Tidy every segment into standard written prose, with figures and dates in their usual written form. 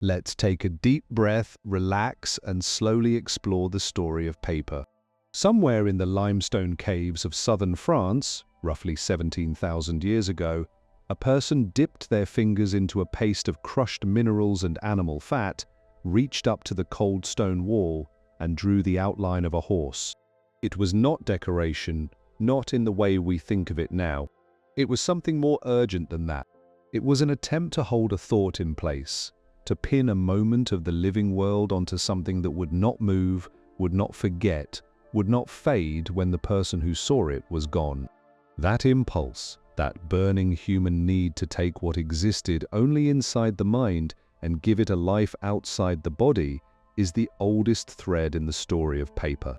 Let's take a deep breath, relax, and slowly explore the story of paper. Somewhere in the limestone caves of southern France, roughly 17,000 years ago, a person dipped their fingers into a paste of crushed minerals and animal fat, reached up to the cold stone wall, and drew the outline of a horse. It was not decoration, not in the way we think of it now. It was something more urgent than that. It was an attempt to hold a thought in place, to pin a moment of the living world onto something that would not move, would not forget, would not fade when the person who saw it was gone. That impulse, that burning human need to take what existed only inside the mind and give it a life outside the body, is the oldest thread in the story of paper.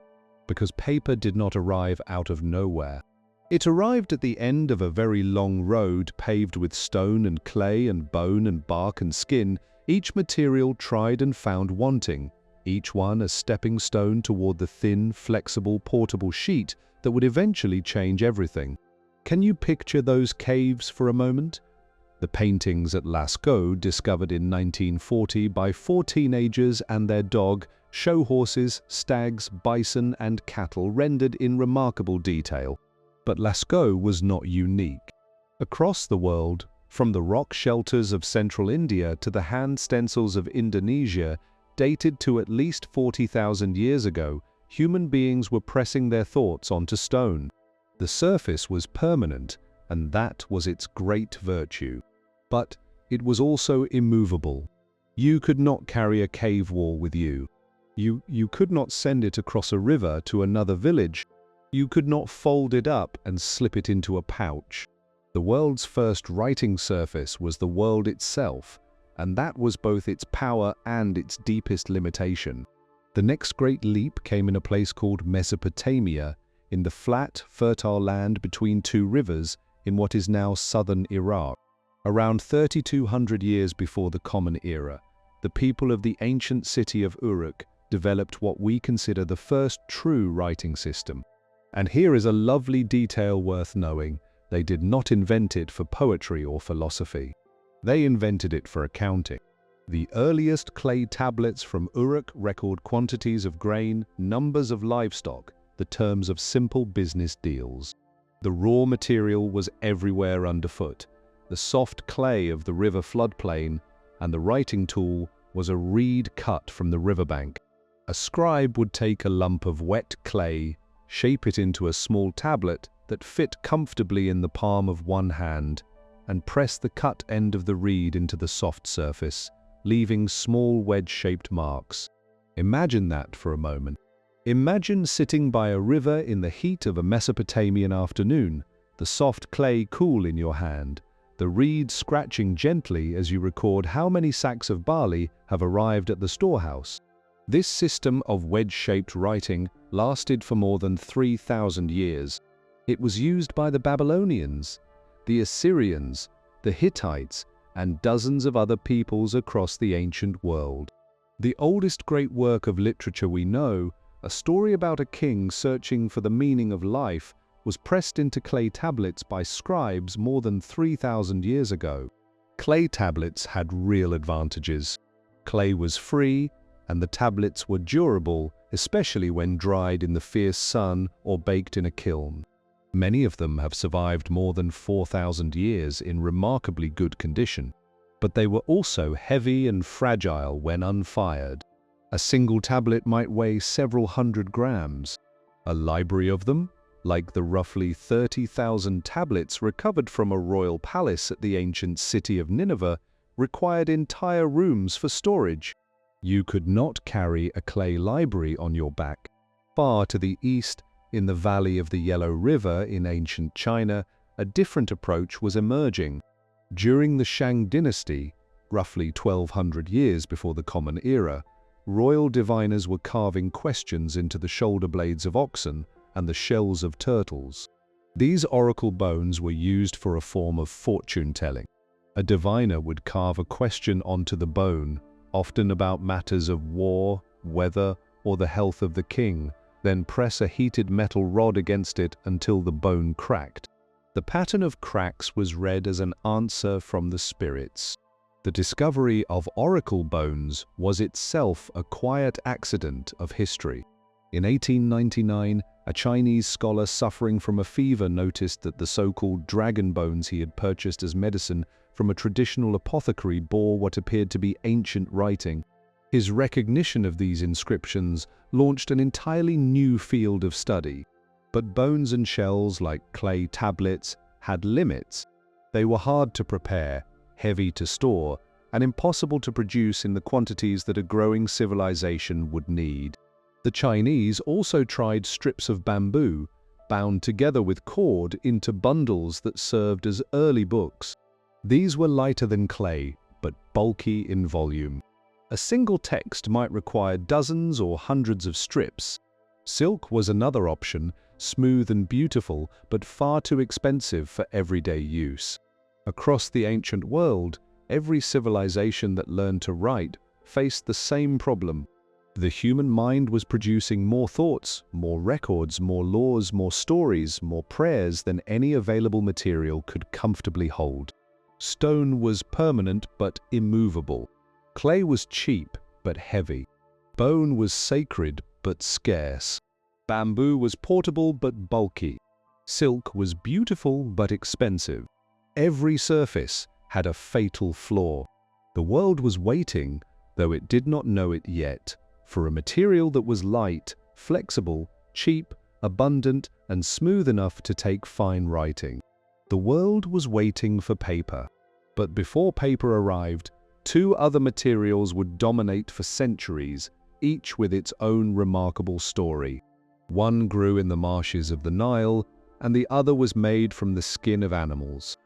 Because paper did not arrive out of nowhere. It arrived at the end of a very long road paved with stone and clay and bone and bark and skin, each material tried and found wanting, each one a stepping stone toward the thin, flexible, portable sheet that would eventually change everything. Can you picture those caves for a moment? The paintings at Lascaux, discovered in 1940 by 4 teenagers and their dog, show horses, stags, bison, and cattle rendered in remarkable detail. But Lascaux was not unique. Across the world, from the rock shelters of central India to the hand stencils of Indonesia, dated to at least 40,000 years ago, human beings were pressing their thoughts onto stone. The surface was permanent, and that was its great virtue. But it was also immovable. You could not carry a cave wall with you. You could not send it across a river to another village. You could not fold it up and slip it into a pouch. The world's first writing surface was the world itself, and that was both its power and its deepest limitation. The next great leap came in a place called Mesopotamia, in the flat, fertile land between 2 rivers in what is now southern Iraq. Around 3,200 years before the Common Era, the people of the ancient city of Uruk developed what we consider the first true writing system. And here is a lovely detail worth knowing. They did not invent it for poetry or philosophy. They invented it for accounting. The earliest clay tablets from Uruk record quantities of grain, numbers of livestock, the terms of simple business deals. The raw material was everywhere underfoot, the soft clay of the river floodplain, and the writing tool was a reed cut from the riverbank. A scribe would take a lump of wet clay, shape it into a small tablet that fit comfortably in the palm of one hand, and press the cut end of the reed into the soft surface, leaving small wedge-shaped marks. Imagine that for a moment. Imagine sitting by a river in the heat of a Mesopotamian afternoon, the soft clay cool in your hand, the reed scratching gently as you record how many sacks of barley have arrived at the storehouse. This system of wedge-shaped writing lasted for more than 3,000 years. It was used by the Babylonians, the Assyrians, the Hittites, and dozens of other peoples across the ancient world. The oldest great work of literature we know, a story about a king searching for the meaning of life, was pressed into clay tablets by scribes more than 3,000 years ago. Clay tablets had real advantages. Clay was free, and the tablets were durable, especially when dried in the fierce sun or baked in a kiln. Many of them have survived more than 4,000 years in remarkably good condition, but they were also heavy and fragile when unfired. A single tablet might weigh several hundred grams. A library of them, like the roughly 30,000 tablets recovered from a royal palace at the ancient city of Nineveh, required entire rooms for storage. You could not carry a clay library on your back. Far to the east, in the valley of the Yellow River in ancient China, a different approach was emerging. During the Shang dynasty, roughly 1,200 years before the Common Era, royal diviners were carving questions into the shoulder blades of oxen and the shells of turtles. These oracle bones were used for a form of fortune-telling. A diviner would carve a question onto the bone, often about matters of war, weather, or the health of the king, then press a heated metal rod against it until the bone cracked. The pattern of cracks was read as an answer from the spirits. The discovery of oracle bones was itself a quiet accident of history. In 1899, a Chinese scholar suffering from a fever noticed that the so-called dragon bones he had purchased as medicine from a traditional apothecary bore what appeared to be ancient writing. His recognition of these inscriptions launched an entirely new field of study. But bones and shells, like clay tablets, had limits. They were hard to prepare, heavy to store, and impossible to produce in the quantities that a growing civilization would need. The Chinese also tried strips of bamboo, bound together with cord into bundles that served as early books. These were lighter than clay, but bulky in volume. A single text might require dozens or hundreds of strips. Silk was another option, smooth and beautiful, but far too expensive for everyday use. Across the ancient world, every civilization that learned to write faced the same problem. The human mind was producing more thoughts, more records, more laws, more stories, more prayers than any available material could comfortably hold. Stone was permanent but immovable. Clay was cheap but heavy. Bone was sacred but scarce. Bamboo was portable but bulky. Silk was beautiful but expensive. Every surface had a fatal flaw. The world was waiting, though it did not know it yet, for a material that was light, flexible, cheap, abundant, and smooth enough to take fine writing. The world was waiting for paper. But before paper arrived, two other materials would dominate for centuries, each with its own remarkable story. One grew in the marshes of the Nile, and the other was made from the skin of animals.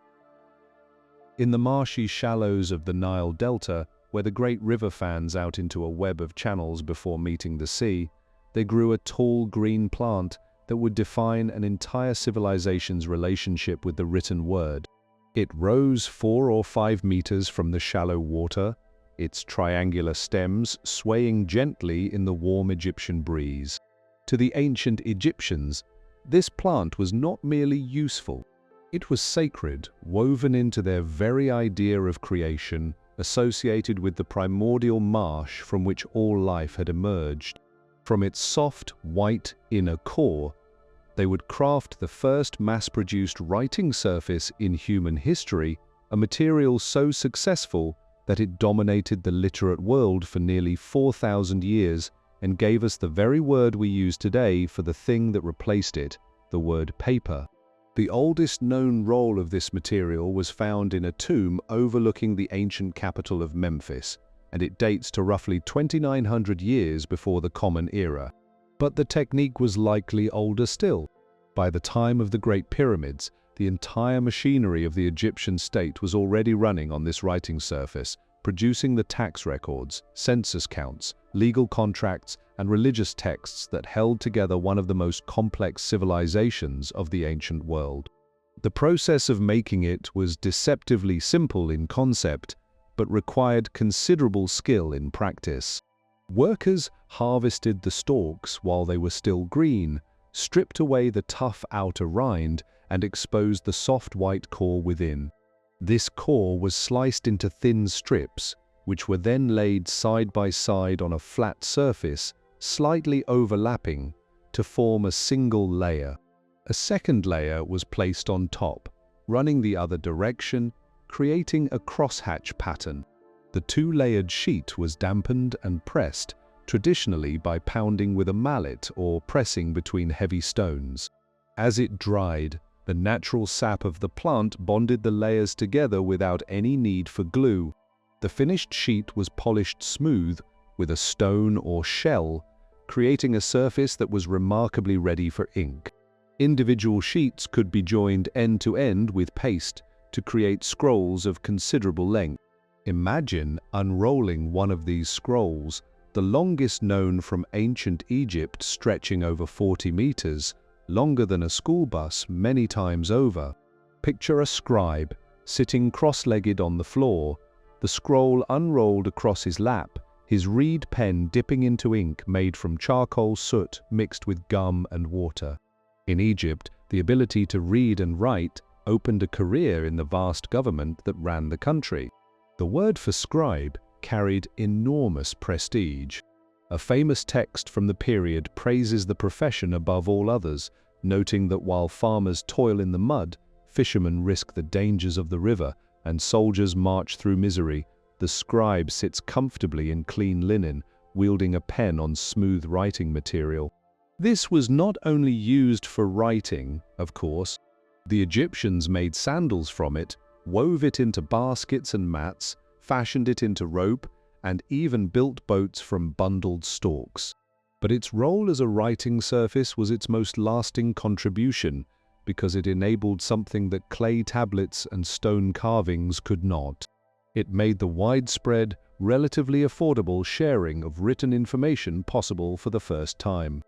In the marshy shallows of the Nile Delta, where the great river fans out into a web of channels before meeting the sea, there grew a tall green plant that would define an entire civilization's relationship with the written word. It rose 4 or 5 meters from the shallow water, its triangular stems swaying gently in the warm Egyptian breeze. To the ancient Egyptians, this plant was not merely useful. It was sacred, woven into their very idea of creation, associated with the primordial marsh from which all life had emerged. From its soft, white inner core, they would craft the first mass-produced writing surface in human history, a material so successful that it dominated the literate world for nearly 4,000 years and gave us the very word we use today for the thing that replaced it, the word paper. The oldest known roll of this material was found in a tomb overlooking the ancient capital of Memphis, and it dates to roughly 2,900 years before the Common Era. But the technique was likely older still. By the time of the Great Pyramids, the entire machinery of the Egyptian state was already running on this writing surface, producing the tax records, census counts, legal contracts, and religious texts that held together one of the most complex civilizations of the ancient world. The process of making it was deceptively simple in concept, but required considerable skill in practice. Workers harvested the stalks while they were still green, stripped away the tough outer rind, and exposed the soft white core within. This core was sliced into thin strips, which were then laid side by side on a flat surface, slightly overlapping, to form a single layer. A second layer was placed on top, running the other direction, creating a crosshatch pattern. The two-layered sheet was dampened and pressed, traditionally by pounding with a mallet or pressing between heavy stones. As it dried, the natural sap of the plant bonded the layers together without any need for glue. The finished sheet was polished smooth with a stone or shell, creating a surface that was remarkably ready for ink. Individual sheets could be joined end to end with paste to create scrolls of considerable length. Imagine unrolling one of these scrolls, the longest known from ancient Egypt, stretching over 40 meters, longer than a school bus many times over. Picture a scribe sitting cross-legged on the floor, the scroll unrolled across his lap, his reed pen dipping into ink made from charcoal soot mixed with gum and water. In Egypt, the ability to read and write opened a career in the vast government that ran the country. The word for scribe carried enormous prestige. A famous text from the period praises the profession above all others, noting that while farmers toil in the mud, fishermen risk the dangers of the river, and soldiers march through misery, the scribe sits comfortably in clean linen, wielding a pen on smooth writing material. This was not only used for writing, of course. The Egyptians made sandals from it, wove it into baskets and mats, fashioned it into rope, and even built boats from bundled stalks. But its role as a writing surface was its most lasting contribution, because it enabled something that clay tablets and stone carvings could not. It made the widespread, relatively affordable sharing of written information possible for the first time.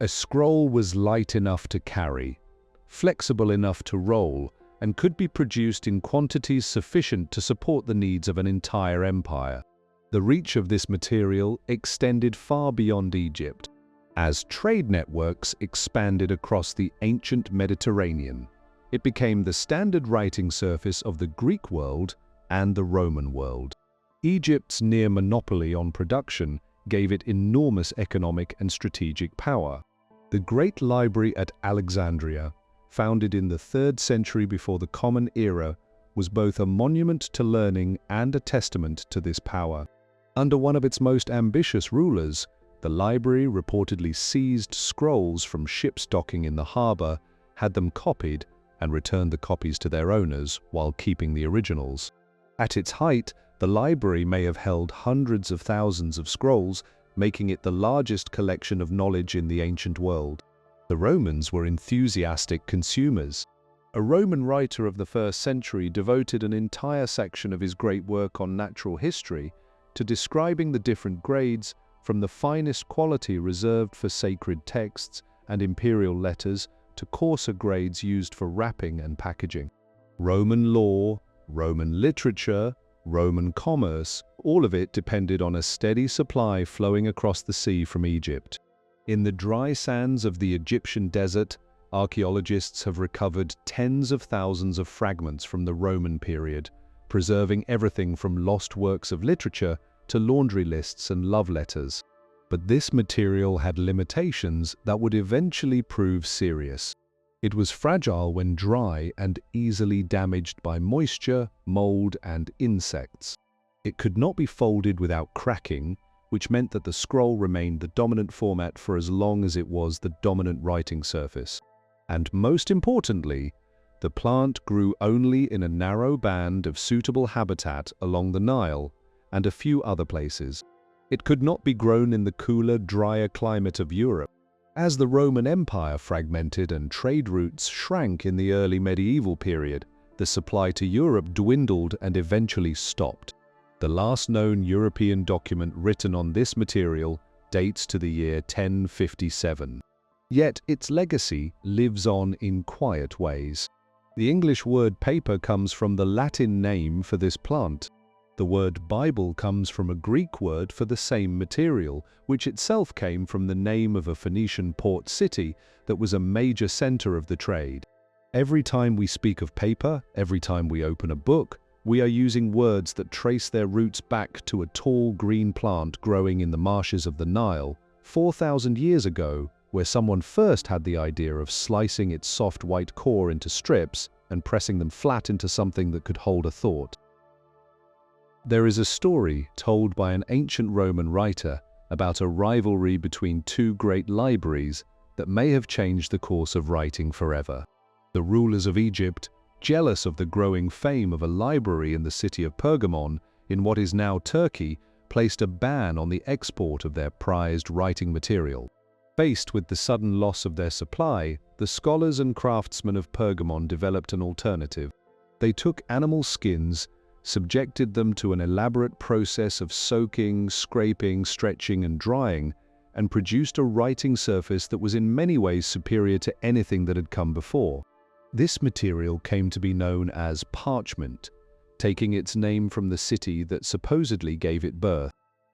A scroll was light enough to carry, flexible enough to roll, and could be produced in quantities sufficient to support the needs of an entire empire. The reach of this material extended far beyond Egypt, as trade networks expanded across the ancient Mediterranean. It became the standard writing surface of the Greek world and the Roman world. Egypt's near monopoly on production gave it enormous economic and strategic power. The Great Library at Alexandria, founded in the 3rd century before the Common Era, was both a monument to learning and a testament to this power. Under one of its most ambitious rulers, the library reportedly seized scrolls from ships docking in the harbor, had them copied, and returned the copies to their owners while keeping the originals. At its height, the library may have held hundreds of thousands of scrolls, making it the largest collection of knowledge in the ancient world. The Romans were enthusiastic consumers. A Roman writer of the 1st century devoted an entire section of his great work on natural history to describing the different grades, from the finest quality reserved for sacred texts and imperial letters to coarser grades used for wrapping and packaging. Roman law, Roman literature, Roman commerce, all of it depended on a steady supply flowing across the sea from Egypt. In the dry sands of the Egyptian desert, archaeologists have recovered tens of thousands of fragments from the Roman period, preserving everything from lost works of literature to laundry lists and love letters. But this material had limitations that would eventually prove serious. It was fragile when dry and easily damaged by moisture, mold, and insects. It could not be folded without cracking, which meant that the scroll remained the dominant format for as long as it was the dominant writing surface. And most importantly, the plant grew only in a narrow band of suitable habitat along the Nile and a few other places. It could not be grown in the cooler, drier climate of Europe. As the Roman Empire fragmented and trade routes shrank in the early medieval period, the supply to Europe dwindled and eventually stopped. The last known European document written on this material dates to the year 1057. Yet its legacy lives on in quiet ways. The English word paper comes from the Latin name for this plant. The word Bible comes from a Greek word for the same material, which itself came from the name of a Phoenician port city that was a major center of the trade. Every time we speak of paper, every time we open a book, we are using words that trace their roots back to a tall green plant growing in the marshes of the Nile 4,000 years ago, where someone first had the idea of slicing its soft white core into strips and pressing them flat into something that could hold a thought. There is a story told by an ancient Roman writer about a rivalry between two great libraries that may have changed the course of writing forever. The rulers of Egypt, jealous of the growing fame of a library in the city of Pergamon, in what is now Turkey, placed a ban on the export of their prized writing material. Faced with the sudden loss of their supply, the scholars and craftsmen of Pergamon developed an alternative. They took animal skins, subjected them to an elaborate process of soaking, scraping, stretching, and drying, and produced a writing surface that was in many ways superior to anything that had come before. This material came to be known as parchment, taking its name from the city that supposedly gave it birth.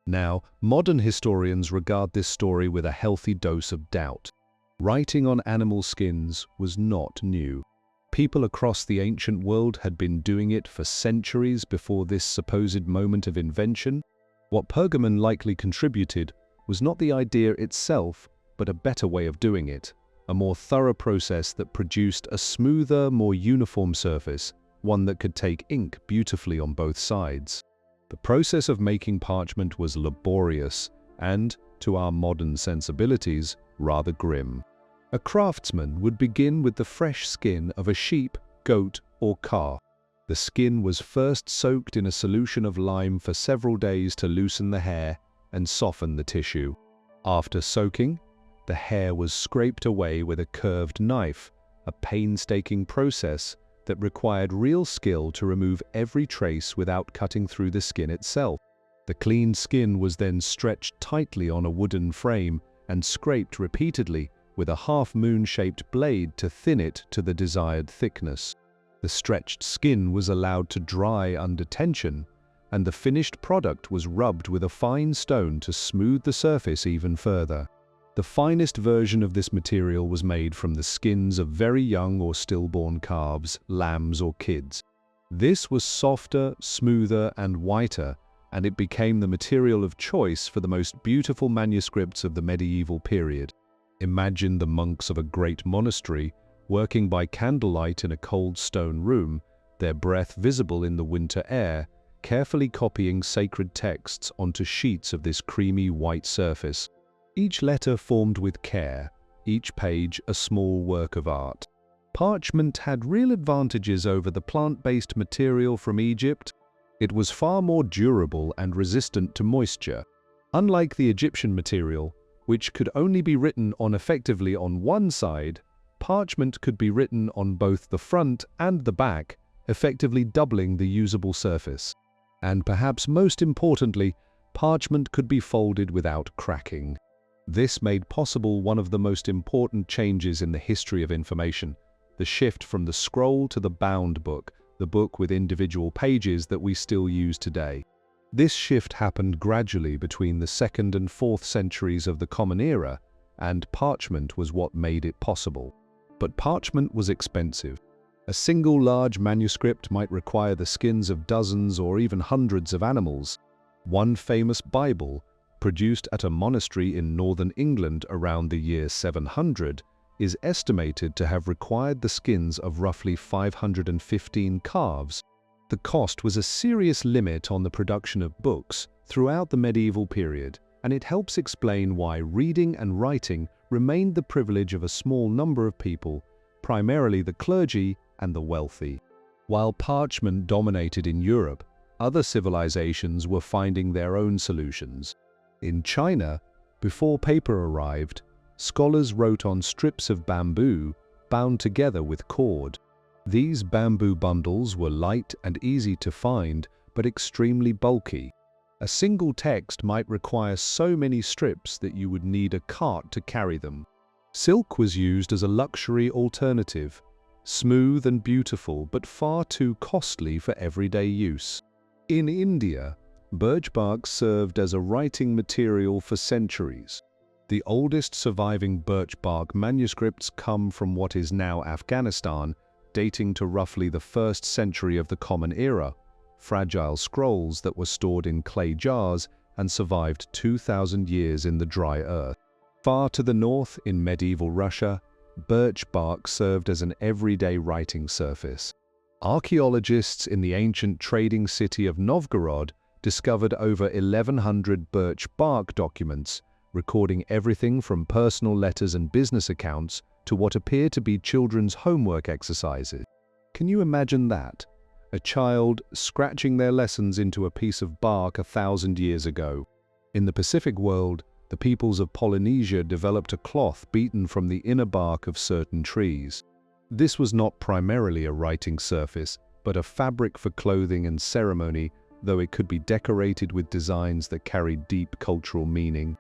Now, modern historians regard this story with a healthy dose of doubt. Writing on animal skins was not new. People across the ancient world had been doing it for centuries before this supposed moment of invention. What Pergamon likely contributed was not the idea itself, but a better way of doing it, a more thorough process that produced a smoother, more uniform surface, one that could take ink beautifully on both sides. The process of making parchment was laborious and, to our modern sensibilities, rather grim. A craftsman would begin with the fresh skin of a sheep, goat, or calf. The skin was first soaked in a solution of lime for several days to loosen the hair and soften the tissue. After soaking, the hair was scraped away with a curved knife, a painstaking process that required real skill to remove every trace without cutting through the skin itself. The cleaned skin was then stretched tightly on a wooden frame and scraped repeatedly with a half-moon-shaped blade to thin it to the desired thickness. The stretched skin was allowed to dry under tension, and the finished product was rubbed with a fine stone to smooth the surface even further. The finest version of this material was made from the skins of very young or stillborn calves, lambs, or kids. This was softer, smoother, and whiter, and it became the material of choice for the most beautiful manuscripts of the medieval period. Imagine the monks of a great monastery working by candlelight in a cold stone room, their breath visible in the winter air, carefully copying sacred texts onto sheets of this creamy white surface. Each letter formed with care, each page a small work of art. Parchment had real advantages over the plant-based material from Egypt. It was far more durable and resistant to moisture. Unlike the Egyptian material, which could only be written on effectively on one side, parchment could be written on both the front and the back, effectively doubling the usable surface. And perhaps most importantly, parchment could be folded without cracking. This made possible one of the most important changes in the history of information, the shift from the scroll to the bound book, the book with individual pages that we still use today. This shift happened gradually between the 2nd and 4th centuries of the Common Era, and parchment was what made it possible. But parchment was expensive. A single large manuscript might require the skins of dozens or even hundreds of animals. One famous Bible, produced at a monastery in northern England around the year 700, is estimated to have required the skins of roughly 515 calves. The cost was a serious limit on the production of books throughout the medieval period, and it helps explain why reading and writing remained the privilege of a small number of people, primarily the clergy and the wealthy. While parchment dominated in Europe, other civilizations were finding their own solutions. In China, before paper arrived, scholars wrote on strips of bamboo bound together with cord. These bamboo bundles were light and easy to find, but extremely bulky. A single text might require so many strips that you would need a cart to carry them. Silk was used as a luxury alternative, smooth and beautiful, but far too costly for everyday use. In India, birch bark served as a writing material for centuries. The oldest surviving birch bark manuscripts come from what is now Afghanistan, dating to roughly the 1st century of the Common Era, fragile scrolls that were stored in clay jars and survived 2,000 years in the dry earth. Far to the north, in medieval Russia, birch bark served as an everyday writing surface. Archaeologists in the ancient trading city of Novgorod discovered over 1,100 birch bark documents, recording everything from personal letters and business accounts to what appear to be children's homework exercises. Can you imagine that? A child scratching their lessons into a piece of bark 1,000 years ago. In the Pacific world, the peoples of Polynesia developed a cloth beaten from the inner bark of certain trees. This was not primarily a writing surface, but a fabric for clothing and ceremony, though it could be decorated with designs that carried deep cultural meaning.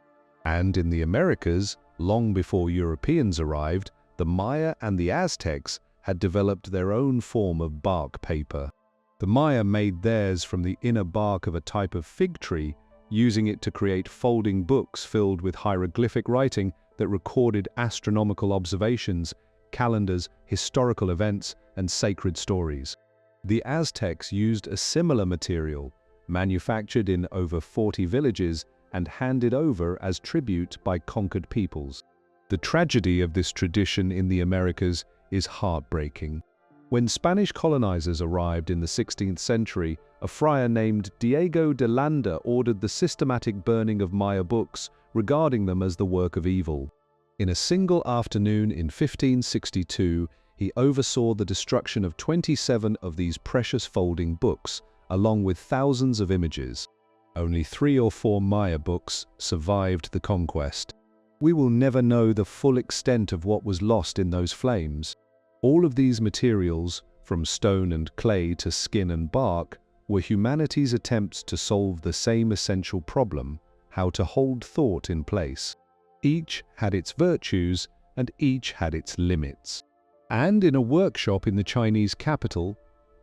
And in the Americas, long before Europeans arrived, the Maya and the Aztecs had developed their own form of bark paper. The Maya made theirs from the inner bark of a type of fig tree, using it to create folding books filled with hieroglyphic writing that recorded astronomical observations, calendars, historical events, and sacred stories. The Aztecs used a similar material, manufactured in over 40 villages and handed over as tribute by conquered peoples. The tragedy of this tradition in the Americas is heartbreaking. When Spanish colonizers arrived in the 16th century, a friar named Diego de Landa ordered the systematic burning of Maya books, regarding them as the work of evil. In a single afternoon in 1562, he oversaw the destruction of 27 of these precious folding books, along with thousands of images. Only 3 or 4 Maya books survived the conquest. We will never know the full extent of what was lost in those flames. All of these materials, from stone and clay to skin and bark, were humanity's attempts to solve the same essential problem: how to hold thought in place. Each had its virtues, and each had its limits. And in a workshop in the Chinese capital,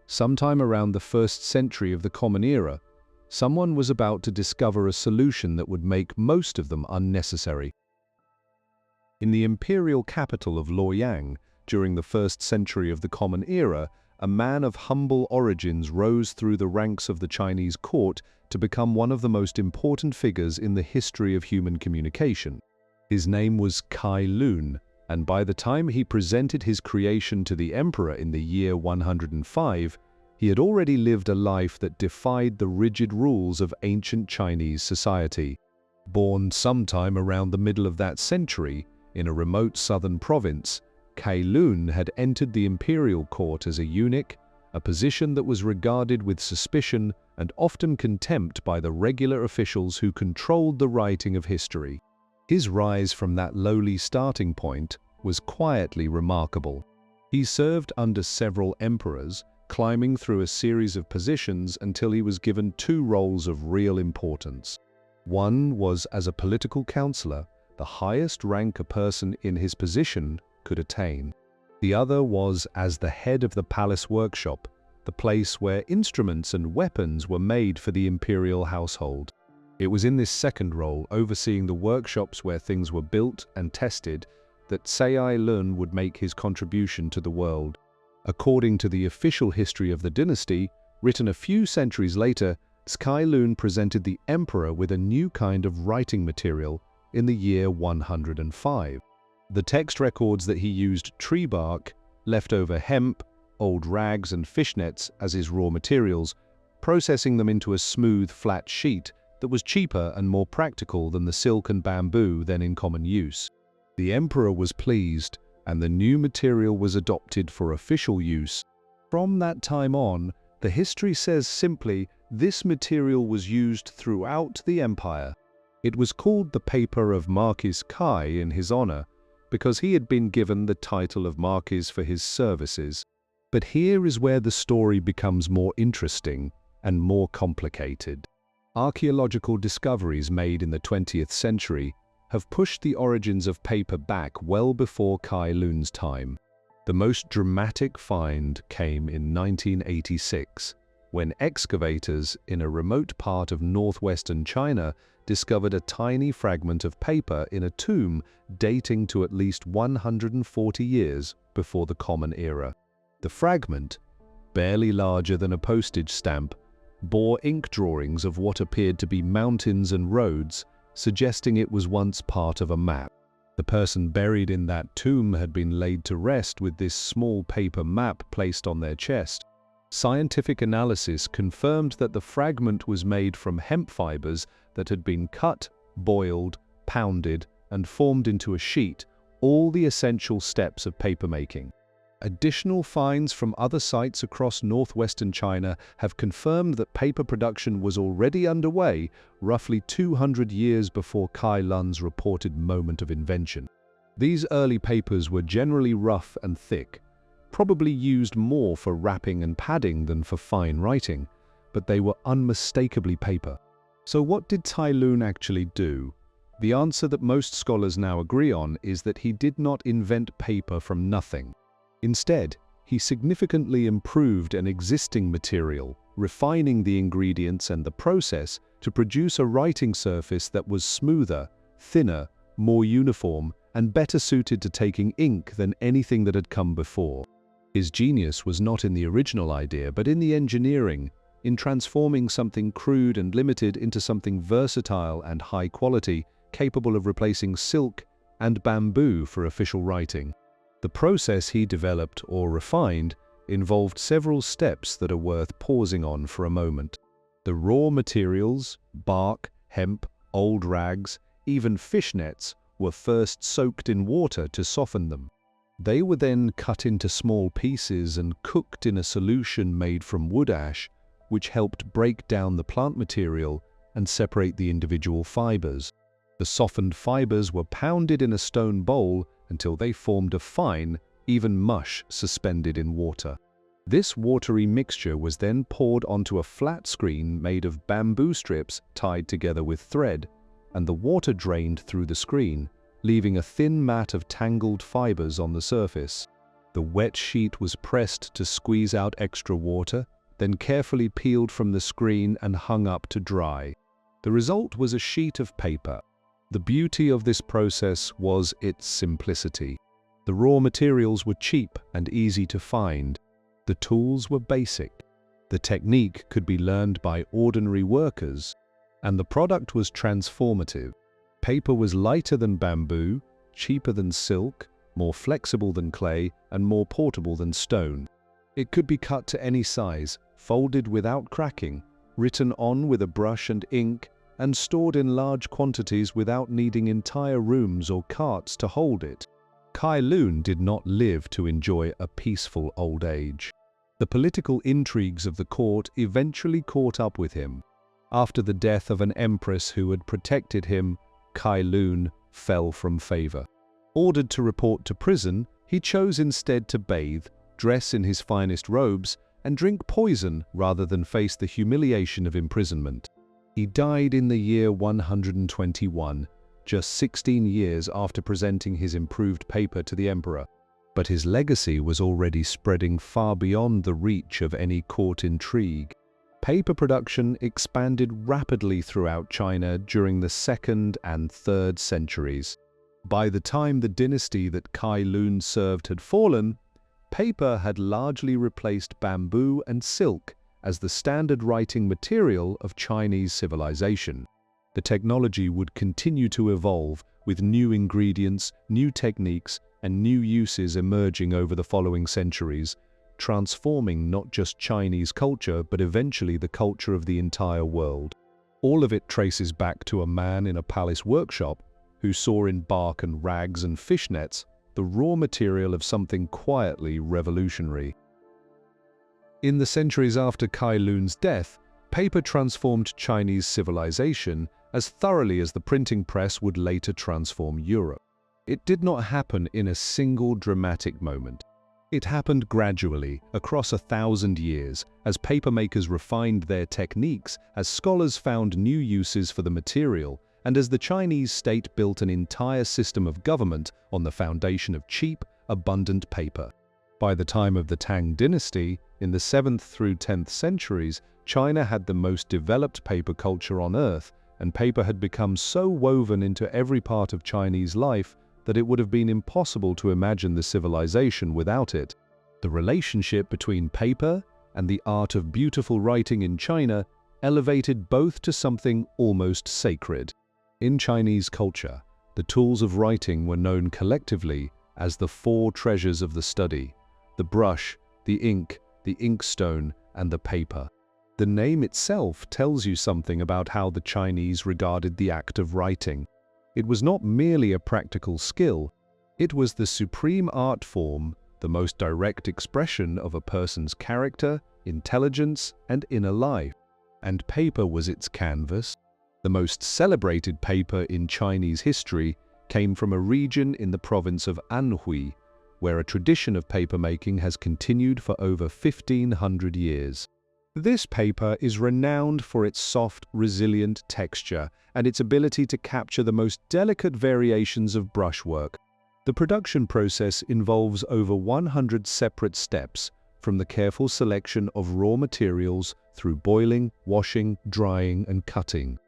sometime around the 1st century of the Common Era, someone was about to discover a solution that would make most of them unnecessary. In the imperial capital of Luoyang, during the 1st century of the Common Era, a man of humble origins rose through the ranks of the Chinese court to become one of the most important figures in the history of human communication. His name was Cai Lun, and by the time he presented his creation to the emperor in the year 105, he had already lived a life that defied the rigid rules of ancient Chinese society. Born sometime around the middle of that century, in a remote southern province, Cai Lun had entered the imperial court as a eunuch, a position that was regarded with suspicion and often contempt by the regular officials who controlled the writing of history. His rise from that lowly starting point was quietly remarkable. He served under several emperors, climbing through a series of positions until he was given 2 roles of real importance. One was as a political counselor, the highest rank a person in his position could attain. The other was as the head of the palace workshop, the place where instruments and weapons were made for the imperial household. It was in this second role, overseeing the workshops where things were built and tested, that Cai Lun would make his contribution to the world. According to the official history of the dynasty, written a few centuries later, Cai Lun presented the emperor with a new kind of writing material in the year 105. The text records that he used tree bark, leftover hemp, old rags and fishnets as his raw materials, processing them into a smooth, flat sheet that was cheaper and more practical than the silk and bamboo then in common use. The emperor was pleased, and the new material was adopted for official use. From that time on, the history says simply, this material was used throughout the empire. It was called the paper of Marquis Cai in his honor, because he had been given the title of Marquis for his services. But here is where the story becomes more interesting and more complicated. Archaeological discoveries made in the 20th century have pushed the origins of paper back well before Cai Lun's time. The most dramatic find came in 1986, when excavators in a remote part of northwestern China discovered a tiny fragment of paper in a tomb dating to at least 140 years before the Common Era. The fragment, barely larger than a postage stamp, bore ink drawings of what appeared to be mountains and roads, suggesting it was once part of a map. The person buried in that tomb had been laid to rest with this small paper map placed on their chest. Scientific analysis confirmed that the fragment was made from hemp fibers that had been cut, boiled, pounded, and formed into a sheet, all the essential steps of papermaking. Additional finds from other sites across northwestern China have confirmed that paper production was already underway roughly 200 years before Cai Lun's reported moment of invention. These early papers were generally rough and thick, probably used more for wrapping and padding than for fine writing, but they were unmistakably paper. So what did Cai Lun actually do? The answer that most scholars now agree on is that he did not invent paper from nothing. Instead, he significantly improved an existing material, refining the ingredients and the process to produce a writing surface that was smoother, thinner, more uniform, and better suited to taking ink than anything that had come before. His genius was not in the original idea, but in the engineering, in transforming something crude and limited into something versatile and high quality, capable of replacing silk and bamboo for official writing. The process he developed or refined involved several steps that are worth pausing on for a moment. The raw materials, bark, hemp, old rags, even fishnets, were first soaked in water to soften them. They were then cut into small pieces and cooked in a solution made from wood ash, which helped break down the plant material and separate the individual fibers. The softened fibers were pounded in a stone bowl until they formed a fine, even mush suspended in water. This watery mixture was then poured onto a flat screen made of bamboo strips tied together with thread, and the water drained through the screen, leaving a thin mat of tangled fibers on the surface. The wet sheet was pressed to squeeze out extra water, then carefully peeled from the screen and hung up to dry. The result was a sheet of paper. The beauty of this process was its simplicity. The raw materials were cheap and easy to find. The tools were basic. The technique could be learned by ordinary workers, and the product was transformative. Paper was lighter than bamboo, cheaper than silk, more flexible than clay, and more portable than stone. It could be cut to any size, folded without cracking, written on with a brush and ink, and stored in large quantities without needing entire rooms or carts to hold it. Kai Lun did not live to enjoy a peaceful old age. The political intrigues of the court eventually caught up with him. After the death of an empress who had protected him, Kai Lun fell from favor. Ordered to report to prison, he chose instead to bathe, dress in his finest robes, and drink poison rather than face the humiliation of imprisonment. He died in the year 121, just 16 years after presenting his improved paper to the emperor. But his legacy was already spreading far beyond the reach of any court intrigue. Paper production expanded rapidly throughout China during the 2nd and 3rd centuries. By the time the dynasty that Kai Lun served had fallen, paper had largely replaced bamboo and silk as the standard writing material of Chinese civilization. The technology would continue to evolve, with new ingredients, new techniques, and new uses emerging over the following centuries, transforming not just Chinese culture but eventually the culture of the entire world. All of it traces back to a man in a palace workshop who saw in bark and rags and fishnets the raw material of something quietly revolutionary. In the centuries after Kai Lun's death, paper transformed Chinese civilization as thoroughly as the printing press would later transform Europe. It did not happen in a single dramatic moment. It happened gradually, across 1,000 years, as papermakers refined their techniques, as scholars found new uses for the material, and as the Chinese state built an entire system of government on the foundation of cheap, abundant paper. By the time of the Tang dynasty, in the 7th through 10th centuries, China had the most developed paper culture on earth, and paper had become so woven into every part of Chinese life that it would have been impossible to imagine the civilization without it. The relationship between paper and the art of beautiful writing in China elevated both to something almost sacred. In Chinese culture, the tools of writing were known collectively as the 4 treasures of the study: the brush, the ink, the inkstone, and the paper. The name itself tells you something about how the Chinese regarded the act of writing. It was not merely a practical skill, it was the supreme art form, the most direct expression of a person's character, intelligence, and inner life. And paper was its canvas. The most celebrated paper in Chinese history came from a region in the province of Anhui, where a tradition of papermaking has continued for over 1,500 years. This paper is renowned for its soft, resilient texture and its ability to capture the most delicate variations of brushwork. The production process involves over 100 separate steps, from the careful selection of raw materials through boiling, washing, drying, and cutting.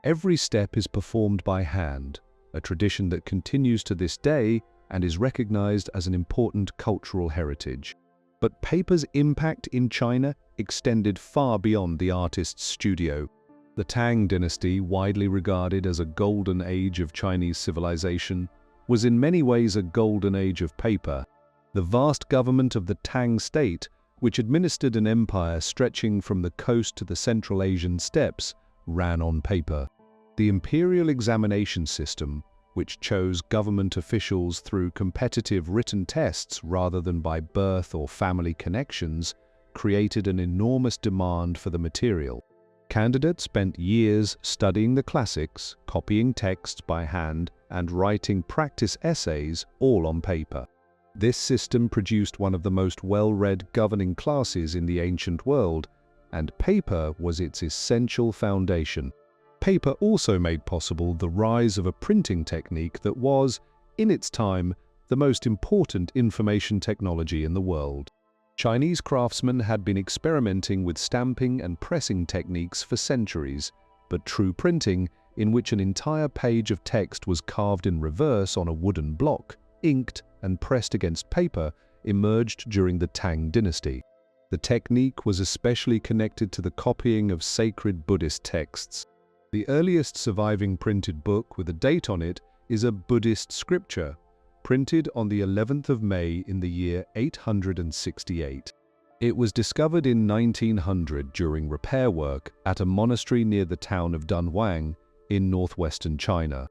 Every step is performed by hand, a tradition that continues to this day and is recognized as an important cultural heritage. But paper's impact in China extended far beyond the artist's studio. The Tang dynasty, widely regarded as a golden age of Chinese civilization, was in many ways a golden age of paper. The vast government of the Tang state, which administered an empire stretching from the coast to the Central Asian steppes, ran on paper. The imperial examination system, which chose government officials through competitive written tests rather than by birth or family connections, created an enormous demand for the material. Candidates spent years studying the classics, copying texts by hand, and writing practice essays, all on paper. This system produced one of the most well-read governing classes in the ancient world, and paper was its essential foundation. Paper also made possible the rise of a printing technique that was, in its time, the most important information technology in the world. Chinese craftsmen had been experimenting with stamping and pressing techniques for centuries, but true printing, in which an entire page of text was carved in reverse on a wooden block, inked, and pressed against paper, emerged during the Tang dynasty. The technique was especially connected to the copying of sacred Buddhist texts. The earliest surviving printed book with a date on it is a Buddhist scripture, printed on the 11th of May in the year 868. It was discovered in 1900 during repair work at a monastery near the town of Dunhuang in northwestern China.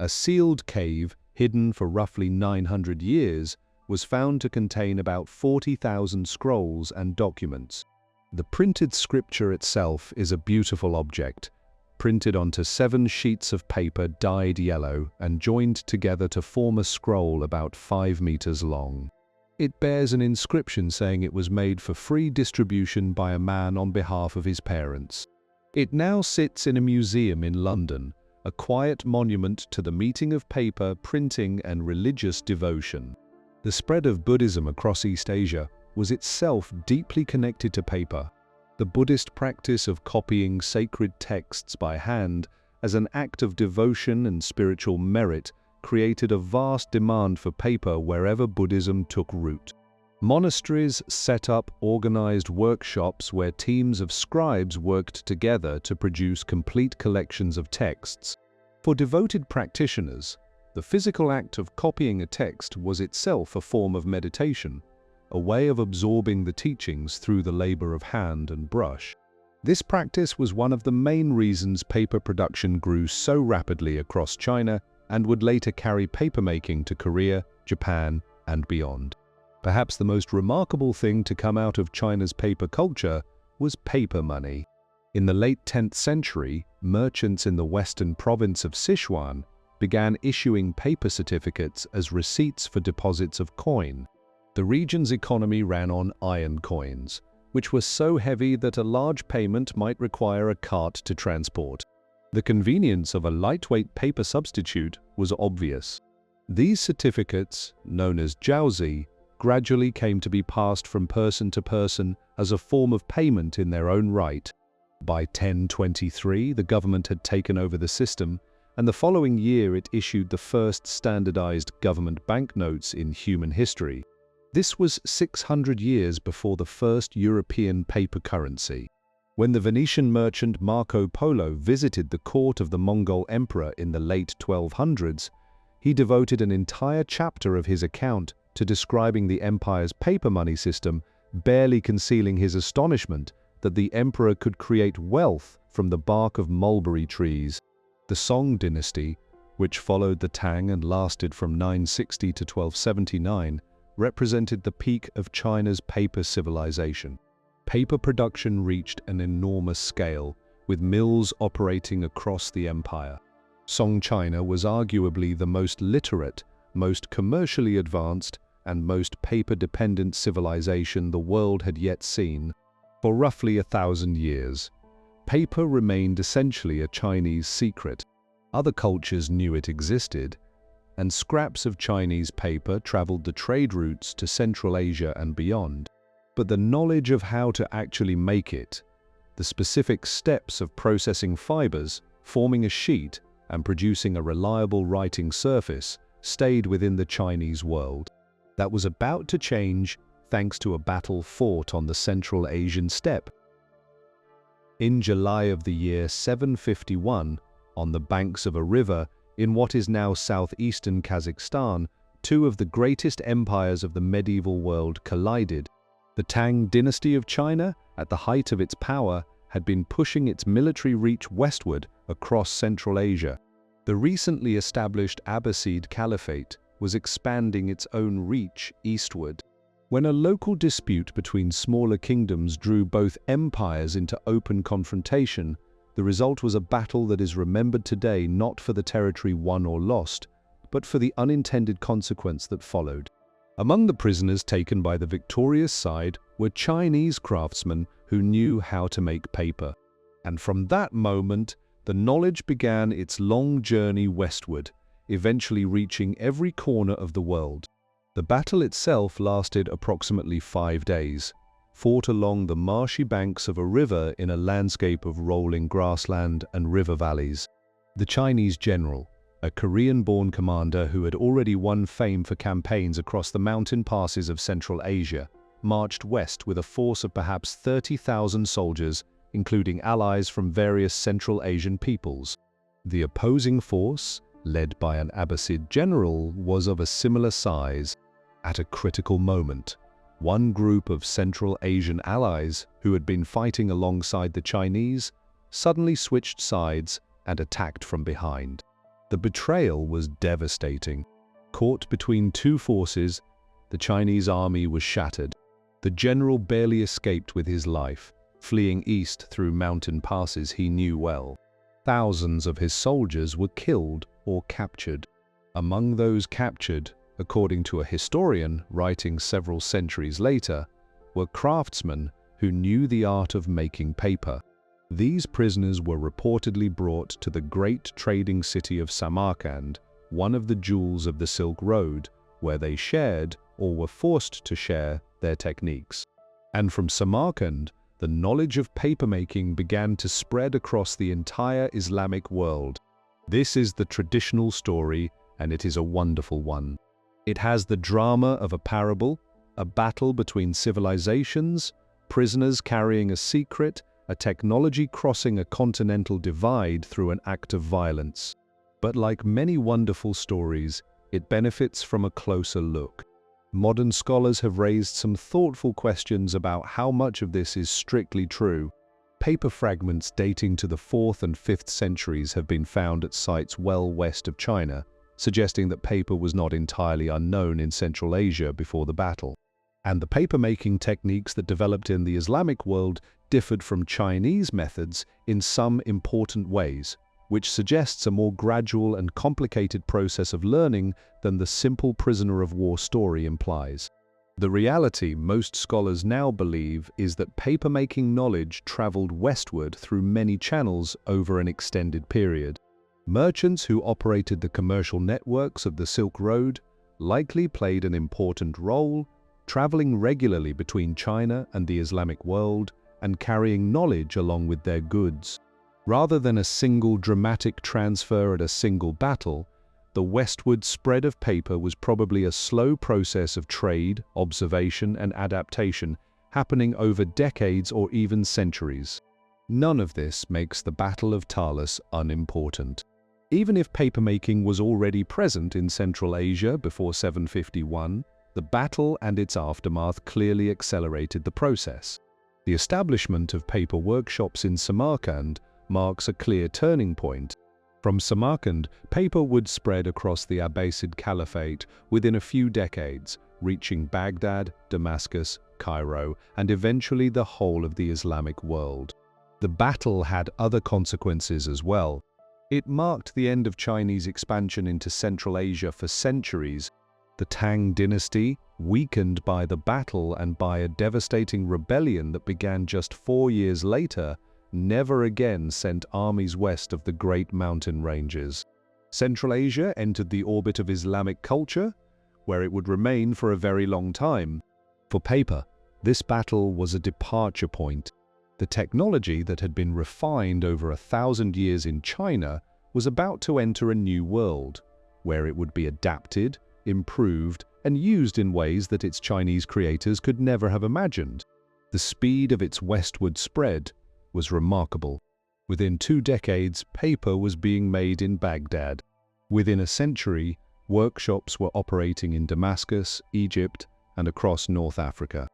A sealed cave, hidden for roughly 900 years, was found to contain about 40,000 scrolls and documents. The printed scripture itself is a beautiful object, printed onto 7 sheets of paper dyed yellow and joined together to form a scroll about 5 meters long. It bears an inscription saying it was made for free distribution by a man on behalf of his parents. It now sits in a museum in London, a quiet monument to the meeting of paper, printing, and religious devotion. The spread of Buddhism across East Asia was itself deeply connected to paper. The Buddhist practice of copying sacred texts by hand as an act of devotion and spiritual merit created a vast demand for paper wherever Buddhism took root. Monasteries set up organized workshops where teams of scribes worked together to produce complete collections of texts. For devoted practitioners, the physical act of copying a text was itself a form of meditation, a way of absorbing the teachings through the labor of hand and brush. This practice was one of the main reasons paper production grew so rapidly across China and would later carry papermaking to Korea, Japan, and beyond. Perhaps the most remarkable thing to come out of China's paper culture was paper money. In the late 10th century, merchants in the western province of Sichuan began issuing paper certificates as receipts for deposits of coin. The region's economy ran on iron coins, which were so heavy that a large payment might require a cart to transport. The convenience of a lightweight paper substitute was obvious. These certificates, known as jiaozi, gradually came to be passed from person to person as a form of payment in their own right. By 1023, the government had taken over the system, and the following year it issued the first standardized government banknotes in human history. This was 600 years before the first European paper currency. When the Venetian merchant Marco Polo visited the court of the Mongol emperor in the late 1200s, he devoted an entire chapter of his account to describing the empire's paper money system, barely concealing his astonishment that the emperor could create wealth from the bark of mulberry trees. The Song dynasty, which followed the Tang and lasted from 960 to 1279, represented the peak of China's paper civilization. Paper production reached an enormous scale, with mills operating across the empire. Song China was arguably the most literate, most commercially advanced, and most paper-dependent civilization the world had yet seen. For roughly 1,000 years, paper remained essentially a Chinese secret. Other cultures knew it existed, and scraps of Chinese paper traveled the trade routes to Central Asia and beyond. But the knowledge of how to actually make it, the specific steps of processing fibers, forming a sheet, and producing a reliable writing surface stayed within the Chinese world. That was about to change thanks to a battle fought on the Central Asian steppe. In July of the year 751, on the banks of a river in what is now southeastern Kazakhstan, two of the greatest empires of the medieval world collided. The Tang dynasty of China, at the height of its power, had been pushing its military reach westward across Central Asia. The recently established Abbasid Caliphate was expanding its own reach eastward. When a local dispute between smaller kingdoms drew both empires into open confrontation, the result was a battle that is remembered today not for the territory won or lost, but for the unintended consequence that followed. Among the prisoners taken by the victorious side were Chinese craftsmen who knew how to make paper. And from that moment, the knowledge began its long journey westward, eventually reaching every corner of the world. The battle itself lasted approximately 5 days, fought along the marshy banks of a river in a landscape of rolling grassland and river valleys. The Chinese general, a Korean-born commander who had already won fame for campaigns across the mountain passes of Central Asia, marched west with a force of perhaps 30,000 soldiers, including allies from various Central Asian peoples. The opposing force, led by an Abbasid general, was of a similar size. At a critical moment, one group of Central Asian allies who had been fighting alongside the Chinese suddenly switched sides and attacked from behind. The betrayal was devastating. Caught between two forces, the Chinese army was shattered. The general barely escaped with his life, fleeing east through mountain passes he knew well. Thousands of his soldiers were killed or captured. Among those captured, according to a historian writing several centuries later, were craftsmen who knew the art of making paper. These prisoners were reportedly brought to the great trading city of Samarkand, one of the jewels of the Silk Road, where they shared, or were forced to share, their techniques. And from Samarkand, the knowledge of papermaking began to spread across the entire Islamic world. This is the traditional story, and it is a wonderful one. It has the drama of a parable, a battle between civilizations, prisoners carrying a secret, a technology crossing a continental divide through an act of violence. But like many wonderful stories, it benefits from a closer look. Modern scholars have raised some thoughtful questions about how much of this is strictly true. Paper fragments dating to the 4th and 5th centuries have been found at sites well west of China, suggesting that paper was not entirely unknown in Central Asia before the battle. And the paper-making techniques that developed in the Islamic world differed from Chinese methods in some important ways, which suggests a more gradual and complicated process of learning than the simple prisoner of war story implies. The reality most scholars now believe is that paper-making knowledge traveled westward through many channels over an extended period. Merchants who operated the commercial networks of the Silk Road likely played an important role, traveling regularly between China and the Islamic world and carrying knowledge along with their goods. Rather than a single dramatic transfer at a single battle, the westward spread of paper was probably a slow process of trade, observation, and adaptation happening over decades or even centuries. None of this makes the Battle of Talas unimportant. Even if papermaking was already present in Central Asia before 751, the battle and its aftermath clearly accelerated the process. The establishment of paper workshops in Samarkand marks a clear turning point. From Samarkand, paper would spread across the Abbasid Caliphate within a few decades, reaching Baghdad, Damascus, Cairo, and eventually the whole of the Islamic world. The battle had other consequences as well. It marked the end of Chinese expansion into Central Asia for centuries. The Tang dynasty, weakened by the battle and by a devastating rebellion that began just 4 years later, never again sent armies west of the great mountain ranges. Central Asia entered the orbit of Islamic culture, where it would remain for a very long time. For paper, this battle was a departure point. The technology that had been refined over 1,000 years in China was about to enter a new world, where it would be adapted, improved, and used in ways that its Chinese creators could never have imagined. The speed of its westward spread was remarkable. Within 2 decades, paper was being made in Baghdad. Within a century, workshops were operating in Damascus, Egypt, and across North Africa.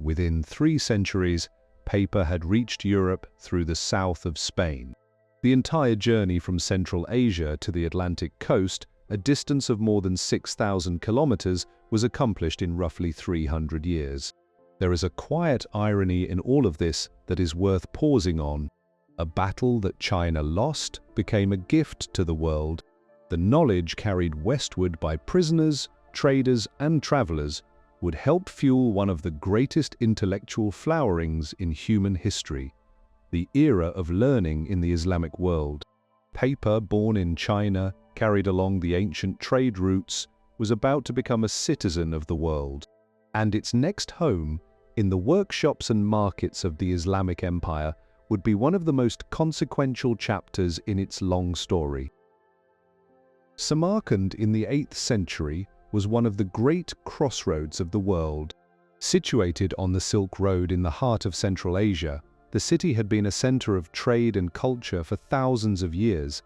Within 3 centuries, paper had reached Europe through the south of Spain. The entire journey from Central Asia to the Atlantic coast, a distance of more than 6,000 kilometers, was accomplished in roughly 300 years. There is a quiet irony in all of this that is worth pausing on. A battle that China lost became a gift to the world. The knowledge carried westward by prisoners, traders, and travelers would help fuel one of the greatest intellectual flowerings in human history, the era of learning in the Islamic world. Paper, born in China, carried along the ancient trade routes, was about to become a citizen of the world, and its next home, in the workshops and markets of the Islamic Empire, would be one of the most consequential chapters in its long story. Samarkand in the 8th century was one of the great crossroads of the world. Situated on the Silk Road in the heart of Central Asia, the city had been a center of trade and culture for thousands of years,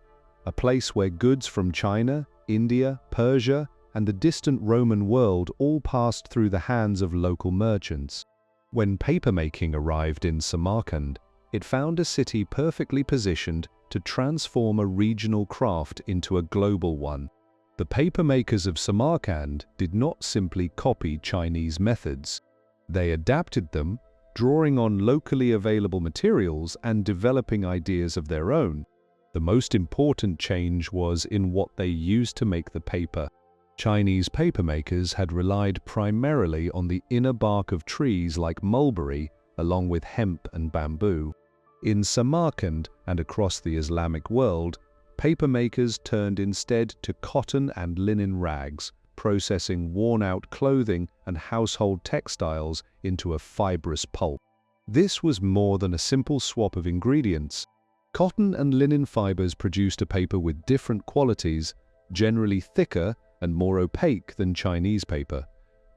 a place where goods from China, India, Persia, and the distant Roman world all passed through the hands of local merchants. When papermaking arrived in Samarkand, it found a city perfectly positioned to transform a regional craft into a global one. The papermakers of Samarkand did not simply copy Chinese methods. They adapted them, drawing on locally available materials and developing ideas of their own. The most important change was in what they used to make the paper. Chinese papermakers had relied primarily on the inner bark of trees like mulberry, along with hemp and bamboo. In Samarkand and across the Islamic world, papermakers turned instead to cotton and linen rags, processing worn-out clothing and household textiles into a fibrous pulp. This was more than a simple swap of ingredients. Cotton and linen fibers produced a paper with different qualities, generally thicker and more opaque than Chinese paper,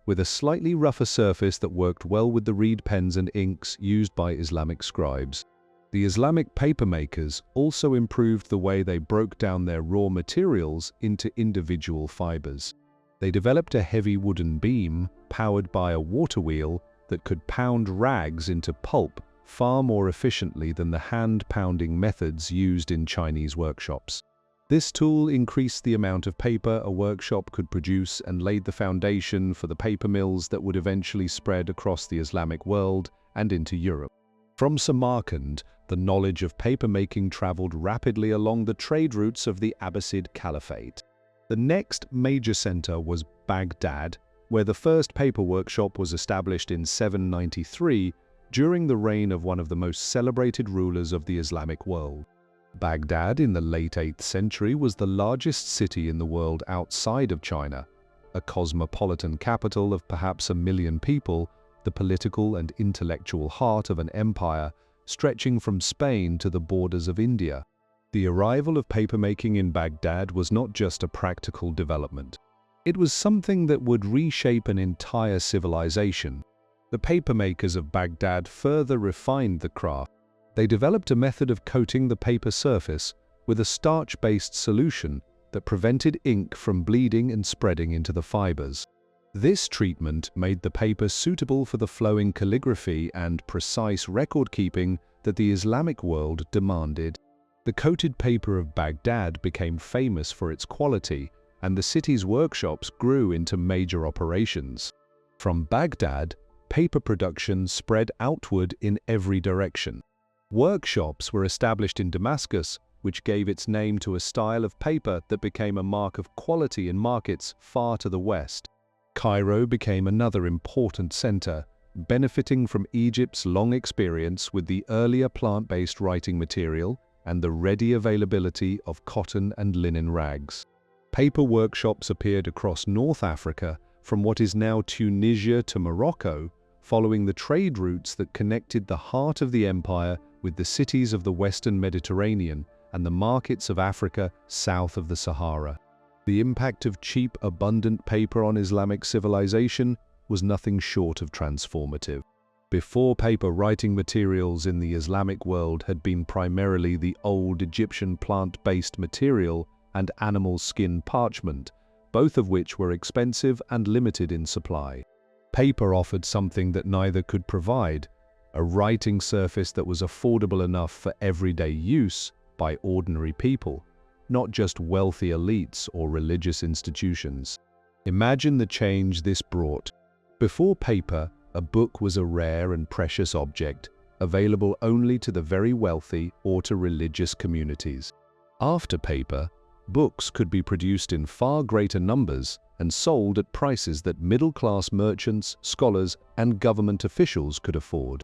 with a slightly rougher surface that worked well with the reed pens and inks used by Islamic scribes. The Islamic papermakers also improved the way they broke down their raw materials into individual fibers. They developed a heavy wooden beam powered by a water wheel that could pound rags into pulp far more efficiently than the hand-pounding methods used in Chinese workshops. This tool increased the amount of paper a workshop could produce and laid the foundation for the paper mills that would eventually spread across the Islamic world and into Europe. From Samarkand, the knowledge of papermaking traveled rapidly along the trade routes of the Abbasid Caliphate. The next major center was Baghdad, where the first paper workshop was established in 793 during the reign of one of the most celebrated rulers of the Islamic world. Baghdad in the late 8th century was the largest city in the world outside of China, a cosmopolitan capital of perhaps 1 million people, the political and intellectual heart of an empire stretching from Spain to the borders of India. The arrival of papermaking in Baghdad was not just a practical development. It was something that would reshape an entire civilization. The papermakers of Baghdad further refined the craft. They developed a method of coating the paper surface with a starch-based solution that prevented ink from bleeding and spreading into the fibers. This treatment made the paper suitable for the flowing calligraphy and precise record-keeping that the Islamic world demanded. The coated paper of Baghdad became famous for its quality, and the city's workshops grew into major operations. From Baghdad, paper production spread outward in every direction. Workshops were established in Damascus, which gave its name to a style of paper that became a mark of quality in markets far to the west. Cairo became another important center, benefiting from Egypt's long experience with the earlier plant-based writing material and the ready availability of cotton and linen rags. Paper workshops appeared across North Africa, from what is now Tunisia to Morocco, following the trade routes that connected the heart of the empire with the cities of the Western Mediterranean and the markets of Africa south of the Sahara. The impact of cheap, abundant paper on Islamic civilization was nothing short of transformative. Before paper, writing materials in the Islamic world had been primarily the old Egyptian plant-based material and animal skin parchment, both of which were expensive and limited in supply. Paper offered something that neither could provide: a writing surface that was affordable enough for everyday use by ordinary people, not just wealthy elites or religious institutions. Imagine the change this brought. Before paper, a book was a rare and precious object, available only to the very wealthy or to religious communities. After paper, books could be produced in far greater numbers and sold at prices that middle-class merchants, scholars, and government officials could afford.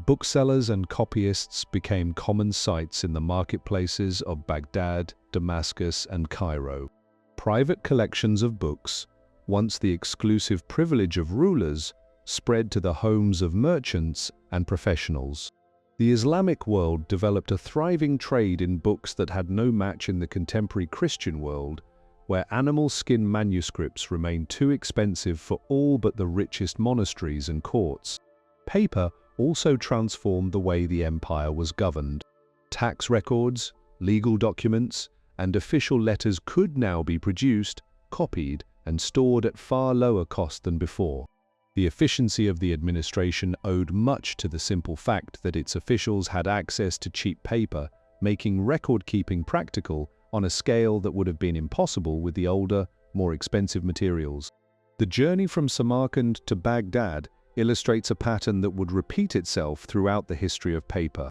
Booksellers and copyists became common sights in the marketplaces of Baghdad, Damascus, and Cairo. Private collections of books, once the exclusive privilege of rulers, spread to the homes of merchants and professionals. The Islamic world developed a thriving trade in books that had no match in the contemporary Christian world, where animal skin manuscripts remained too expensive for all but the richest monasteries and courts. Paper also transformed the way the empire was governed. Tax records, legal documents, and official letters could now be produced, copied, and stored at far lower cost than before. The efficiency of the administration owed much to the simple fact that its officials had access to cheap paper, making record-keeping practical on a scale that would have been impossible with the older, more expensive materials. The journey from Samarkand to Baghdad illustrates a pattern that would repeat itself throughout the history of paper.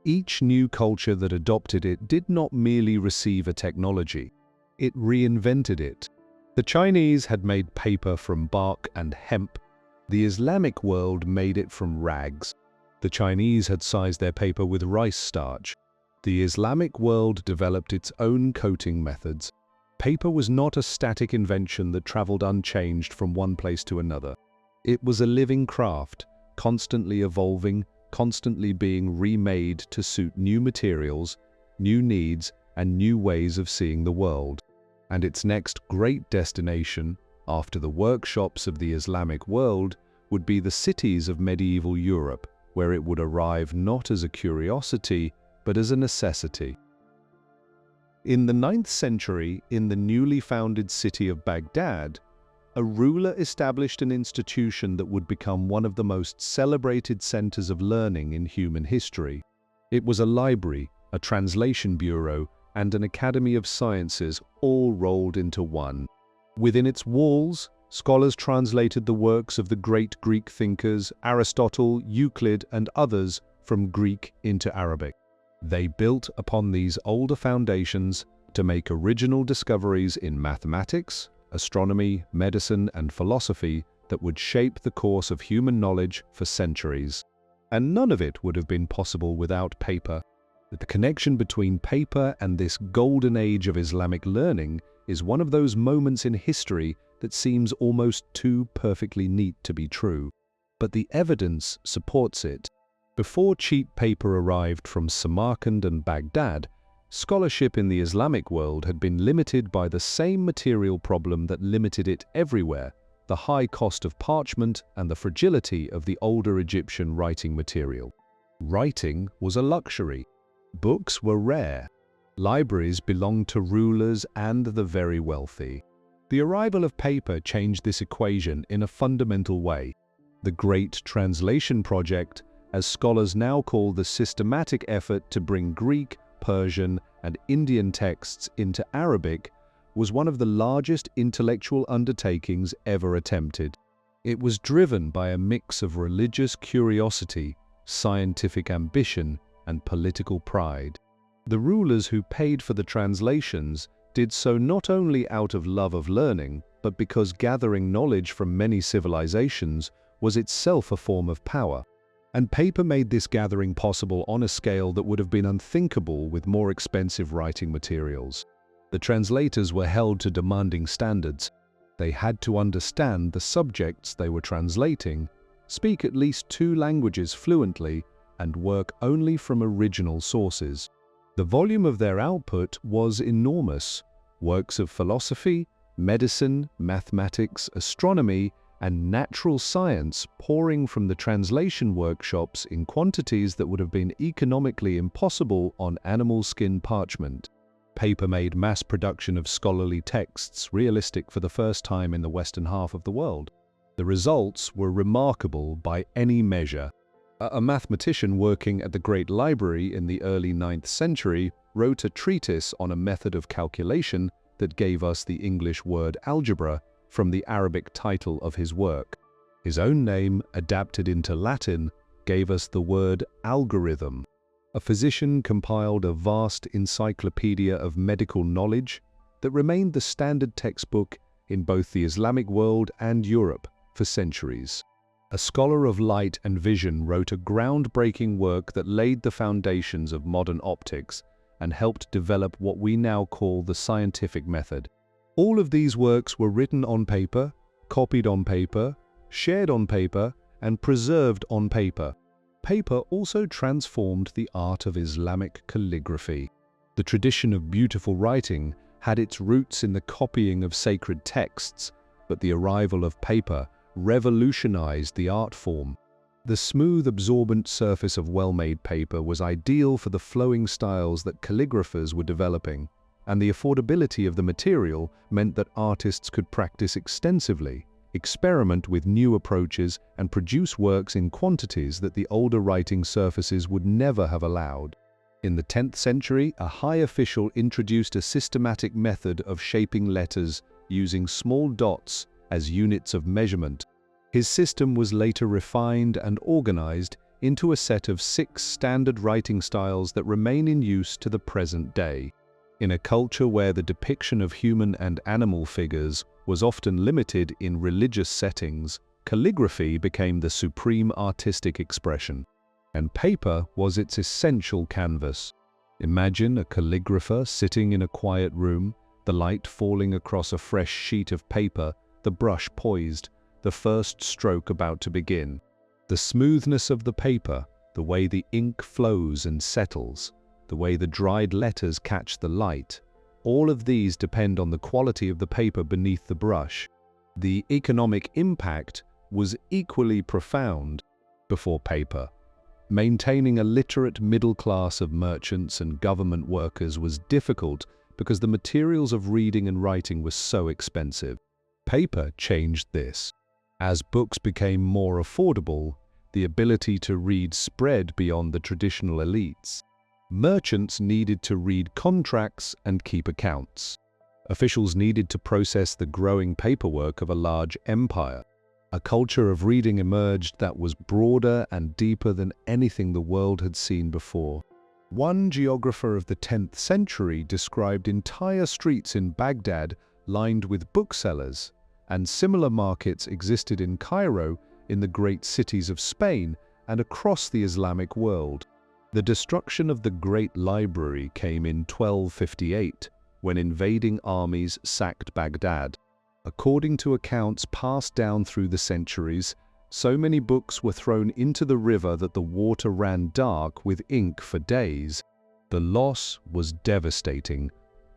Each new culture that adopted it did not merely receive a technology, it reinvented it. The Chinese had made paper from bark and hemp. The Islamic world made it from rags. The Chinese had sized their paper with rice starch. The Islamic world developed its own coating methods. Paper was not a static invention that traveled unchanged from one place to another. It was a living craft, constantly evolving, constantly being remade to suit new materials, new needs, and new ways of seeing the world. And its next great destination, after the workshops of the Islamic world, would be the cities of medieval Europe, where it would arrive not as a curiosity, but as a necessity. In the 9th century, in the newly founded city of Baghdad, a ruler established an institution that would become one of the most celebrated centers of learning in human history. It was a library, a translation bureau, and an academy of sciences, all rolled into one. Within its walls, scholars translated the works of the great Greek thinkers Aristotle, Euclid, and others from Greek into Arabic. They built upon these older foundations to make original discoveries in mathematics, astronomy, medicine, and philosophy that would shape the course of human knowledge for centuries. And none of it would have been possible without paper. The connection between paper and this golden age of Islamic learning is one of those moments in history that seems almost too perfectly neat to be true. But the evidence supports it. Before cheap paper arrived from Samarkand and Baghdad, scholarship in the Islamic world had been limited by the same material problem that limited it everywhere: the high cost of parchment and the fragility of the older Egyptian writing material. Writing was a luxury. Books were rare. Libraries belonged to rulers and the very wealthy. The arrival of paper changed this equation in a fundamental way. The Great Translation Project, as scholars now call the systematic effort to bring Greek, Persian, and Indian texts into Arabic, was one of the largest intellectual undertakings ever attempted. It was driven by a mix of religious curiosity, scientific ambition, and political pride. The rulers who paid for the translations did so not only out of love of learning, but because gathering knowledge from many civilizations was itself a form of power. And paper made this gathering possible on a scale that would have been unthinkable with more expensive writing materials. The translators were held to demanding standards. They had to understand the subjects they were translating, speak at least 2 languages fluently, and work only from original sources. The volume of their output was enormous. Works of philosophy, medicine, mathematics, astronomy, and natural science pouring from the translation workshops in quantities that would have been economically impossible on animal skin parchment. Paper made mass production of scholarly texts realistic for the first time in the western half of the world. The results were remarkable by any measure. A mathematician working at the Great Library in the early 9th century wrote a treatise on a method of calculation that gave us the English word algebra from the Arabic title of his work. His own name, adapted into Latin, gave us the word algorithm. A physician compiled a vast encyclopedia of medical knowledge that remained the standard textbook in both the Islamic world and Europe for centuries. A scholar of light and vision wrote a groundbreaking work that laid the foundations of modern optics and helped develop what we now call the scientific method. All of these works were written on paper, copied on paper, shared on paper, and preserved on paper. Paper also transformed the art of Islamic calligraphy. The tradition of beautiful writing had its roots in the copying of sacred texts, but the arrival of paper revolutionized the art form. The smooth, absorbent surface of well-made paper was ideal for the flowing styles that calligraphers were developing, and the affordability of the material meant that artists could practice extensively, experiment with new approaches, and produce works in quantities that the older writing surfaces would never have allowed. In the 10th century, a high official introduced a systematic method of shaping letters using small dots as units of measurement. His system was later refined and organized into a set of 6 standard writing styles that remain in use to the present day. In a culture where the depiction of human and animal figures was often limited in religious settings, calligraphy became the supreme artistic expression, and paper was its essential canvas. Imagine a calligrapher sitting in a quiet room, the light falling across a fresh sheet of paper, the brush poised, the first stroke about to begin. The smoothness of the paper, the way the ink flows and settles, the way the dried letters catch the light, all of these depend on the quality of the paper beneath the brush. The economic impact was equally profound before paper. Maintaining a literate middle class of merchants and government workers was difficult because the materials of reading and writing were so expensive. Paper changed this. As books became more affordable, the ability to read spread beyond the traditional elites. Merchants needed to read contracts and keep accounts. Officials needed to process the growing paperwork of a large empire. A culture of reading emerged that was broader and deeper than anything the world had seen before. One geographer of the 10th century described entire streets in Baghdad lined with booksellers, and similar markets existed in Cairo, in the great cities of Spain, and across the Islamic world. The destruction of the Great Library came in 1258, when invading armies sacked Baghdad. According to accounts passed down through the centuries, so many books were thrown into the river that the water ran dark with ink for days. The loss was devastating,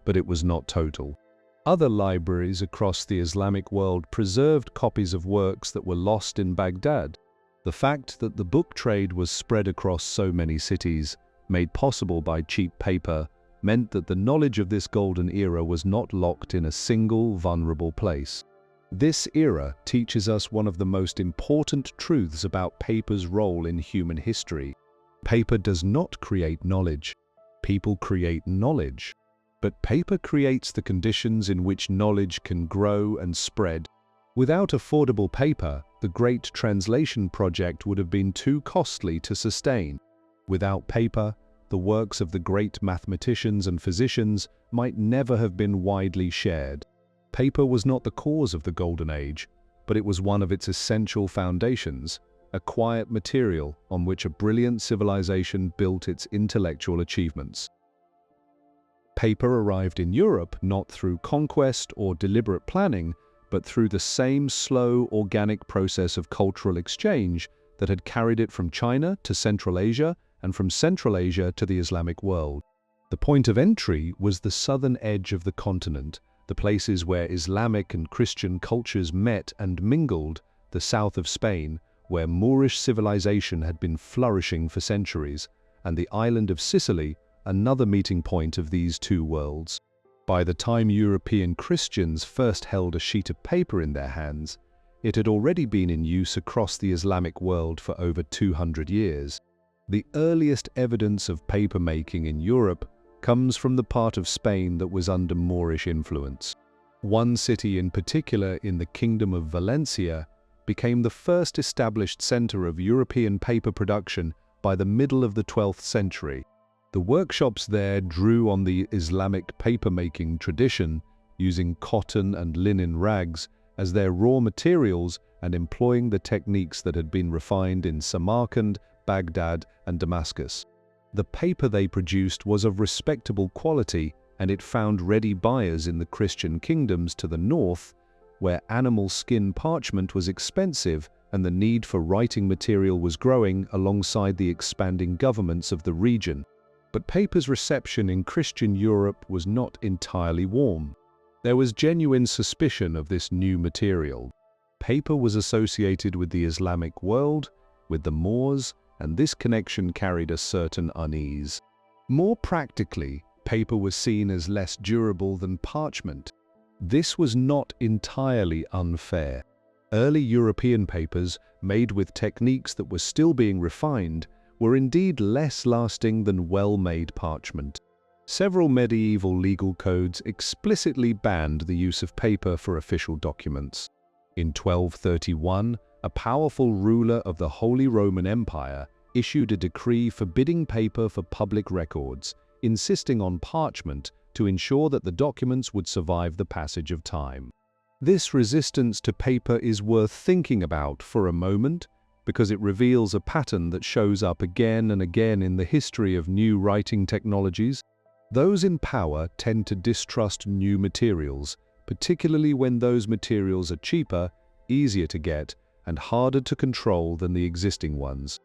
but it was not total. Other libraries across the Islamic world preserved copies of works that were lost in Baghdad. The fact that the book trade was spread across so many cities, made possible by cheap paper, meant that the knowledge of this golden era was not locked in a single vulnerable place. This era teaches us one of the most important truths about paper's role in human history. Paper does not create knowledge. People create knowledge. But paper creates the conditions in which knowledge can grow and spread. Without affordable paper, the Great Translation Project would have been too costly to sustain. Without paper, the works of the great mathematicians and physicians might never have been widely shared. Paper was not the cause of the Golden Age, but it was one of its essential foundations, a quiet material on which a brilliant civilization built its intellectual achievements. Paper arrived in Europe not through conquest or deliberate planning, but through the same slow, organic process of cultural exchange that had carried it from China to Central Asia and from Central Asia to the Islamic world. The The point of entry was the southern edge of the continent, the places where Islamic and Christian cultures met and mingled, the south of Spain, where Moorish civilization had been flourishing for centuries, and the island of Sicily, another meeting point of these two worlds. By the time European Christians first held a sheet of paper in their hands, it had already been in use across the Islamic world for over 200 years. The earliest evidence of paper making in Europe comes from the part of Spain that was under Moorish influence. One city in particular in the Kingdom of Valencia became the first established center of European paper production by the middle of the 12th century. The workshops there drew on the Islamic paper-making tradition, using cotton and linen rags as their raw materials and employing the techniques that had been refined in Samarkand, Baghdad, and Damascus. The paper they produced was of respectable quality, and it found ready buyers in the Christian kingdoms to the north, where animal skin parchment was expensive and the need for writing material was growing alongside the expanding governments of the region. But paper's reception in Christian Europe was not entirely warm. There was genuine suspicion of this new material. Paper was associated with the Islamic world, with the Moors, and this connection carried a certain unease. More practically, paper was seen as less durable than parchment. This was not entirely unfair. Early European papers, made with techniques that were still being refined, were indeed less lasting than well-made parchment. Several medieval legal codes explicitly banned the use of paper for official documents. In 1231, a powerful ruler of the Holy Roman Empire issued a decree forbidding paper for public records, insisting on parchment to ensure that the documents would survive the passage of time. This resistance to paper is worth thinking about for a moment, because it reveals a pattern that shows up again and again in the history of new writing technologies. Those in power tend to distrust new materials, particularly when those materials are cheaper, easier to get, and harder to control than the existing ones.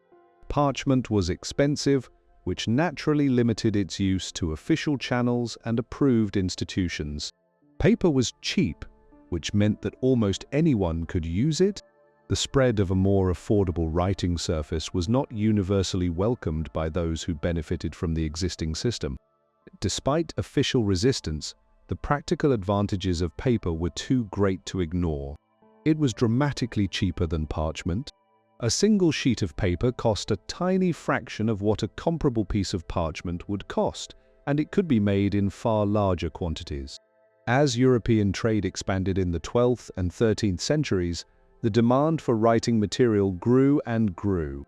Parchment was expensive, which naturally limited its use to official channels and approved institutions. Paper was cheap, which meant that almost anyone could use it. The spread of a more affordable writing surface was not universally welcomed by those who benefited from the existing system. Despite official resistance, the practical advantages of paper were too great to ignore. It was dramatically cheaper than parchment. A single sheet of paper cost a tiny fraction of what a comparable piece of parchment would cost, and it could be made in far larger quantities. As European trade expanded in the 12th and 13th centuries, the demand for writing material grew and grew.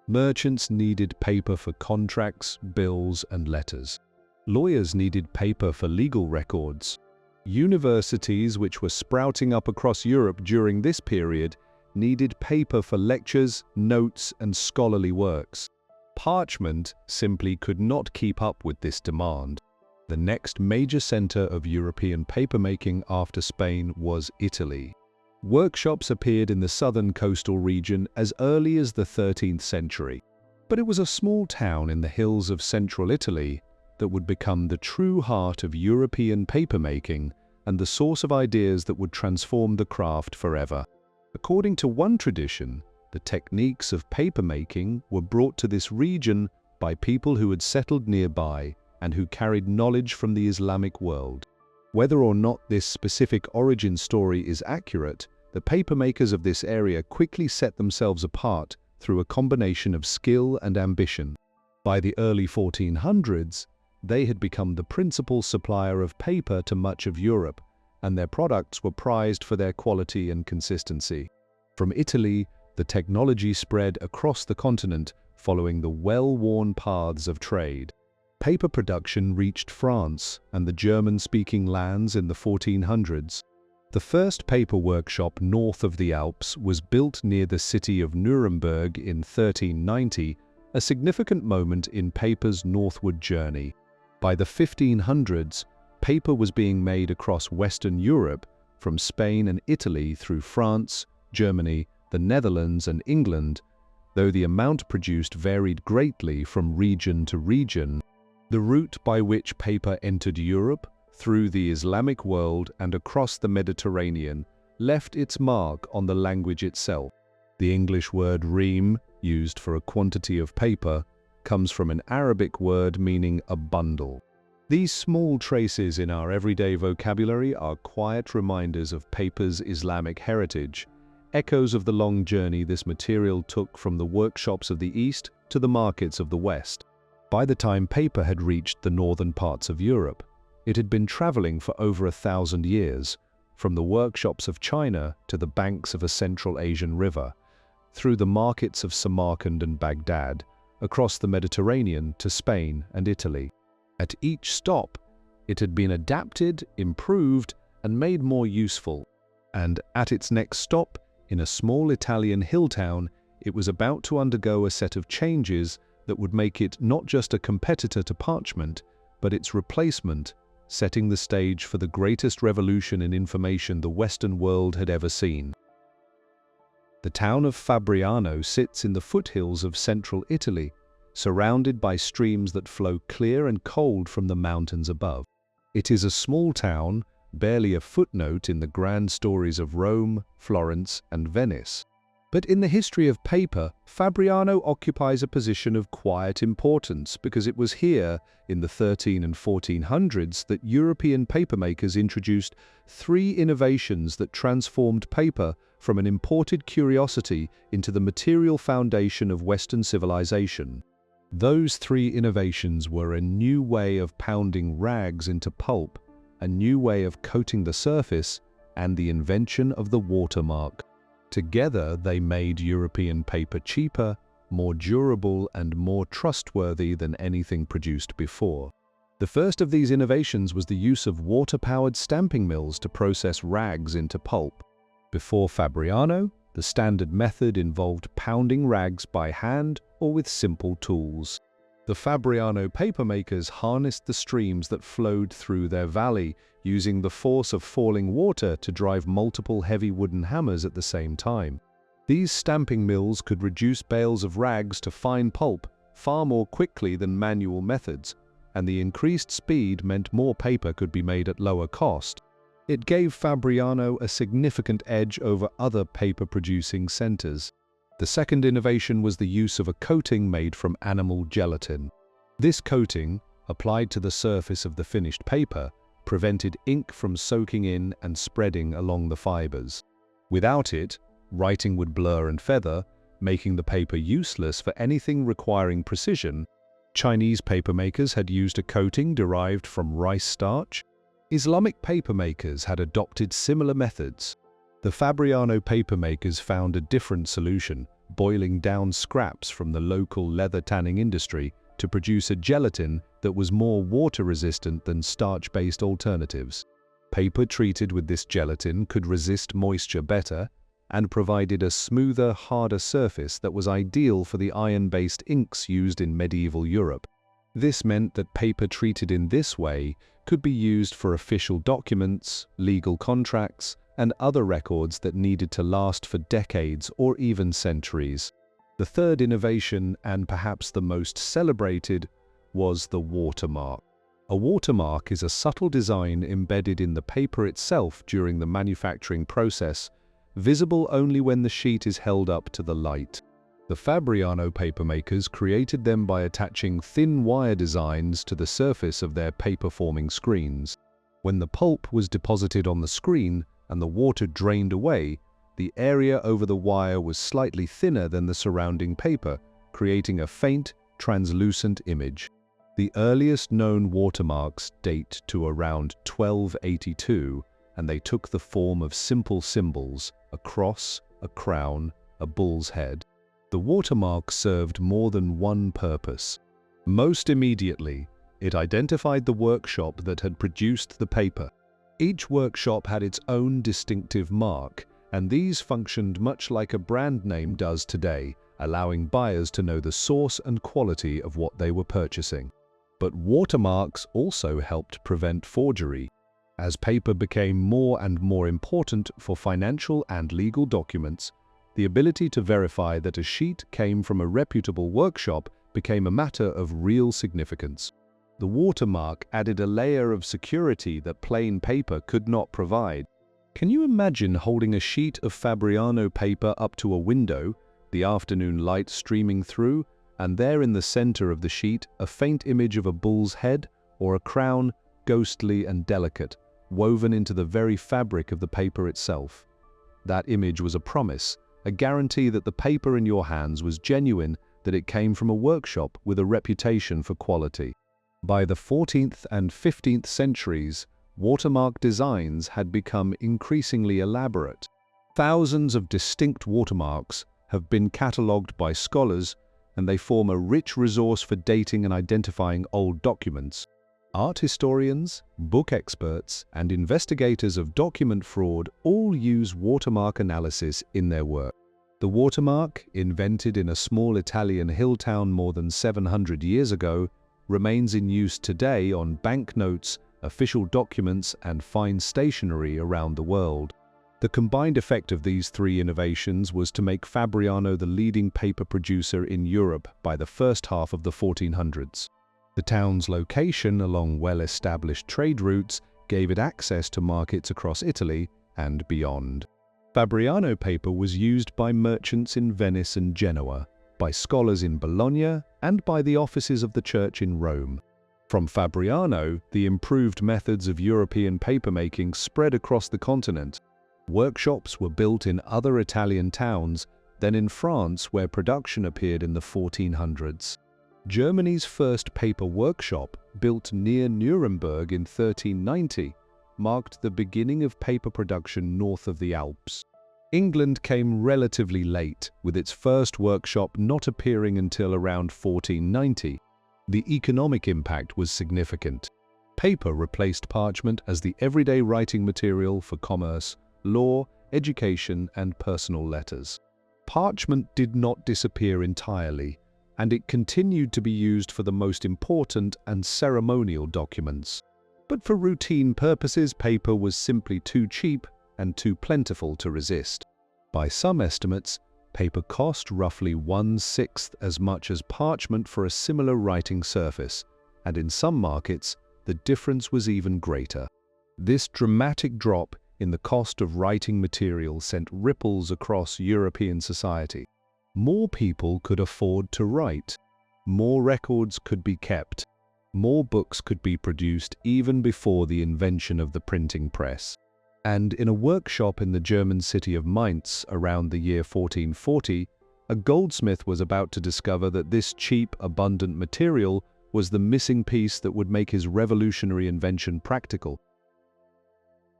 Merchants needed paper for contracts, bills, and letters. Lawyers needed paper for legal records. Universities, which were sprouting up across Europe during this period, needed paper for lectures, notes, and scholarly works. Parchment simply could not keep up with this demand. The next major center of European papermaking after Spain was Italy. Workshops appeared in the southern coastal region as early as the 13th century, but it was a small town in the hills of central Italy that would become the true heart of European papermaking and the source of ideas that would transform the craft forever. According to one tradition, the techniques of papermaking were brought to this region by people who had settled nearby and who carried knowledge from the Islamic world. Whether or not this specific origin story is accurate, the papermakers of this area quickly set themselves apart through a combination of skill and ambition. By the early 1400s, they had become the principal supplier of paper to much of Europe, and their products were prized for their quality and consistency. From Italy, the technology spread across the continent following the well-worn paths of trade. Paper production reached France and the German-speaking lands in the 1400s. The first paper workshop north of the Alps was built near the city of Nuremberg in 1390, a significant moment in paper's northward journey. By the 1500s, paper was being made across Western Europe, from Spain and Italy through France, Germany, the Netherlands, and England, though the amount produced varied greatly from region to region. The route by which paper entered Europe, through the Islamic world and across the Mediterranean, left its mark on the language itself. The English word ream, used for a quantity of paper, comes from an Arabic word meaning a bundle. These small traces in our everyday vocabulary are quiet reminders of paper's Islamic heritage, echoes of the long journey this material took from the workshops of the East to the markets of the West. By the time paper had reached the northern parts of Europe, it had been traveling for over 1,000 years, from the workshops of China to the banks of a Central Asian river, through the markets of Samarkand and Baghdad, across the Mediterranean to Spain and Italy. At each stop, it had been adapted, improved, and made more useful. And at its next stop, in a small Italian hill town, it was about to undergo a set of changes that would make it not just a competitor to parchment, but its replacement, setting the stage for the greatest revolution in information the Western world had ever seen. The town of Fabriano sits in the foothills of central Italy, surrounded by streams that flow clear and cold from the mountains above. It is a small town, barely a footnote in the grand stories of Rome, Florence, and Venice. But in the history of paper, Fabriano occupies a position of quiet importance because it was here, in the 1300s and 1400s, that European papermakers introduced 3 innovations that transformed paper from an imported curiosity into the material foundation of Western civilization. Those 3 innovations were a new way of pounding rags into pulp, a new way of coating the surface, and the invention of the watermark. Together, they made European paper cheaper, more durable, and more trustworthy than anything produced before. The first of these innovations was the use of water-powered stamping mills to process rags into pulp. Before Fabriano, the standard method involved pounding rags by hand or with simple tools. The Fabriano papermakers harnessed the streams that flowed through their valley, using the force of falling water to drive multiple heavy wooden hammers at the same time. These stamping mills could reduce bales of rags to fine pulp far more quickly than manual methods, and the increased speed meant more paper could be made at lower cost. It gave Fabriano a significant edge over other paper-producing centers. The second innovation was the use of a coating made from animal gelatin. This coating, applied to the surface of the finished paper, prevented ink from soaking in and spreading along the fibers. Without it, writing would blur and feather, making the paper useless for anything requiring precision. Chinese papermakers had used a coating derived from rice starch. Islamic papermakers had adopted similar methods. The Fabriano papermakers found a different solution, boiling down scraps from the local leather tanning industry to produce a gelatin that was more water-resistant than starch-based alternatives. Paper treated with this gelatin could resist moisture better and provided a smoother, harder surface that was ideal for the iron-based inks used in medieval Europe. This meant that paper treated in this way could be used for official documents, legal contracts, and other records that needed to last for decades or even centuries. The third innovation, and perhaps the most celebrated, was the watermark. A watermark is a subtle design embedded in the paper itself during the manufacturing process, visible only when the sheet is held up to the light. The Fabriano papermakers created them by attaching thin wire designs to the surface of their paper-forming screens. When the pulp was deposited on the screen and the water drained away, the area over the wire was slightly thinner than the surrounding paper, creating a faint, translucent image. The earliest known watermarks date to around 1282, and they took the form of simple symbols: a cross, a crown, a bull's head. The watermark served more than one purpose. Most immediately, it identified the workshop that had produced the paper. Each workshop had its own distinctive mark, and these functioned much like a brand name does today, allowing buyers to know the source and quality of what they were purchasing. But watermarks also helped prevent forgery. As paper became more and more important for financial and legal documents, the ability to verify that a sheet came from a reputable workshop became a matter of real significance. The watermark added a layer of security that plain paper could not provide. Can you imagine holding a sheet of Fabriano paper up to a window, the afternoon light streaming through, and there in the center of the sheet a faint image of a bull's head or a crown, ghostly and delicate, woven into the very fabric of the paper itself? That image was a promise, a guarantee that the paper in your hands was genuine, that it came from a workshop with a reputation for quality. By the 14th and 15th centuries, watermark designs had become increasingly elaborate. Thousands of distinct watermarks have been catalogued by scholars, and they form a rich resource for dating and identifying old documents. Art historians, book experts, and investigators of document fraud all use watermark analysis in their work. The watermark, invented in a small Italian hill town more than 700 years ago, remains in use today on banknotes, official documents, and fine stationery around the world. The combined effect of these three innovations was to make Fabriano the leading paper producer in Europe by the first half of the 1400s. The town's location along well-established trade routes gave it access to markets across Italy and beyond. Fabriano paper was used by merchants in Venice and Genoa, by scholars in Bologna, and by the offices of the church in Rome. From Fabriano, the improved methods of European papermaking spread across the continent. Workshops were built in other Italian towns, then in France, where production appeared in the 1400s. Germany's first paper workshop, built near Nuremberg in 1390, marked the beginning of paper production north of the Alps. England came relatively late, with its first workshop not appearing until around 1490. The economic impact was significant. Paper replaced parchment as the everyday writing material for commerce, law, education, and personal letters. Parchment did not disappear entirely, and it continued to be used for the most important and ceremonial documents. But for routine purposes, paper was simply too cheap and too plentiful to resist. By some estimates, paper cost roughly 1/6 as much as parchment for a similar writing surface, and in some markets, the difference was even greater. This dramatic drop in the cost of writing material sent ripples across European society. More people could afford to write. More records could be kept. More books could be produced even before the invention of the printing press. And in a workshop in the German city of Mainz around the year 1440, a goldsmith was about to discover that this cheap, abundant material was the missing piece that would make his revolutionary invention practical.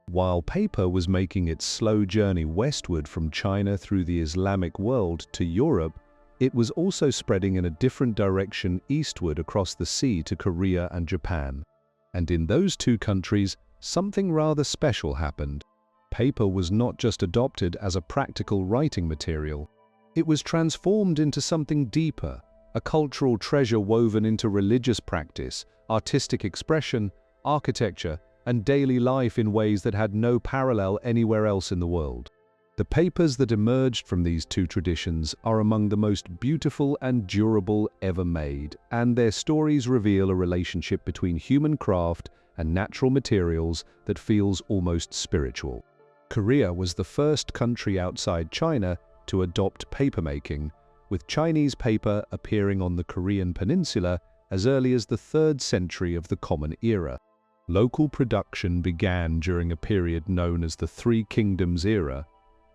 While paper was making its slow journey westward from China through the Islamic world to Europe, it was also spreading in a different direction eastward across the sea to Korea and Japan. And in those two countries, something rather special happened. Paper was not just adopted as a practical writing material. It was transformed into something deeper, a cultural treasure woven into religious practice, artistic expression, architecture, and daily life in ways that had no parallel anywhere else in the world. The papers that emerged from these two traditions are among the most beautiful and durable ever made, and their stories reveal a relationship between human craft and natural materials that feels almost spiritual. Korea was the first country outside China to adopt papermaking, with Chinese paper appearing on the Korean peninsula as early as the 3rd century of the Common Era. Local production began during a period known as the Three Kingdoms era,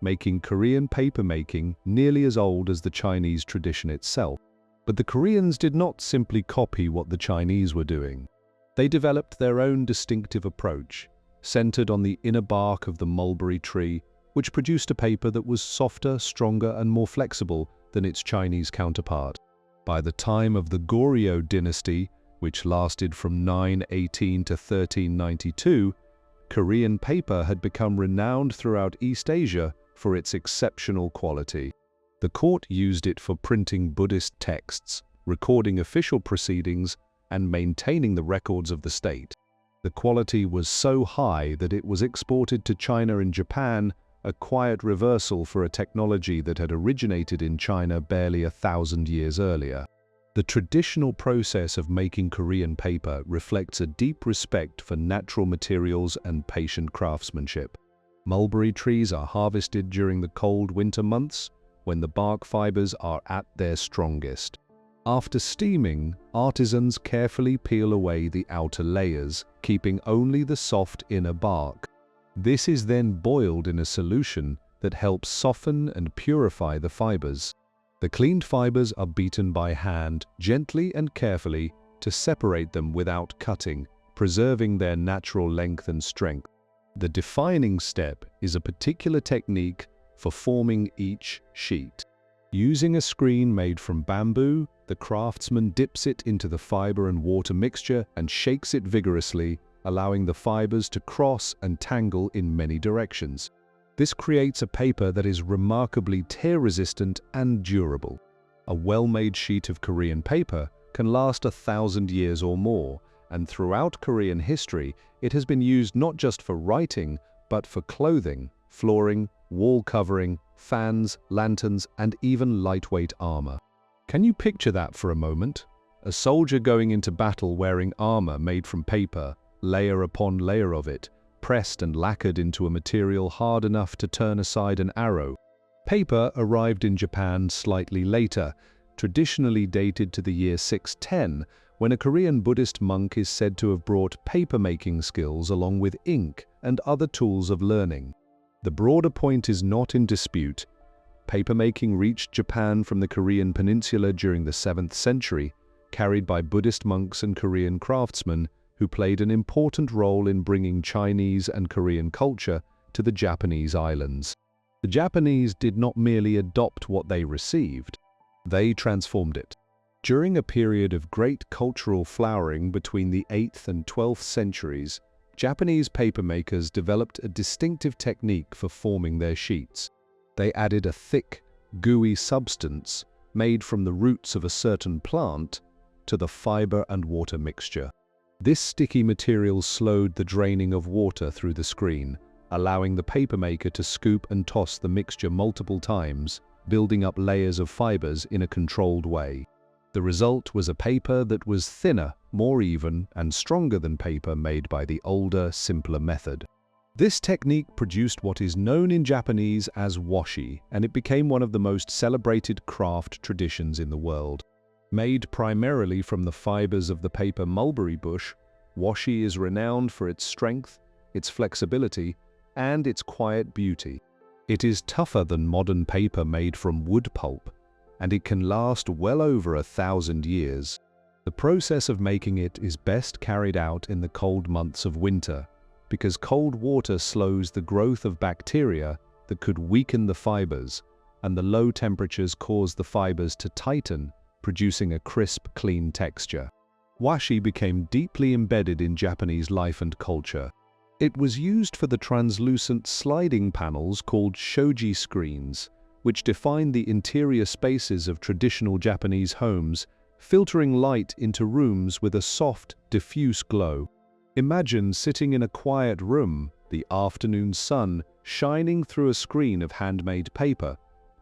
making Korean papermaking nearly as old as the Chinese tradition itself. But the Koreans did not simply copy what the Chinese were doing. They developed their own distinctive approach, centered on the inner bark of the mulberry tree, which produced a paper that was softer, stronger, and more flexible than its Chinese counterpart. By the time of the Goryeo dynasty, which lasted from 918 to 1392, Korean paper had become renowned throughout East Asia for its exceptional quality. The court used it for printing Buddhist texts, recording official proceedings, and maintaining the records of the state. The quality was so high that it was exported to China and Japan, a quiet reversal for a technology that had originated in China barely 1,000 years earlier. The traditional process of making Korean paper reflects a deep respect for natural materials and patient craftsmanship. Mulberry trees are harvested during the cold winter months, when the bark fibers are at their strongest. After steaming, artisans carefully peel away the outer layers, keeping only the soft inner bark. This is then boiled in a solution that helps soften and purify the fibers. The cleaned fibers are beaten by hand, gently and carefully, to separate them without cutting, preserving their natural length and strength. The defining step is a particular technique for forming each sheet. Using a screen made from bamboo, the craftsman dips it into the fiber and water mixture and shakes it vigorously, allowing the fibers to cross and tangle in many directions. This creates a paper that is remarkably tear-resistant and durable. A well-made sheet of Korean paper can last 1,000 years or more, and throughout Korean history, it has been used not just for writing, but for clothing, flooring, wall covering, fans, lanterns, and even lightweight armor. Can you picture that for a moment? A soldier going into battle wearing armor made from paper, layer upon layer of it, pressed and lacquered into a material hard enough to turn aside an arrow. Paper arrived in Japan slightly later, traditionally dated to the year 610, when a Korean Buddhist monk is said to have brought paper-making skills along with ink and other tools of learning. The broader point is not in dispute. Papermaking reached Japan from the Korean peninsula during the 7th century, carried by Buddhist monks and Korean craftsmen who played an important role in bringing Chinese and Korean culture to the Japanese islands. The Japanese did not merely adopt what they received, they transformed it. During a period of great cultural flowering between the 8th and 12th centuries, Japanese papermakers developed a distinctive technique for forming their sheets. They added a thick, gooey substance made from the roots of a certain plant to the fiber and water mixture. This sticky material slowed the draining of water through the screen, allowing the papermaker to scoop and toss the mixture multiple times, building up layers of fibers in a controlled way. The result was a paper that was thinner, more even, and stronger than paper made by the older, simpler method. This technique produced what is known in Japanese as washi, and it became one of the most celebrated craft traditions in the world. Made primarily from the fibers of the paper mulberry bush, washi is renowned for its strength, its flexibility, and its quiet beauty. It is tougher than modern paper made from wood pulp, and it can last well over 1,000 years. The process of making it is best carried out in the cold months of winter, because cold water slows the growth of bacteria that could weaken the fibers, and the low temperatures cause the fibers to tighten, producing a crisp, clean texture. Washi became deeply embedded in Japanese life and culture. It was used for the translucent sliding panels called shoji screens, which define the interior spaces of traditional Japanese homes, filtering light into rooms with a soft, diffuse glow. Imagine sitting in a quiet room, the afternoon sun shining through a screen of handmade paper,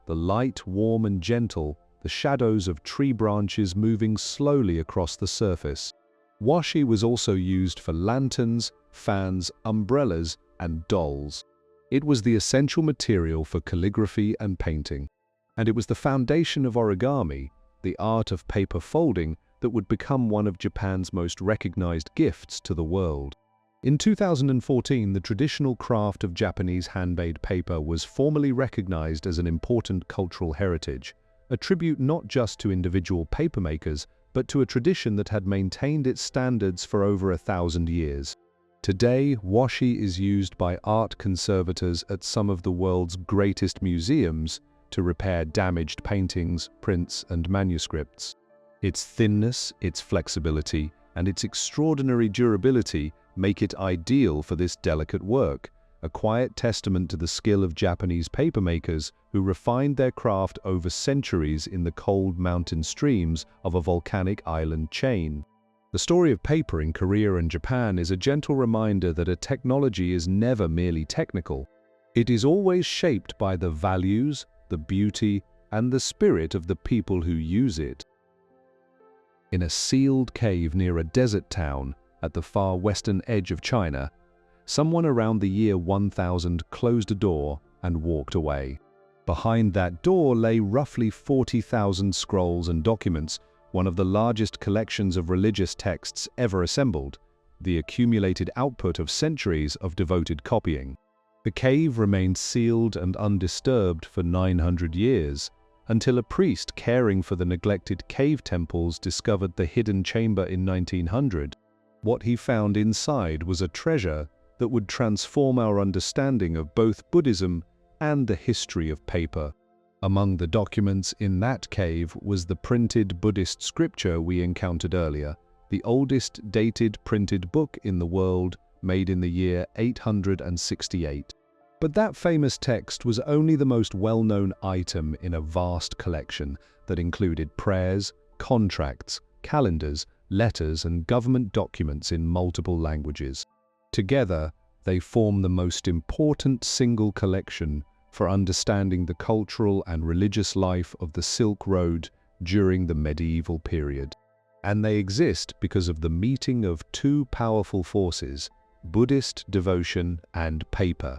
the light warm and gentle, the shadows of tree branches moving slowly across the surface. Washi was also used for lanterns, fans, umbrellas, and dolls. It was the essential material for calligraphy and painting, and it was the foundation of origami, the art of paper folding that would become one of Japan's most recognized gifts to the world. In 2014, the traditional craft of Japanese handmade paper was formally recognized as an important cultural heritage, a tribute not just to individual papermakers, but to a tradition that had maintained its standards for over 1,000 years. Today, washi is used by art conservators at some of the world's greatest museums to repair damaged paintings, prints, and manuscripts. Its thinness, its flexibility, and its extraordinary durability make it ideal for this delicate work, a quiet testament to the skill of Japanese papermakers who refined their craft over centuries in the cold mountain streams of a volcanic island chain. The story of paper in Korea and Japan is a gentle reminder that a technology is never merely technical. It is always shaped by the values, the beauty, and the spirit of the people who use it. In a sealed cave near a desert town at the far western edge of China, someone around the year 1000 closed a door and walked away. Behind that door lay roughly 40,000 scrolls and documents, one of the largest collections of religious texts ever assembled, the accumulated output of centuries of devoted copying. The cave remained sealed and undisturbed for 900 years, until a priest caring for the neglected cave temples discovered the hidden chamber in 1900. What he found inside was a treasure that would transform our understanding of both Buddhism and the history of paper. Among the documents in that cave was the printed Buddhist scripture we encountered earlier, the oldest dated printed book in the world, made in the year 868. But that famous text was only the most well-known item in a vast collection that included prayers, contracts, calendars, letters, and government documents in multiple languages. Together, they form the most important single collection for understanding the cultural and religious life of the Silk Road during the medieval period. And they exist because of the meeting of two powerful forces, Buddhist devotion and paper.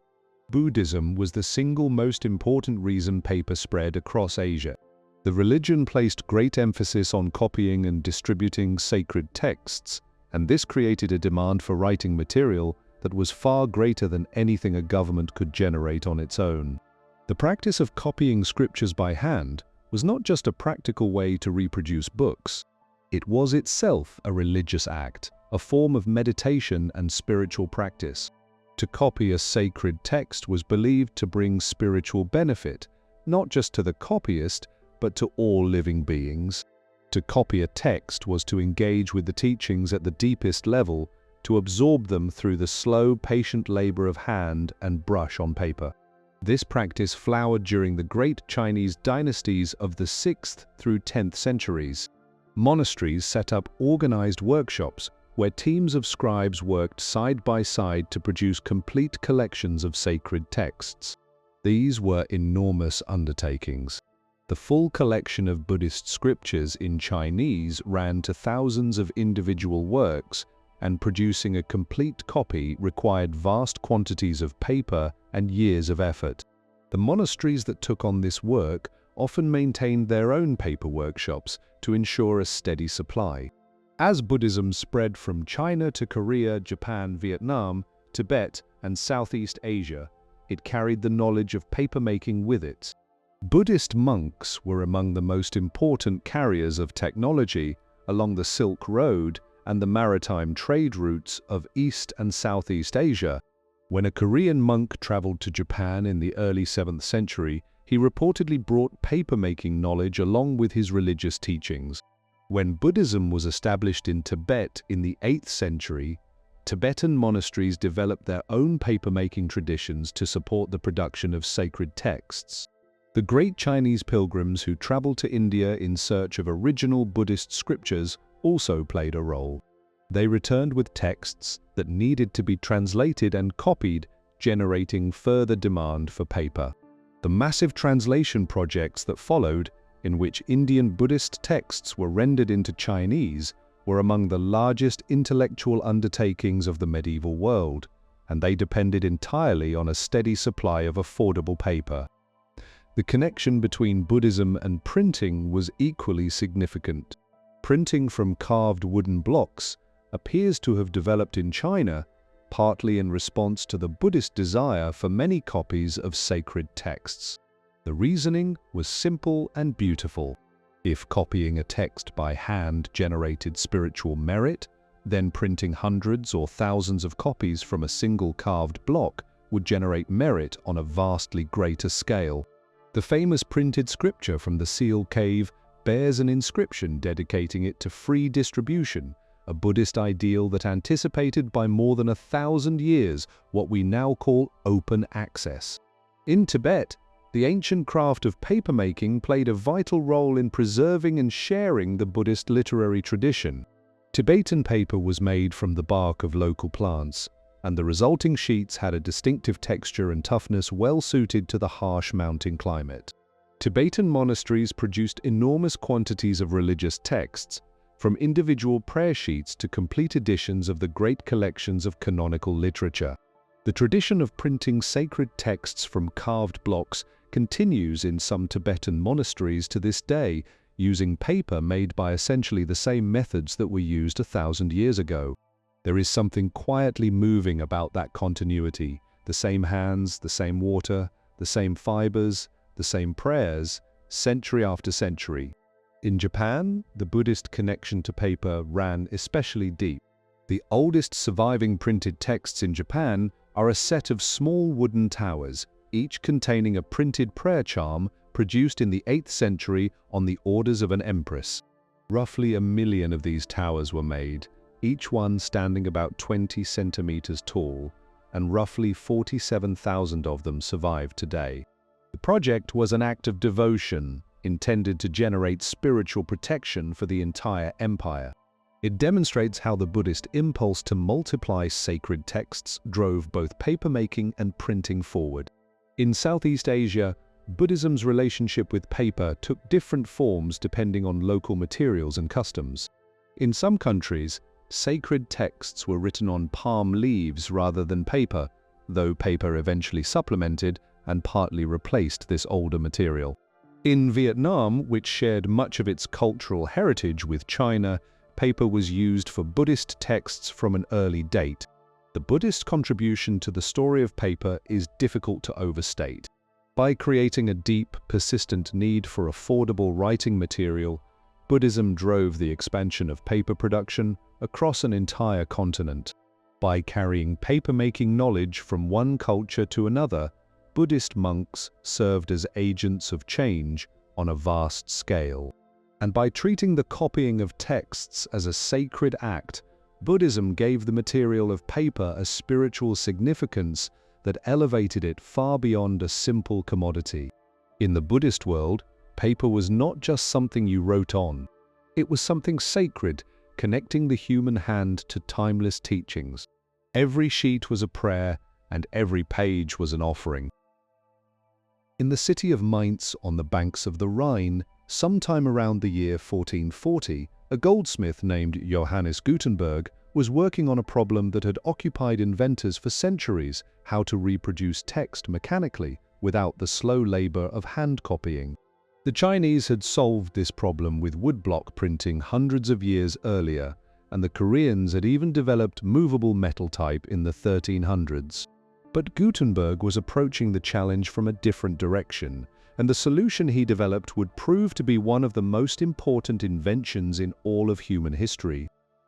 Buddhism was the single most important reason paper spread across Asia. The religion placed great emphasis on copying and distributing sacred texts, and this created a demand for writing material that was far greater than anything a government could generate on its own. The practice of copying scriptures by hand was not just a practical way to reproduce books. It was itself a religious act, a form of meditation and spiritual practice. To copy a sacred text was believed to bring spiritual benefit, not just to the copyist, but to all living beings. To copy a text was to engage with the teachings at the deepest level, to absorb them through the slow, patient labor of hand and brush on paper. This practice flowered during the great Chinese dynasties of the 6th through 10th centuries. Monasteries set up organized workshops where teams of scribes worked side by side to produce complete collections of sacred texts. These were enormous undertakings. The full collection of Buddhist scriptures in Chinese ran to thousands of individual works, and producing a complete copy required vast quantities of paper and years of effort. The monasteries that took on this work often maintained their own paper workshops to ensure a steady supply. As Buddhism spread from China to Korea, Japan, Vietnam, Tibet, and Southeast Asia, it carried the knowledge of papermaking with it. Buddhist monks were among the most important carriers of technology along the Silk Road and the maritime trade routes of East and Southeast Asia. When a Korean monk traveled to Japan in the early 7th century, he reportedly brought papermaking knowledge along with his religious teachings. When Buddhism was established in Tibet in the 8th century, Tibetan monasteries developed their own papermaking traditions to support the production of sacred texts. The great Chinese pilgrims who traveled to India in search of original Buddhist scriptures also played a role. They returned with texts that needed to be translated and copied, generating further demand for paper. The massive translation projects that followed, in which Indian Buddhist texts were rendered into Chinese, were among the largest intellectual undertakings of the medieval world, and they depended entirely on a steady supply of affordable paper. The connection between Buddhism and printing was equally significant. Printing from carved wooden blocks appears to have developed in China, partly in response to the Buddhist desire for many copies of sacred texts. The reasoning was simple and beautiful. If copying a text by hand generated spiritual merit, then printing hundreds or thousands of copies from a single carved block would generate merit on a vastly greater scale. The famous printed scripture from the Seal Cave bears an inscription dedicating it to free distribution, a Buddhist ideal that anticipated by more than 1,000 years what we now call open access. In Tibet, the ancient craft of papermaking played a vital role in preserving and sharing the Buddhist literary tradition. Tibetan paper was made from the bark of local plants, and the resulting sheets had a distinctive texture and toughness well suited to the harsh mountain climate. Tibetan monasteries produced enormous quantities of religious texts, from individual prayer sheets to complete editions of the great collections of canonical literature. The tradition of printing sacred texts from carved blocks continues in some Tibetan monasteries to this day, using paper made by essentially the same methods that were used 1,000 years ago. There is something quietly moving about that continuity. The same hands, the same water, the same fibers, the same prayers, century after century. In Japan, the Buddhist connection to paper ran especially deep. The oldest surviving printed texts in Japan are a set of small wooden towers, each containing a printed prayer charm produced in the 8th century on the orders of an empress. Roughly 1 million of these towers were made, each one standing about 20 centimeters tall, and roughly 47,000 of them survive today. The project was an act of devotion intended to generate spiritual protection for the entire empire. It demonstrates how the Buddhist impulse to multiply sacred texts drove both papermaking and printing forward. In Southeast Asia, Buddhism's relationship with paper took different forms depending on local materials and customs. In some countries, sacred texts were written on palm leaves rather than paper, though paper eventually supplemented and partly replaced this older material. In Vietnam, which shared much of its cultural heritage with China, paper was used for Buddhist texts from an early date. The Buddhist contribution to the story of paper is difficult to overstate. By creating a deep, persistent need for affordable writing material, Buddhism drove the expansion of paper production across an entire continent. By carrying papermaking knowledge from one culture to another, Buddhist monks served as agents of change on a vast scale. And by treating the copying of texts as a sacred act, Buddhism gave the material of paper a spiritual significance that elevated it far beyond a simple commodity. In the Buddhist world, paper was not just something you wrote on. It was something sacred, connecting the human hand to timeless teachings. Every sheet was a prayer, and every page was an offering. In the city of Mainz on the banks of the Rhine, sometime around the year 1440, a goldsmith named Johannes Gutenberg was working on a problem that had occupied inventors for centuries: how to reproduce text mechanically without the slow labor of hand copying. The Chinese had solved this problem with woodblock printing hundreds of years earlier, and the Koreans had even developed movable metal type in the 1300s. But Gutenberg was approaching the challenge from a different direction, and the solution he developed would prove to be one of the most important inventions in all of human history.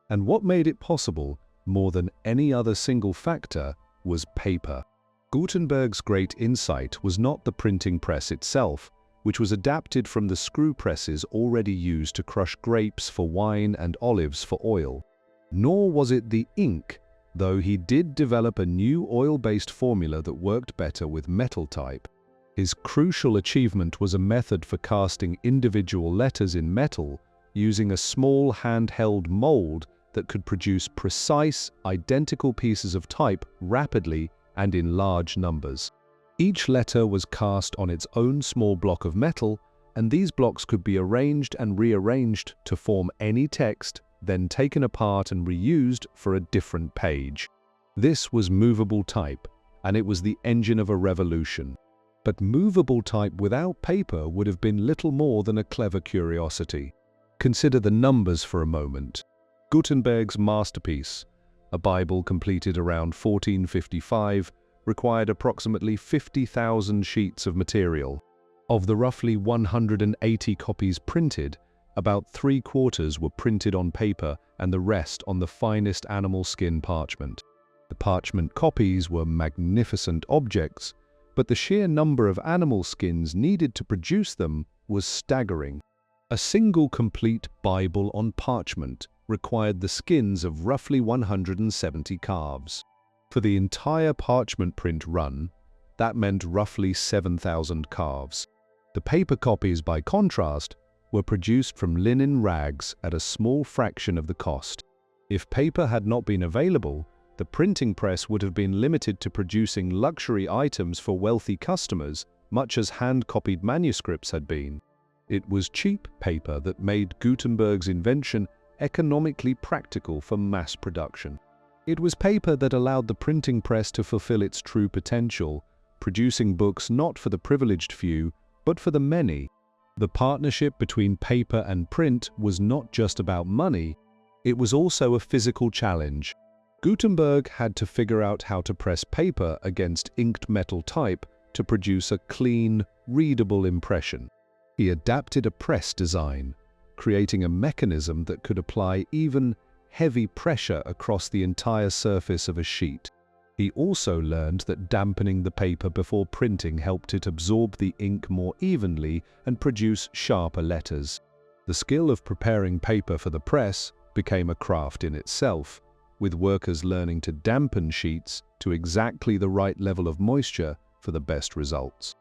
And what made it possible, more than any other single factor, was paper. Gutenberg's great insight was not the printing press itself, which was adapted from the screw presses already used to crush grapes for wine and olives for oil. Nor was it the ink, though he did develop a new oil-based formula that worked better with metal type. His crucial achievement was a method for casting individual letters in metal using a small handheld mold that could produce precise, identical pieces of type rapidly and in large numbers. Each letter was cast on its own small block of metal, and these blocks could be arranged and rearranged to form any text, then taken apart and reused for a different page. This was movable type, and it was the engine of a revolution. But movable type without paper would have been little more than a clever curiosity. Consider the numbers for a moment. Gutenberg's masterpiece, a Bible completed around 1455, required approximately 50,000 sheets of material. Of the roughly 180 copies printed, about 3/4 were printed on paper and the rest on the finest animal skin parchment. The parchment copies were magnificent objects, but the sheer number of animal skins needed to produce them was staggering. A single complete Bible on parchment required the skins of roughly 170 calves. For the entire parchment print run, that meant roughly 7,000 calves. The paper copies, by contrast, were produced from linen rags at a small fraction of the cost. If paper had not been available, the printing press would have been limited to producing luxury items for wealthy customers, much as hand-copied manuscripts had been. It was cheap paper that made Gutenberg's invention economically practical for mass production. It was paper that allowed the printing press to fulfill its true potential, producing books not for the privileged few, but for the many. The partnership between paper and print was not just about money, it was also a physical challenge. Gutenberg had to figure out how to press paper against inked metal type to produce a clean, readable impression. He adapted a press design, creating a mechanism that could apply even heavy pressure across the entire surface of a sheet. He also learned that dampening the paper before printing helped it absorb the ink more evenly and produce sharper letters. The skill of preparing paper for the press became a craft in itself, with workers learning to dampen sheets to exactly the right level of moisture for the best results.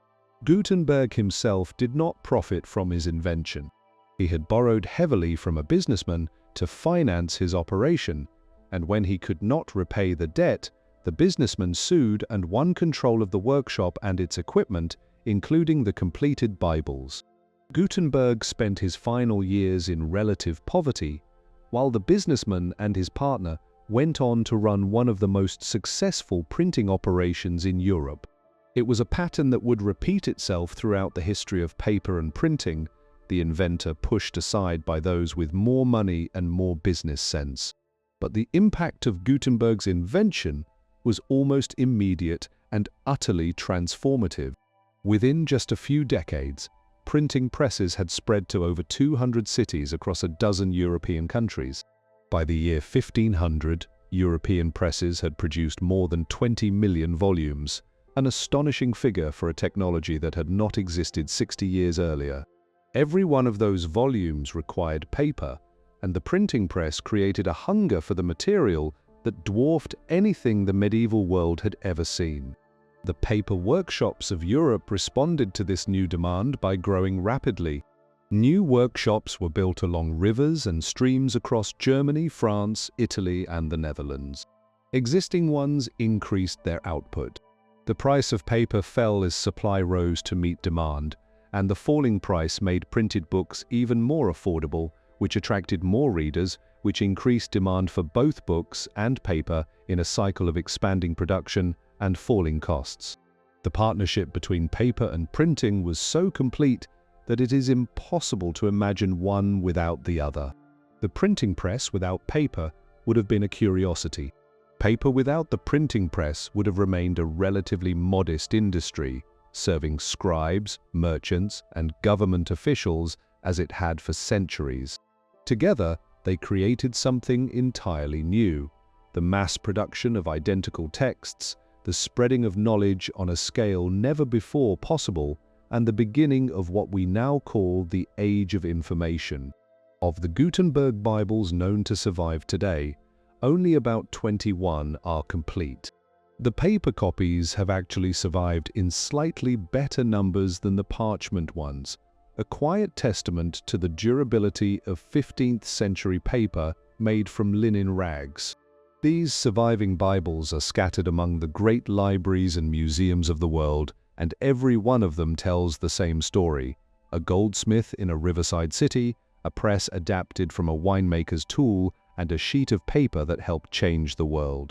Gutenberg himself did not profit from his invention. He had borrowed heavily from a businessman to finance his operation, and when he could not repay the debt, the businessman sued and won control of the workshop and its equipment, including the completed Bibles. Gutenberg spent his final years in relative poverty, while the businessman and his partner went on to run one of the most successful printing operations in Europe. It was a pattern that would repeat itself throughout the history of paper and printing, the inventor pushed aside by those with more money and more business sense. But the impact of Gutenberg's invention was almost immediate and utterly transformative. Within just a few decades, printing presses had spread to over 200 cities across a dozen European countries. By the year 1500, European presses had produced more than 20 million volumes, an astonishing figure for a technology that had not existed 60 years earlier. Every one of those volumes required paper, and the printing press created a hunger for the material that dwarfed anything the medieval world had ever seen. The paper workshops of Europe responded to this new demand by growing rapidly. New workshops were built along rivers and streams across Germany, France, Italy, and the Netherlands. Existing ones increased their output. The price of paper fell as supply rose to meet demand, and the falling price made printed books even more affordable, which attracted more readers, which increased demand for both books and paper in a cycle of expanding production and falling costs. The partnership between paper and printing was so complete that it is impossible to imagine one without the other. The printing press without paper would have been a curiosity. Paper without the printing press would have remained a relatively modest industry, serving scribes, merchants, and government officials as it had for centuries. Together, they created something entirely new: the mass production of identical texts, the spreading of knowledge on a scale never before possible, and the beginning of what we now call the Age of Information. Of the Gutenberg Bibles known to survive today, only about 21 are complete. The paper copies have actually survived in slightly better numbers than the parchment ones, a quiet testament to the durability of 15th century paper made from linen rags. These surviving Bibles are scattered among the great libraries and museums of the world, and every one of them tells the same story: a goldsmith in a riverside city, a press adapted from a winemaker's tool, and a sheet of paper that helped change the world.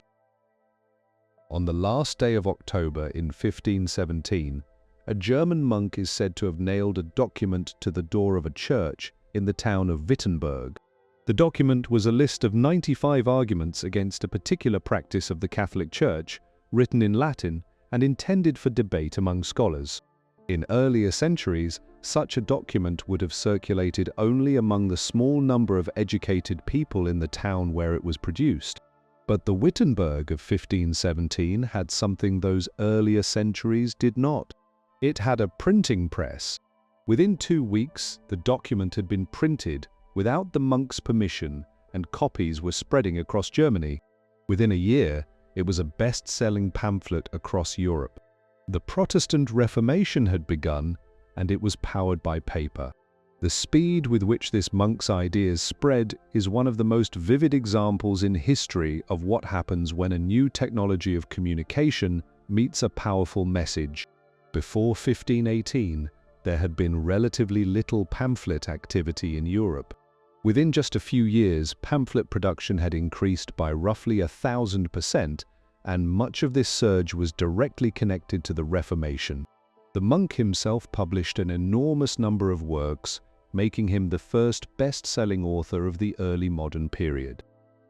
On the last day of October in 1517, a German monk is said to have nailed a document to the door of a church in the town of Wittenberg. The document was a list of 95 arguments against a particular practice of the Catholic Church, written in Latin and intended for debate among scholars. In earlier centuries, such a document would have circulated only among the small number of educated people in the town where it was produced. But the Wittenberg of 1517 had something those earlier centuries did not. It had a printing press. Within 2 weeks, the document had been printed without the monk's permission, and copies were spreading across Germany. Within a year, it was a best-selling pamphlet across Europe. The Protestant Reformation had begun, and it was powered by paper. The speed with which this monk's ideas spread is one of the most vivid examples in history of what happens when a new technology of communication meets a powerful message. Before 1518, there had been relatively little pamphlet activity in Europe. Within just a few years, pamphlet production had increased by roughly 1,000%, and much of this surge was directly connected to the Reformation. The monk himself published an enormous number of works, making him the first best-selling author of the early modern period.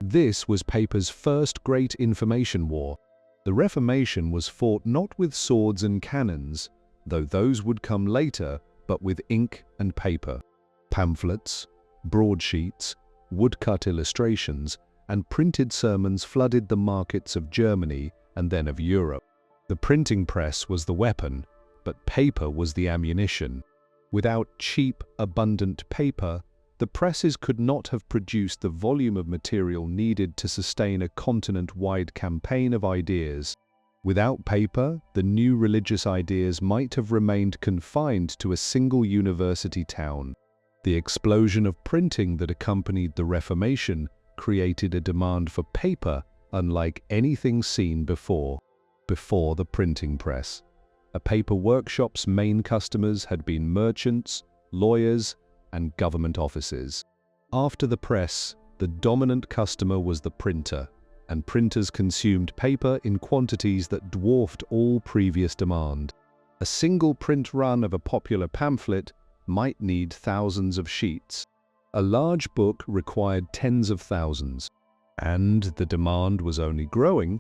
This was paper's first great information war. The Reformation was fought not with swords and cannons, though those would come later, but with ink and paper. Pamphlets, broadsheets, woodcut illustrations, and printed sermons flooded the markets of Germany and then of Europe. The printing press was the weapon, but paper was the ammunition. Without cheap, abundant paper, the presses could not have produced the volume of material needed to sustain a continent-wide campaign of ideas. Without paper, the new religious ideas might have remained confined to a single university town. The explosion of printing that accompanied the Reformation created a demand for paper unlike anything seen before the printing press. A paper workshop's main customers had been merchants, lawyers, and government offices. After the press, the dominant customer was the printer, and printers consumed paper in quantities that dwarfed all previous demand. A single print run of a popular pamphlet might need thousands of sheets. A large book required tens of thousands, and the demand was only growing.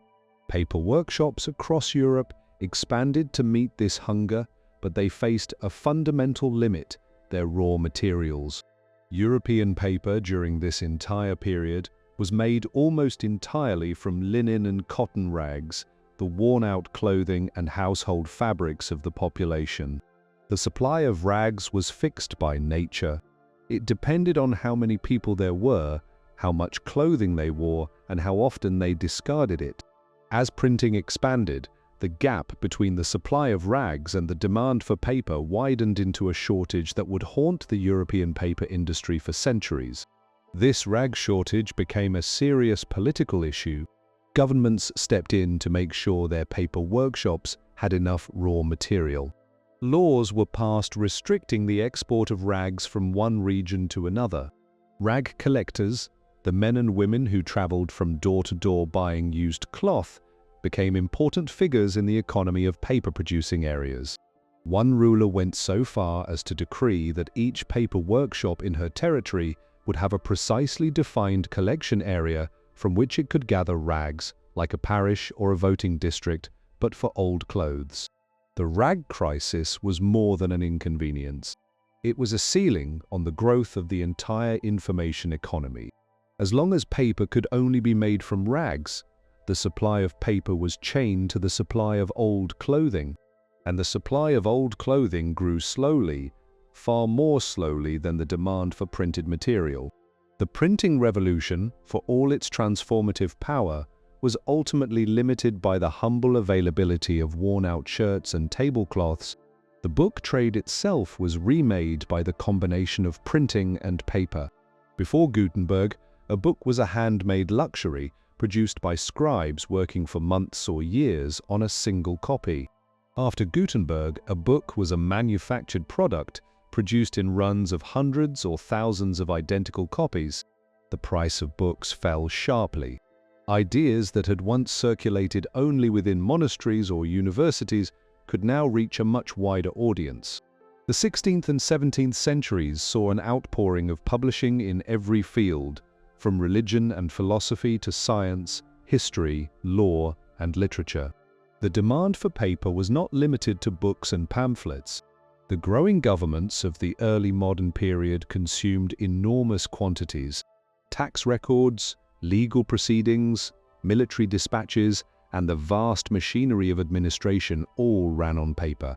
Paper workshops across Europe expanded to meet this hunger, but they faced a fundamental limit: their raw materials. European paper during this entire period was made almost entirely from linen and cotton rags, the worn-out clothing and household fabrics of the population. The supply of rags was fixed by nature. It depended on how many people there were, how much clothing they wore, and how often they discarded it. As printing expanded, the gap between the supply of rags and the demand for paper widened into a shortage that would haunt the European paper industry for centuries. This rag shortage became a serious political issue. Governments stepped in to make sure their paper workshops had enough raw material. Laws were passed restricting the export of rags from one region to another. Rag collectors, the men and women who traveled from door to door buying used cloth, became important figures in the economy of paper-producing areas. One ruler went so far as to decree that each paper workshop in her territory would have a precisely defined collection area from which it could gather rags, like a parish or a voting district, but for old clothes. The rag crisis was more than an inconvenience. It was a ceiling on the growth of the entire information economy. As long as paper could only be made from rags, the supply of paper was chained to the supply of old clothing, and the supply of old clothing grew slowly, far more slowly than the demand for printed material. The printing revolution, for all its transformative power, was ultimately limited by the humble availability of worn-out shirts and tablecloths. The book trade itself was remade by the combination of printing and paper. Before Gutenberg, a book was a handmade luxury produced by scribes working for months or years on a single copy. After Gutenberg, a book was a manufactured product produced in runs of hundreds or thousands of identical copies. The price of books fell sharply. Ideas that had once circulated only within monasteries or universities could now reach a much wider audience. The 16th and 17th centuries saw an outpouring of publishing in every field, from religion and philosophy to science, history, law, and literature. The demand for paper was not limited to books and pamphlets. The growing governments of the early modern period consumed enormous quantities. Tax records, legal proceedings, military dispatches, and the vast machinery of administration all ran on paper.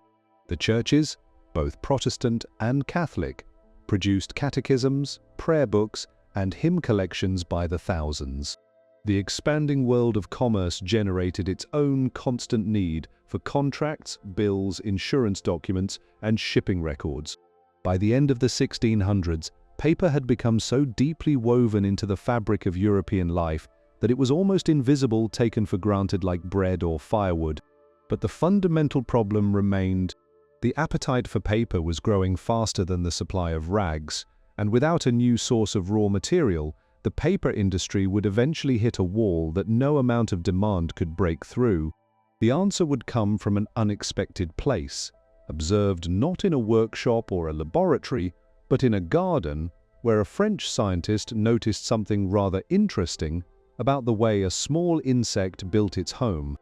The churches, both Protestant and Catholic, produced catechisms, prayer books, and hymn collections by the thousands. The expanding world of commerce generated its own constant need for contracts, bills, insurance documents, and shipping records. By the end of the 1600s, paper had become so deeply woven into the fabric of European life that it was almost invisible, taken for granted like bread or firewood. But the fundamental problem remained. The appetite for paper was growing faster than the supply of rags, and without a new source of raw material, the paper industry would eventually hit a wall that no amount of demand could break through. The answer would come from an unexpected place, observed not in a workshop or a laboratory, but in a garden, where a French scientist noticed something rather interesting about the way a small insect built its home.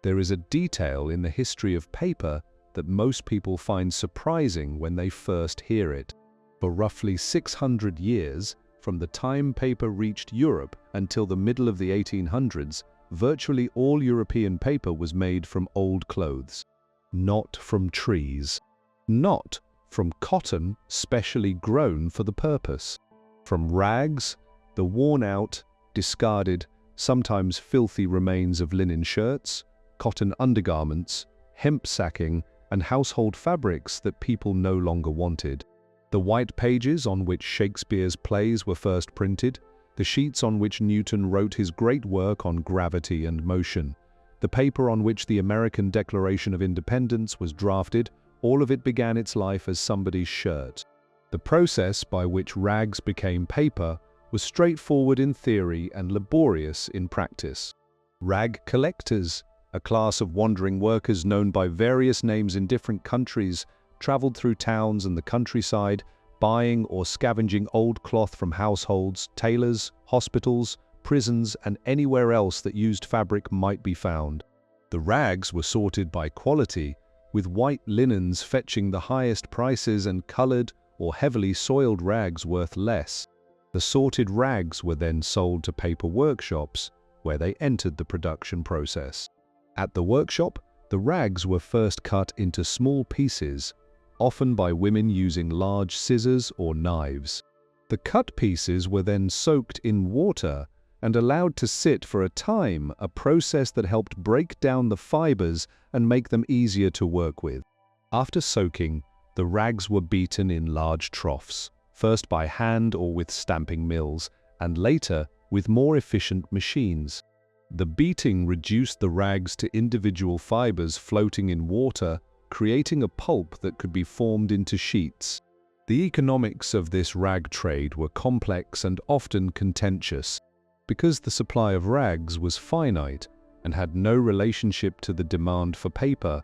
There is a detail in the history of paper that most people find surprising when they first hear it. For roughly 600 years, from the time paper reached Europe until the middle of the 1800s, virtually all European paper was made from old clothes. Not from trees. Not from cotton specially grown for the purpose. From rags, the worn-out, discarded, sometimes filthy remains of linen shirts, cotton undergarments, hemp sacking, and household fabrics that people no longer wanted. The white pages on which Shakespeare's plays were first printed, the sheets on which Newton wrote his great work on gravity and motion, the paper on which the American Declaration of Independence was drafted, all of it began its life as somebody's shirt. The process by which rags became paper was straightforward in theory and laborious in practice. Rag collectors, a class of wandering workers known by various names in different countries, traveled through towns and the countryside, buying or scavenging old cloth from households, tailors, hospitals, prisons, and anywhere else that used fabric might be found. The rags were sorted by quality, with white linens fetching the highest prices and colored or heavily soiled rags worth less. The sorted rags were then sold to paper workshops, where they entered the production process. At the workshop, the rags were first cut into small pieces, often by women using large scissors or knives. The cut pieces were then soaked in water and allowed to sit for a time, a process that helped break down the fibers and make them easier to work with. After soaking, the rags were beaten in large troughs, first by hand or with stamping mills, and later with more efficient machines. The beating reduced the rags to individual fibers floating in water, creating a pulp that could be formed into sheets. The economics of this rag trade were complex and often contentious. Because the supply of rags was finite and had no relationship to the demand for paper,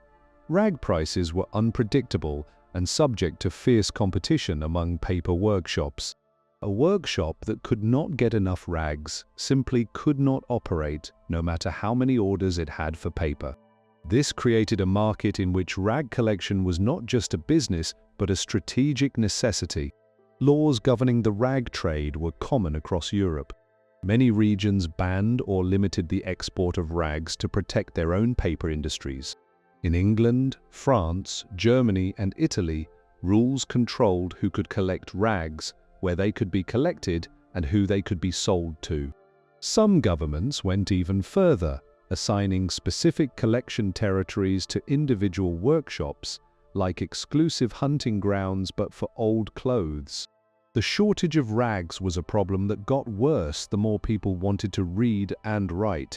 rag prices were unpredictable and subject to fierce competition among paper workshops. A workshop that could not get enough rags simply could not operate, no matter how many orders it had for paper. This created a market in which rag collection was not just a business, but a strategic necessity. Laws governing the rag trade were common across Europe. Many regions banned or limited the export of rags to protect their own paper industries. In England, France, Germany, and Italy, rules controlled who could collect rags, where they could be collected, and who they could be sold to. Some governments went even further, assigning specific collection territories to individual workshops, like exclusive hunting grounds but for old clothes. The shortage of rags was a problem that got worse the more people wanted to read and write.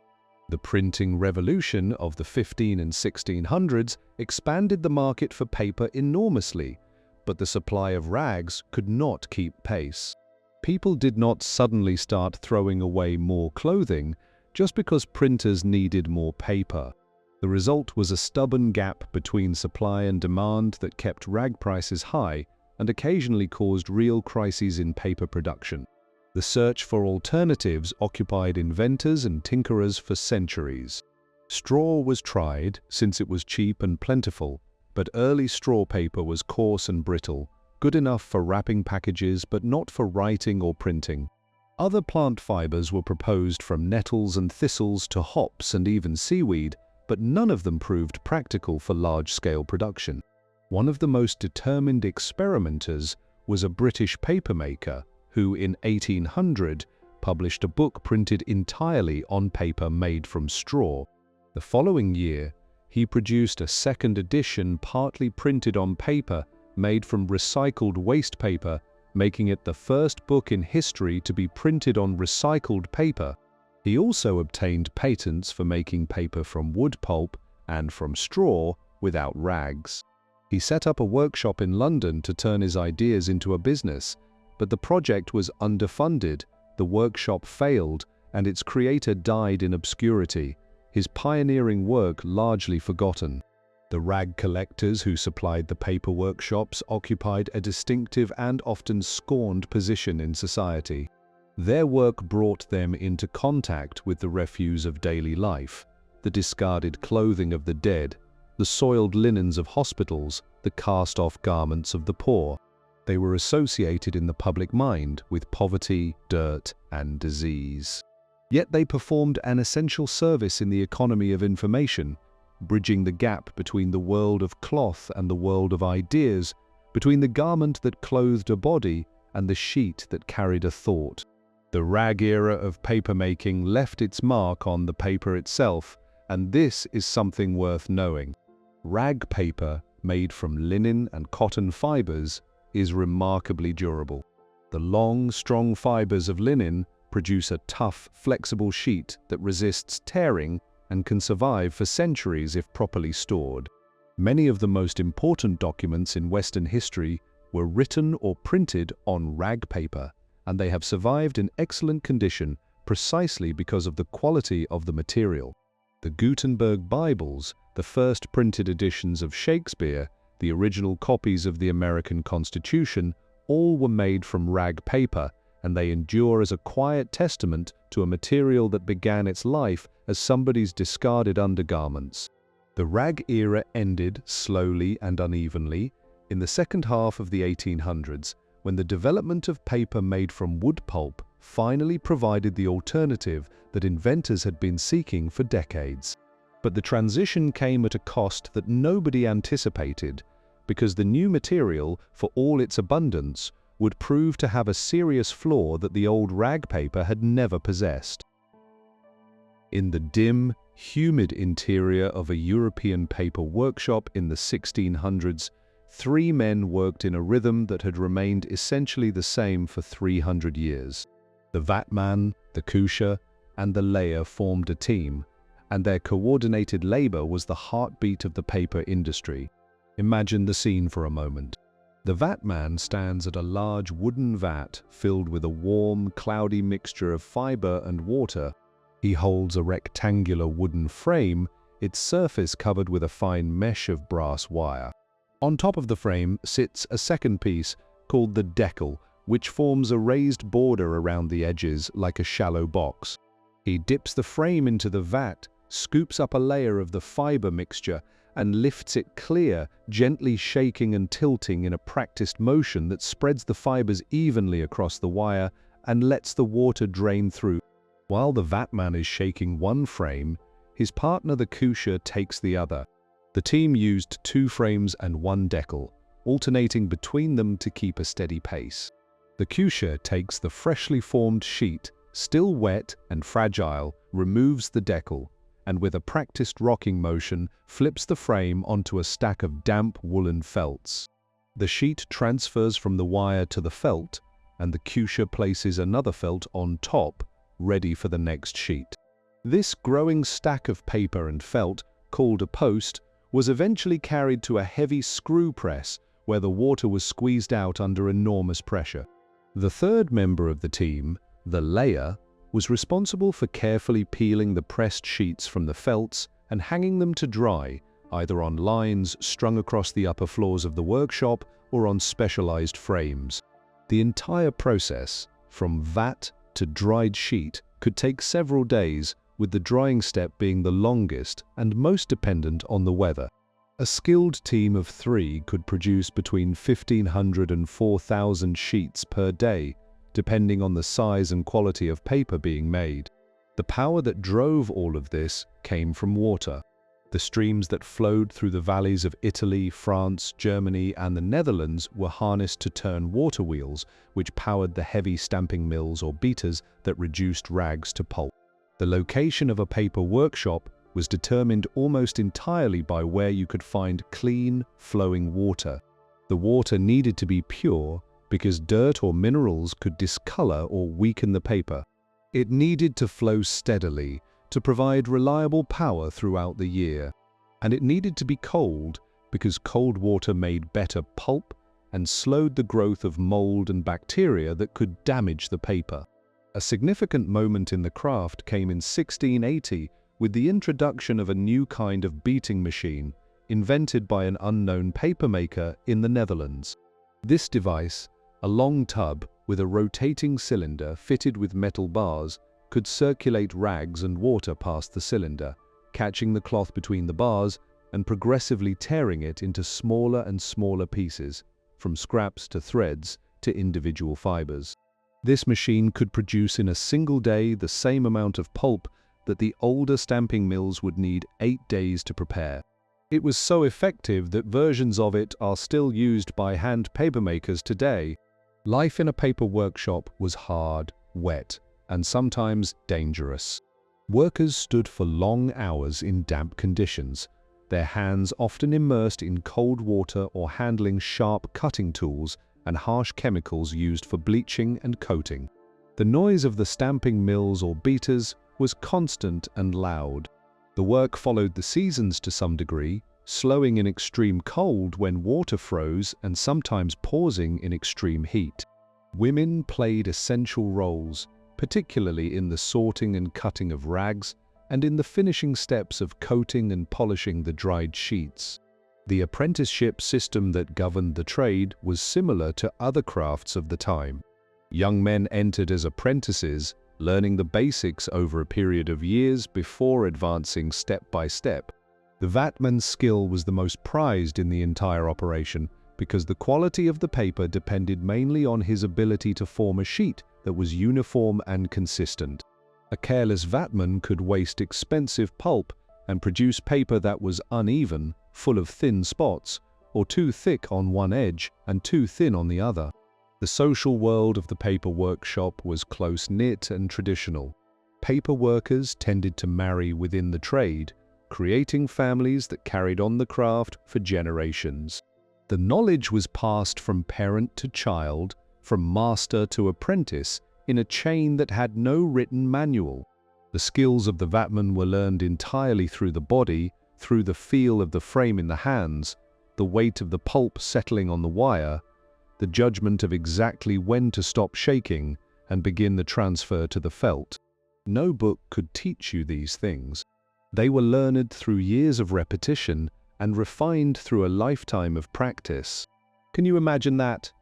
The printing revolution of the 1500s and 1600s expanded the market for paper enormously, but the supply of rags could not keep pace. People did not suddenly start throwing away more clothing just because printers needed more paper. The result was a stubborn gap between supply and demand that kept rag prices high and occasionally caused real crises in paper production. The search for alternatives occupied inventors and tinkerers for centuries. Straw was tried since it was cheap and plentiful, but early straw paper was coarse and brittle, good enough for wrapping packages but not for writing or printing. Other plant fibers were proposed, from nettles and thistles to hops and even seaweed, but none of them proved practical for large-scale production. One of the most determined experimenters was a British papermaker who, in 1800, published a book printed entirely on paper made from straw. The following year, he produced a second edition partly printed on paper made from recycled waste paper, making it the first book in history to be printed on recycled paper. He also obtained patents for making paper from wood pulp and from straw without rags. He set up a workshop in London to turn his ideas into a business, but the project was underfunded, the workshop failed, and its creator died in obscurity, his pioneering work largely forgotten. The rag collectors who supplied the paper workshops occupied a distinctive and often scorned position in society. Their work brought them into contact with the refuse of daily life, the discarded clothing of the dead, the soiled linens of hospitals, the cast-off garments of the poor. They were associated in the public mind with poverty, dirt, and disease. Yet they performed an essential service in the economy of information, bridging the gap between the world of cloth and the world of ideas, between the garment that clothed a body and the sheet that carried a thought. The rag era of papermaking left its mark on the paper itself, and this is something worth knowing. Rag paper, made from linen and cotton fibers, is remarkably durable. The long, strong fibers of linen produce a tough, flexible sheet that resists tearing and can survive for centuries if properly stored. Many of the most important documents in Western history were written or printed on rag paper, and they have survived in excellent condition precisely because of the quality of the material. The Gutenberg Bibles, the first printed editions of Shakespeare, the original copies of the American Constitution, all were made from rag paper, and they endure as a quiet testament to a material that began its life as somebody's discarded undergarments. The rag era ended slowly and unevenly in the second half of the 1800s, when the development of paper made from wood pulp finally provided the alternative that inventors had been seeking for decades. But the transition came at a cost that nobody anticipated, because the new material, for all its abundance, would prove to have a serious flaw that the old rag paper had never possessed. In the dim, humid interior of a European paper workshop in the 1600s, 3 men worked in a rhythm that had remained essentially the same for 300 years. The vatman, the kusher, and the layer formed a team, and their coordinated labor was the heartbeat of the paper industry. Imagine the scene for a moment. The vatman stands at a large wooden vat filled with a warm, cloudy mixture of fiber and water. He holds a rectangular wooden frame, its surface covered with a fine mesh of brass wire. On top of the frame sits a second piece called the decal, which forms a raised border around the edges like a shallow box. He dips the frame into the vat, scoops up a layer of the fiber mixture, and lifts it clear, gently shaking and tilting in a practiced motion that spreads the fibers evenly across the wire and lets the water drain through. While the vatman is shaking one frame, his partner the kusher takes the other. The team used 2 frames and 1 decal, alternating between them to keep a steady pace. The kusher takes the freshly formed sheet, still wet and fragile, removes the decal, and with a practiced rocking motion, flips the frame onto a stack of damp woolen felts. The sheet transfers from the wire to the felt, and the kusher places another felt on top, ready for the next sheet. This growing stack of paper and felt, called a post, was eventually carried to a heavy screw press where the water was squeezed out under enormous pressure. The third member of the team, the layer, was responsible for carefully peeling the pressed sheets from the felts and hanging them to dry, either on lines strung across the upper floors of the workshop or on specialized frames. The entire process, from vat to dried sheet, could take several days, with the drying step being the longest and most dependent on the weather. A skilled team of 3 could produce between 1,500 and 4,000 sheets per day, depending on the size and quality of paper being made. The power that drove all of this came from water. The streams that flowed through the valleys of Italy, France, Germany, and the Netherlands were harnessed to turn water wheels, which powered the heavy stamping mills or beaters that reduced rags to pulp. The location of a paper workshop was determined almost entirely by where you could find clean, flowing water. The water needed to be pure because dirt or minerals could discolor or weaken the paper. It needed to flow steadily to provide reliable power throughout the year, and it needed to be cold because cold water made better pulp and slowed the growth of mold and bacteria that could damage the paper. A significant moment in the craft came in 1680 with the introduction of a new kind of beating machine invented by an unknown papermaker in the Netherlands. This device, a long tub with a rotating cylinder fitted with metal bars, could circulate rags and water past the cylinder, catching the cloth between the bars and progressively tearing it into smaller and smaller pieces, from scraps to threads to individual fibers. This machine could produce in a single day the same amount of pulp that the older stamping mills would need 8 days to prepare. It was so effective that versions of it are still used by hand papermakers today. Life in a paper workshop was hard, wet, and sometimes dangerous. Workers stood for long hours in damp conditions, their hands often immersed in cold water or handling sharp cutting tools and harsh chemicals used for bleaching and coating. The noise of the stamping mills or beaters was constant and loud. The work followed the seasons to some degree, slowing in extreme cold when water froze and sometimes pausing in extreme heat. Women played essential roles, particularly in the sorting and cutting of rags and in the finishing steps of coating and polishing the dried sheets. The apprenticeship system that governed the trade was similar to other crafts of the time. Young men entered as apprentices, learning the basics over a period of years before advancing step by step. The vatman's skill was the most prized in the entire operation because the quality of the paper depended mainly on his ability to form a sheet that was uniform and consistent. A careless vatman could waste expensive pulp and produce paper that was uneven, full of thin spots, or too thick on one edge and too thin on the other. The social world of the paper workshop was close-knit and traditional. Paper workers tended to marry within the trade, creating families that carried on the craft for generations. The knowledge was passed from parent to child, from master to apprentice, in a chain that had no written manual. The skills of the vatman were learned entirely through the body, through the feel of the frame in the hands, the weight of the pulp settling on the wire, the judgment of exactly when to stop shaking and begin the transfer to the felt. No book could teach you these things. They were learned through years of repetition and refined through a lifetime of practice. Can you imagine that?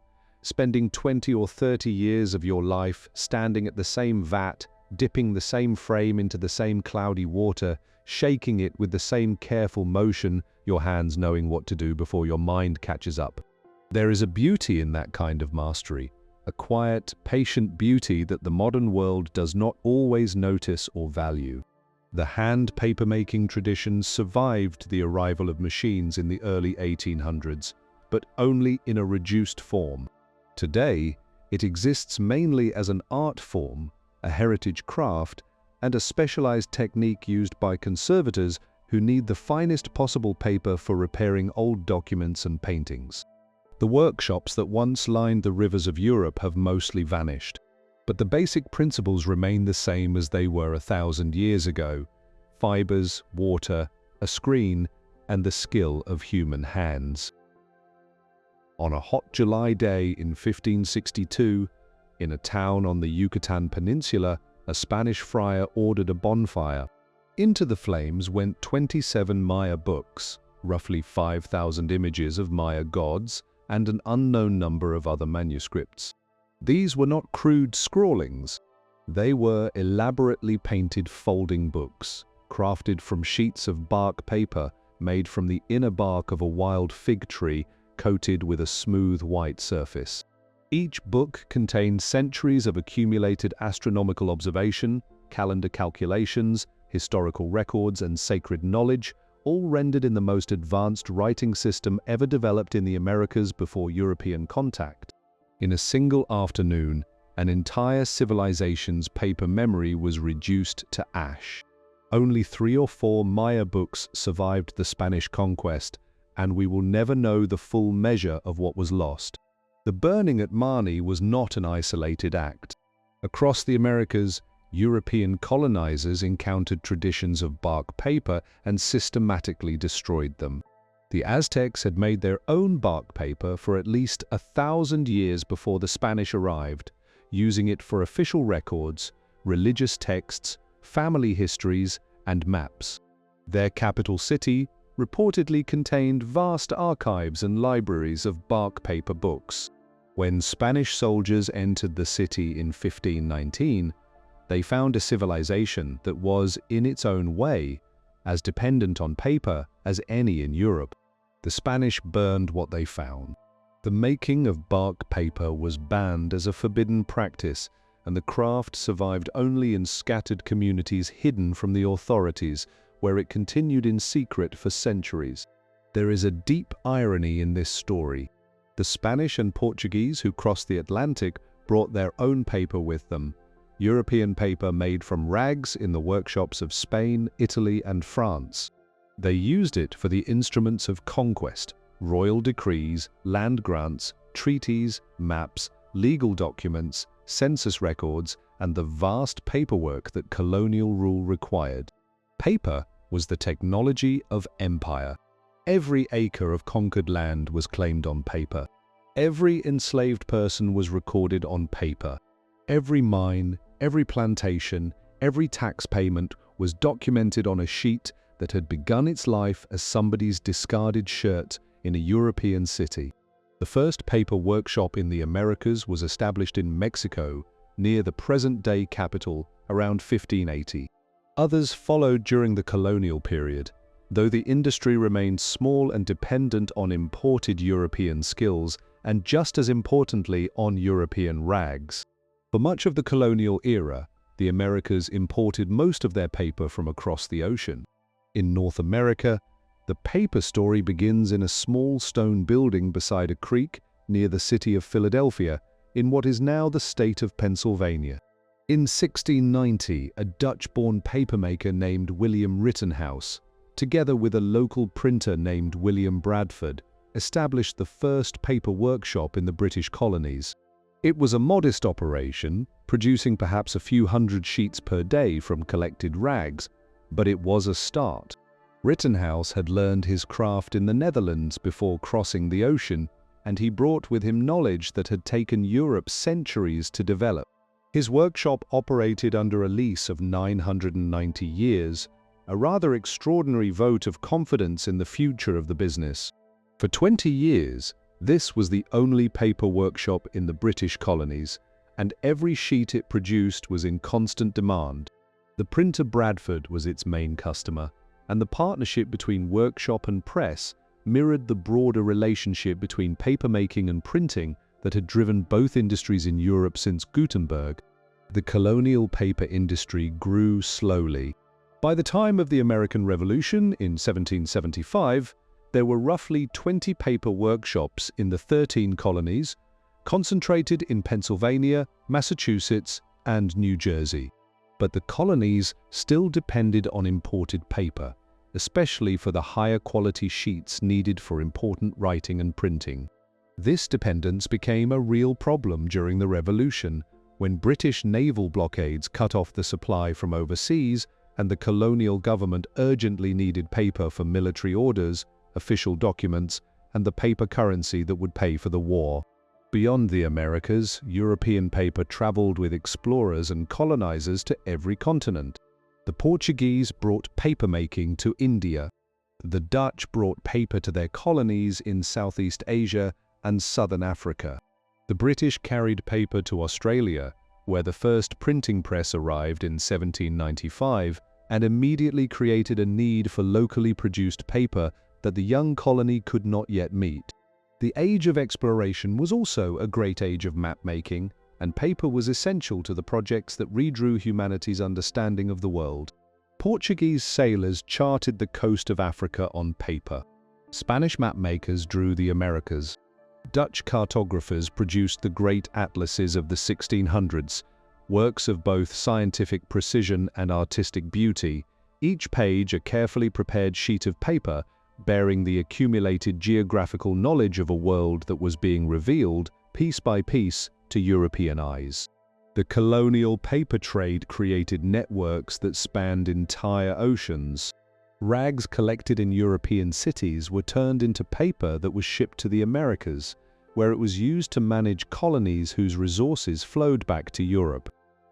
Spending 20 or 30 years of your life standing at the same vat, dipping the same frame into the same cloudy water, shaking it with the same careful motion, your hands knowing what to do before your mind catches up. There is a beauty in that kind of mastery, a quiet, patient beauty that the modern world does not always notice or value. The hand papermaking tradition survived the arrival of machines in the early 1800s, but only in a reduced form. Today, it exists mainly as an art form, a heritage craft, and a specialized technique used by conservators who need the finest possible paper for repairing old documents and paintings. The workshops that once lined the rivers of Europe have mostly vanished, but the basic principles remain the same as they were 1,000 years ago: fibers, water, a screen, and the skill of human hands. On a hot July day in 1562, in a town on the Yucatan Peninsula, a Spanish friar ordered a bonfire. Into the flames went 27 Maya books, roughly 5,000 images of Maya gods, and an unknown number of other manuscripts. These were not crude scrawlings. They were elaborately painted folding books, crafted from sheets of bark paper made from the inner bark of a wild fig tree coated with a smooth white surface. Each book contained centuries of accumulated astronomical observation, calendar calculations, historical records, and sacred knowledge, all rendered in the most advanced writing system ever developed in the Americas before European contact. In a single afternoon, an entire civilization's paper memory was reduced to ash. Only 3 or 4 Maya books survived the Spanish conquest, and we will never know the full measure of what was lost. The burning at Mani was not an isolated act. Across the Americas, European colonizers encountered traditions of bark paper and systematically destroyed them. The Aztecs had made their own bark paper for at least 1,000 years before the Spanish arrived, using it for official records, religious texts, family histories, and maps. Their capital city reportedly contained vast archives and libraries of bark paper books. When Spanish soldiers entered the city in 1519, they found a civilization that was, in its own way, as dependent on paper as any in Europe. The Spanish burned what they found. The making of bark paper was banned as a forbidden practice, and the craft survived only in scattered communities hidden from the authorities, where it continued in secret for centuries. There is a deep irony in this story. The Spanish and Portuguese who crossed the Atlantic brought their own paper with them, European paper made from rags in the workshops of Spain, Italy, and France. They used it for the instruments of conquest, royal decrees, land grants, treaties, maps, legal documents, census records, and the vast paperwork that colonial rule required. Paper was the technology of empire. Every acre of conquered land was claimed on paper. Every enslaved person was recorded on paper. Every mine, every plantation, every tax payment was documented on a sheet that had begun its life as somebody's discarded shirt in a European city. The first paper workshop in the Americas was established in Mexico, near the present-day capital, around 1580. Others followed during the colonial period, though the industry remained small and dependent on imported European skills and, just as importantly, on European rags. For much of the colonial era, the Americas imported most of their paper from across the ocean. In North America, the paper story begins in a small stone building beside a creek near the city of Philadelphia, in what is now the state of Pennsylvania. In 1690, a Dutch-born papermaker named William Rittenhouse, together with a local printer named William Bradford, established the first paper workshop in the British colonies. It was a modest operation, producing perhaps a few hundred sheets per day from collected rags, but it was a start. Rittenhouse had learned his craft in the Netherlands before crossing the ocean, and he brought with him knowledge that had taken Europe centuries to develop. His workshop operated under a lease of 990 years, a rather extraordinary vote of confidence in the future of the business. For 20 years, this was the only paper workshop in the British colonies, and every sheet it produced was in constant demand. The printer Bradford was its main customer, and the partnership between workshop and press mirrored the broader relationship between papermaking and printing that had driven both industries in Europe since Gutenberg. The colonial paper industry grew slowly. By the time of the American Revolution in 1775, there were roughly 20 paper workshops in the 13 colonies, concentrated in Pennsylvania, Massachusetts, and New Jersey. But the colonies still depended on imported paper, especially for the higher quality sheets needed for important writing and printing. This dependence became a real problem during the Revolution, when British naval blockades cut off the supply from overseas and the colonial government urgently needed paper for military orders, official documents, and the paper currency that would pay for the war. Beyond the Americas, European paper traveled with explorers and colonizers to every continent. The Portuguese brought papermaking to India. The Dutch brought paper to their colonies in Southeast Asia and Southern Africa. The British carried paper to Australia, where the first printing press arrived in 1795 and immediately created a need for locally produced paper that the young colony could not yet meet. The age of exploration was also a great age of map-making, and paper was essential to the projects that redrew humanity's understanding of the world. Portuguese sailors charted the coast of Africa on paper. Spanish map-makers drew the Americas. Dutch cartographers produced the great atlases of the 1600s, works of both scientific precision and artistic beauty, each page a carefully prepared sheet of paper bearing the accumulated geographical knowledge of a world that was being revealed, piece by piece, to European eyes. The colonial paper trade created networks that spanned entire oceans. Rags collected in European cities were turned into paper that was shipped to the Americas, where it was used to manage colonies whose resources flowed back to Europe.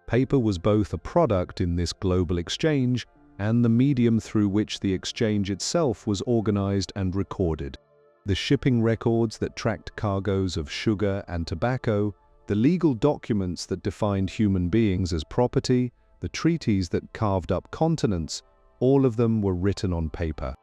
Paper was both a product in this global exchange and the medium through which the exchange itself was organized and recorded. The shipping records that tracked cargoes of sugar and tobacco, the legal documents that defined human beings as property, the treaties that carved up continents, all of them were written on paper.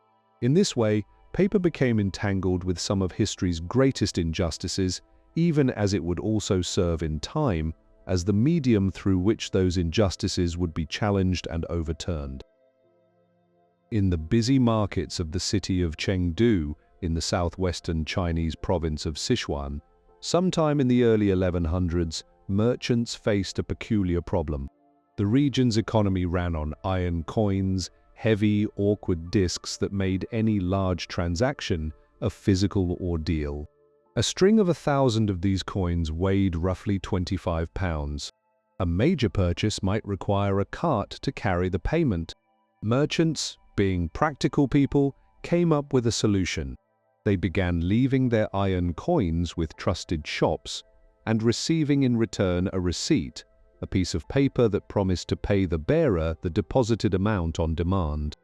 In this way, paper became entangled with some of history's greatest injustices, even as it would also serve in time as the medium through which those injustices would be challenged and overturned. In the busy markets of the city of Chengdu in the southwestern Chinese province of Sichuan, sometime in the early 1100s, merchants faced a peculiar problem. The region's economy ran on iron coins, heavy, awkward discs that made any large transaction a physical ordeal. A string of 1,000 of these coins weighed roughly 25 pounds. A major purchase might require a cart to carry the payment. Merchants, being practical people, came up with a solution. They began leaving their iron coins with trusted shops and receiving in return a receipt, a piece of paper that promised to pay the bearer the deposited amount on demand.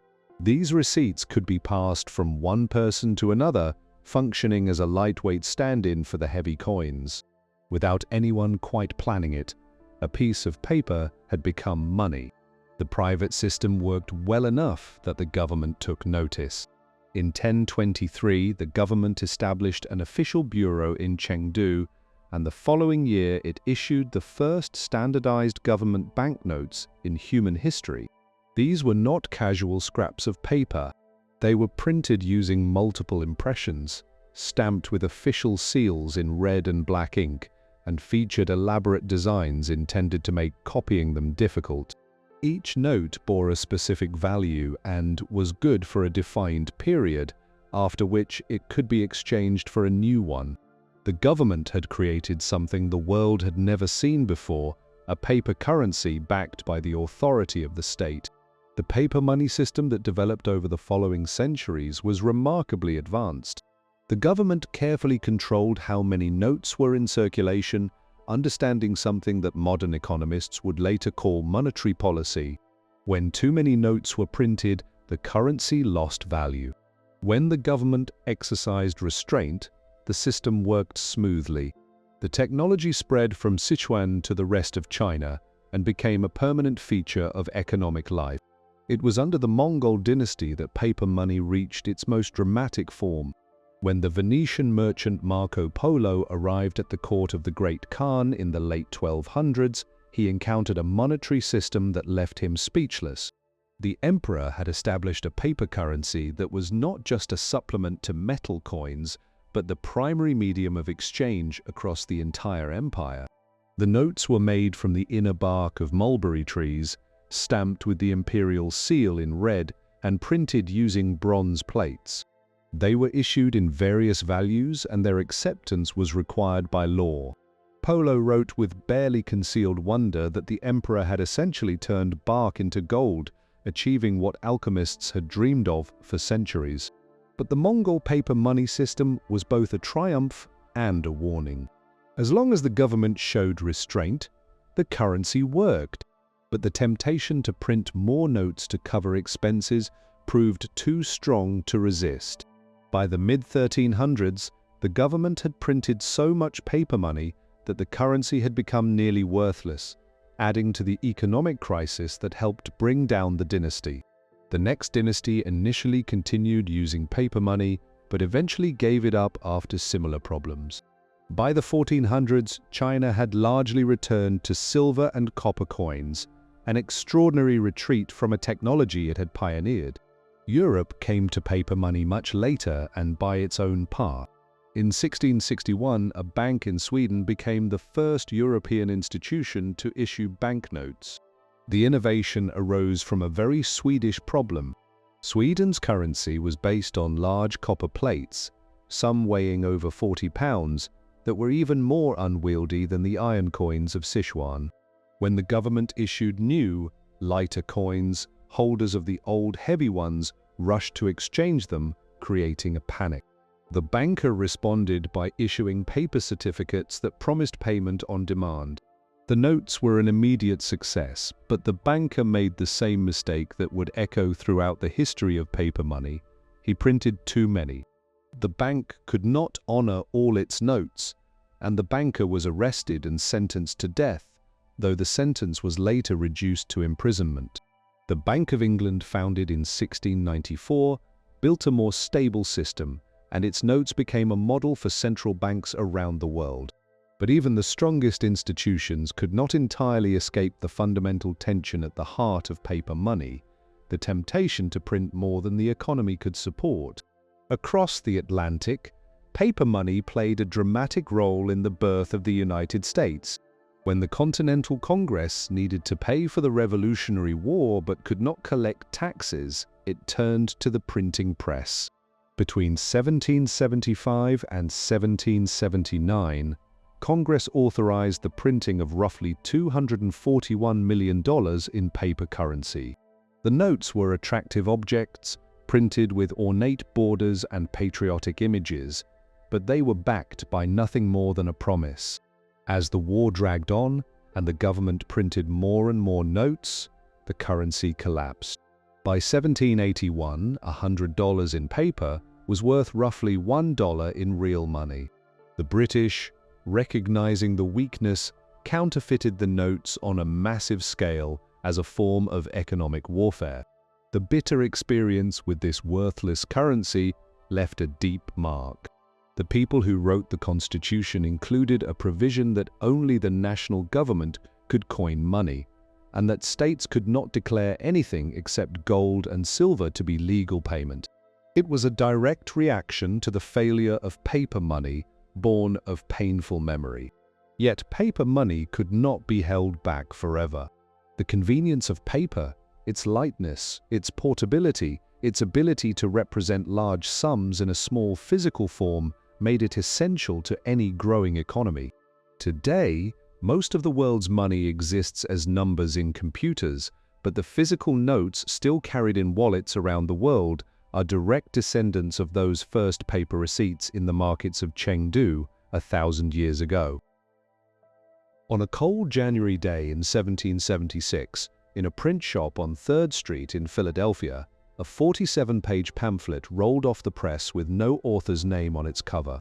These receipts could be passed from one person to another, functioning as a lightweight stand-in for the heavy coins. Without anyone quite planning it, a piece of paper had become money. The private system worked well enough that the government took notice. In 1023, the government established an official bureau in Chengdu, and the following year it issued the first standardized government banknotes in human history. These were not casual scraps of paper. They were printed using multiple impressions, stamped with official seals in red and black ink, and featured elaborate designs intended to make copying them difficult. Each note bore a specific value and was good for a defined period, after which it could be exchanged for a new one. The government had created something the world had never seen before, a paper currency backed by the authority of the state. The paper money system that developed over the following centuries was remarkably advanced. The government carefully controlled how many notes were in circulation, understanding something that modern economists would later call monetary policy. When too many notes were printed, the currency lost value. When the government exercised restraint, the system worked smoothly. The technology spread from Sichuan to the rest of China and became a permanent feature of economic life. It was under the Mongol dynasty that paper money reached its most dramatic form. When the Venetian merchant Marco Polo arrived at the court of the Great Khan in the late 1200s, he encountered a monetary system that left him speechless. The emperor had established a paper currency that was not just a supplement to metal coins, but the primary medium of exchange across the entire empire. The notes were made from the inner bark of mulberry trees, stamped with the imperial seal in red, and printed using bronze plates. They were issued in various values, and their acceptance was required by law. Polo wrote with barely concealed wonder that the emperor had essentially turned bark into gold, achieving what alchemists had dreamed of for centuries. But the Mongol paper money system was both a triumph and a warning. As long as the government showed restraint, the currency worked. But the temptation to print more notes to cover expenses proved too strong to resist. By the mid-1300s, the government had printed so much paper money that the currency had become nearly worthless, adding to the economic crisis that helped bring down the dynasty. The next dynasty initially continued using paper money, but eventually gave it up after similar problems. By the 1400s, China had largely returned to silver and copper coins, an extraordinary retreat from a technology it had pioneered. Europe came to paper money much later and by its own path. In 1661, a bank in Sweden became the first European institution to issue banknotes. The innovation arose from a very Swedish problem. Sweden's currency was based on large copper plates, some weighing over 40 pounds, that were even more unwieldy than the iron coins of Sichuan. When the government issued new, lighter coins, holders of the old heavy ones rushed to exchange them, creating a panic. The banker responded by issuing paper certificates that promised payment on demand. The notes were an immediate success, but the banker made the same mistake that would echo throughout the history of paper money. He printed too many. The bank could not honor all its notes, and the banker was arrested and sentenced to death, though the sentence was later reduced to imprisonment. The Bank of England, founded in 1694, built a more stable system, and its notes became a model for central banks around the world. But even the strongest institutions could not entirely escape the fundamental tension at the heart of paper money, the temptation to print more than the economy could support. Across the Atlantic, paper money played a dramatic role in the birth of the United States. When the Continental Congress needed to pay for the Revolutionary War but could not collect taxes, it turned to the printing press. Between 1775 and 1779, Congress authorized the printing of roughly $241 million in paper currency. The notes were attractive objects, printed with ornate borders and patriotic images, but they were backed by nothing more than a promise. As the war dragged on and the government printed more and more notes, the currency collapsed. By 1781, $100 in paper was worth roughly $1 in real money. The British, recognizing the weakness, counterfeited the notes on a massive scale as a form of economic warfare. The bitter experience with this worthless currency left a deep mark. The people who wrote the Constitution included a provision that only the national government could coin money, and that states could not declare anything except gold and silver to be legal payment. It was a direct reaction to the failure of paper money, born of painful memory. Yet paper money could not be held back forever. The convenience of paper, its lightness, its portability, its ability to represent large sums in a small physical form made it essential to any growing economy. Today, most of the world's money exists as numbers in computers, but the physical notes still carried in wallets around the world are direct descendants of those first paper receipts in the markets of Chengdu 1,000 years ago. On a cold January day in 1776, in a print shop on 3rd Street in Philadelphia, a 47-page pamphlet rolled off the press with no author's name on its cover.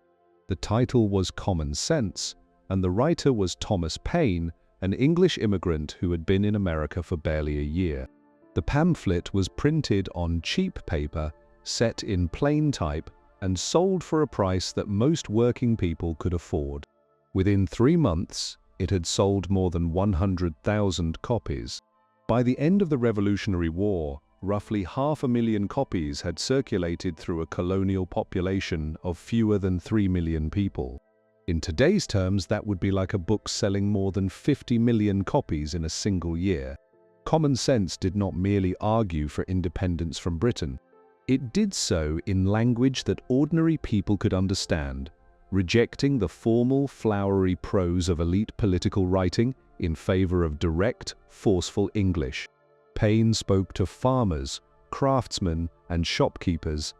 The title was Common Sense, and the writer was Thomas Paine, an English immigrant who had been in America for barely a year. The pamphlet was printed on cheap paper, set in plain type, and sold for a price that most working people could afford. Within 3 months, it had sold more than 100,000 copies. By the end of the Revolutionary War, roughly 500,000 copies had circulated through a colonial population of fewer than 3 million people. In today's terms, that would be like a book selling more than 50 million copies in a single year. Common Sense did not merely argue for independence from Britain. It did so in language that ordinary people could understand, rejecting the formal, flowery prose of elite political writing in favor of direct, forceful English. Paine spoke to farmers, craftsmen, and shopkeepers,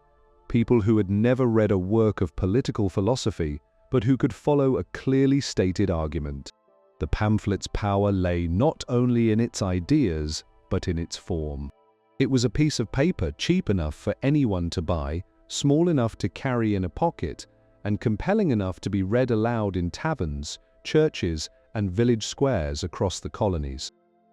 people who had never read a work of political philosophy, but who could follow a clearly stated argument. The pamphlet's power lay not only in its ideas, but in its form. It was a piece of paper cheap enough for anyone to buy, small enough to carry in a pocket, and compelling enough to be read aloud in taverns, churches, and village squares across the colonies.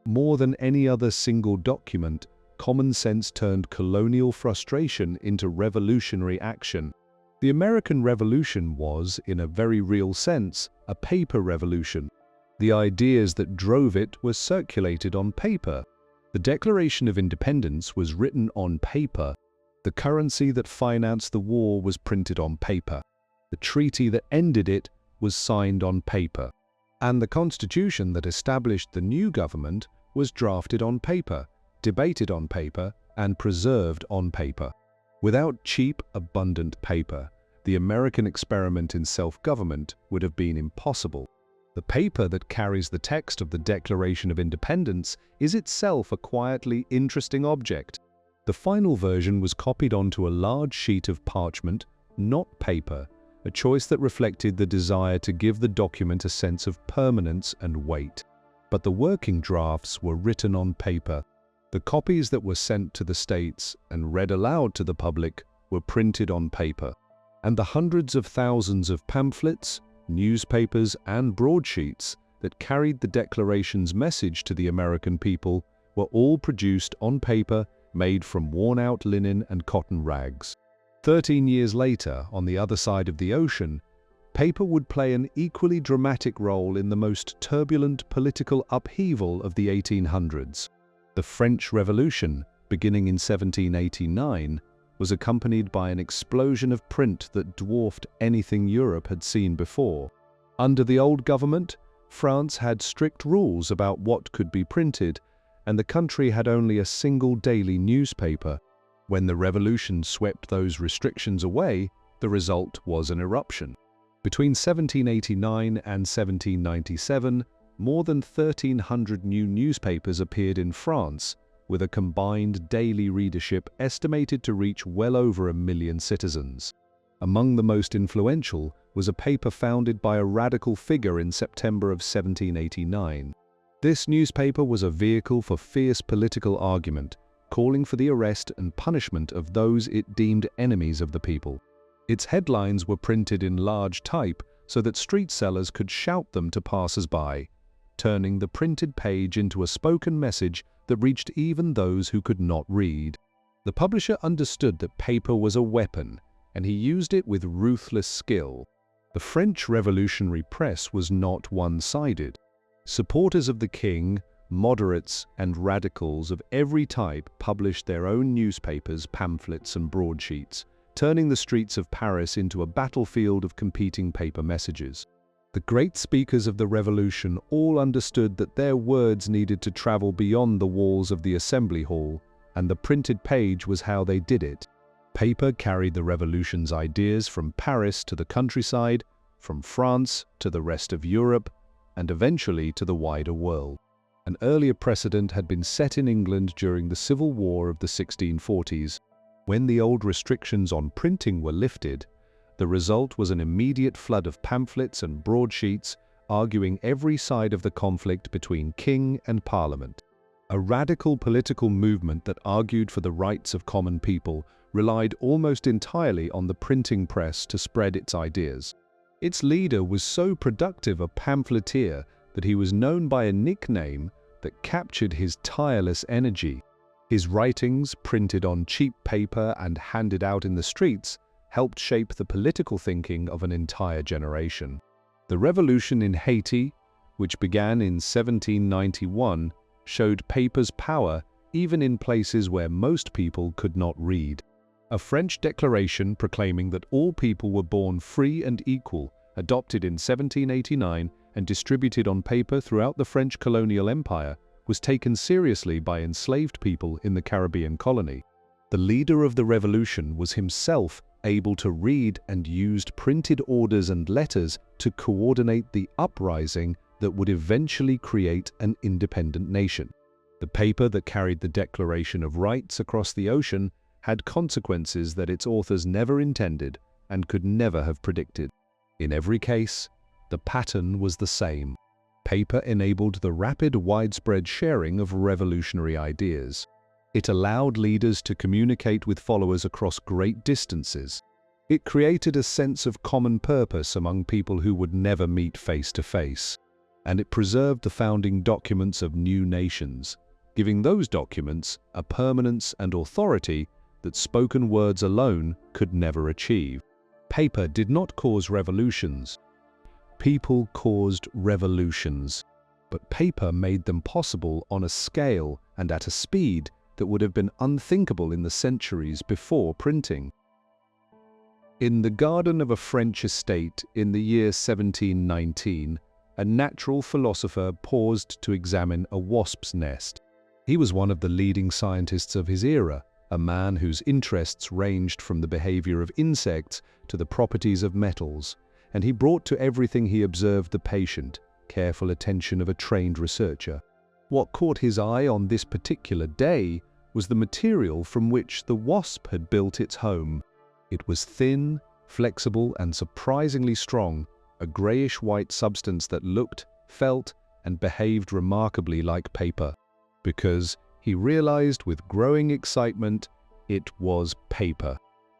More than any other single document, Common Sense turned colonial frustration into revolutionary action. The American Revolution was, in a very real sense, a paper revolution. The ideas that drove it were circulated on paper. The Declaration of Independence was written on paper. The currency that financed the war was printed on paper. The treaty that ended it was signed on paper. And the Constitution that established the new government was drafted on paper, debated on paper, and preserved on paper. Without cheap, abundant paper, the American experiment in self-government would have been impossible. The paper that carries the text of the Declaration of Independence is itself a quietly interesting object. The final version was copied onto a large sheet of parchment, not paper, a choice that reflected the desire to give the document a sense of permanence and weight. But the working drafts were written on paper. The copies that were sent to the States and read aloud to the public were printed on paper. And the hundreds of thousands of pamphlets, newspapers, and broadsheets that carried the Declaration's message to the American people were all produced on paper made from worn-out linen and cotton rags. 13 years later, on the other side of the ocean, paper would play an equally dramatic role in the most turbulent political upheaval of the 1800s. The French Revolution, beginning in 1789, was accompanied by an explosion of print that dwarfed anything Europe had seen before. Under the old government, France had strict rules about what could be printed, and the country had only a single daily newspaper. When the revolution swept those restrictions away, the result was an eruption. Between 1789 and 1797, more than 1,300 new newspapers appeared in France, with a combined daily readership estimated to reach well over 1 million citizens. Among the most influential was a paper founded by a radical figure in September of 1789. This newspaper was a vehicle for fierce political argument, calling for the arrest and punishment of those it deemed enemies of the people. Its headlines were printed in large type so that street sellers could shout them to passers-by, turning the printed page into a spoken message that reached even those who could not read. The publisher understood that paper was a weapon, and he used it with ruthless skill. The French revolutionary press was not one-sided. Supporters of the king, moderates, and radicals of every type published their own newspapers, pamphlets, and broadsheets, turning the streets of Paris into a battlefield of competing paper messages. The great speakers of the revolution all understood that their words needed to travel beyond the walls of the assembly hall, and the printed page was how they did it. Paper carried the revolution's ideas from Paris to the countryside, from France to the rest of Europe, and eventually to the wider world. An earlier precedent had been set in England during the Civil War of the 1640s. When the old restrictions on printing were lifted, the result was an immediate flood of pamphlets and broadsheets arguing every side of the conflict between king and parliament. A radical political movement that argued for the rights of common people relied almost entirely on the printing press to spread its ideas. Its leader was so productive a pamphleteer that he was known by a nickname that captured his tireless energy. His writings, printed on cheap paper and handed out in the streets, helped shape the political thinking of an entire generation. The revolution in Haiti, which began in 1791, showed paper's power even in places where most people could not read. A French declaration proclaiming that all people were born free and equal, adopted in 1789 and distributed on paper throughout the French colonial empire, was taken seriously by enslaved people in the Caribbean colony. The leader of the revolution was himself able to read and used printed orders and letters to coordinate the uprising that would eventually create an independent nation. The paper that carried the Declaration of Rights across the ocean had consequences that its authors never intended and could never have predicted. In every case, the pattern was the same. Paper enabled the rapid, widespread sharing of revolutionary ideas. It allowed leaders to communicate with followers across great distances. It created a sense of common purpose among people who would never meet face to face. And it preserved the founding documents of new nations, giving those documents a permanence and authority that spoken words alone could never achieve. Paper did not cause revolutions. People caused revolutions. But paper made them possible on a scale and at a speed that would have been unthinkable in the centuries before printing. In the garden of a French estate in the year 1719, a natural philosopher paused to examine a wasp's nest. He was one of the leading scientists of his era, a man whose interests ranged from the behavior of insects to the properties of metals, and he brought to everything he observed the patient, careful attention of a trained researcher. What caught his eye on this particular day was the material from which the wasp had built its home. It was thin, flexible, and surprisingly strong, a grayish-white substance that looked, felt, and behaved remarkably like paper. Because, he realized with growing excitement, it was paper.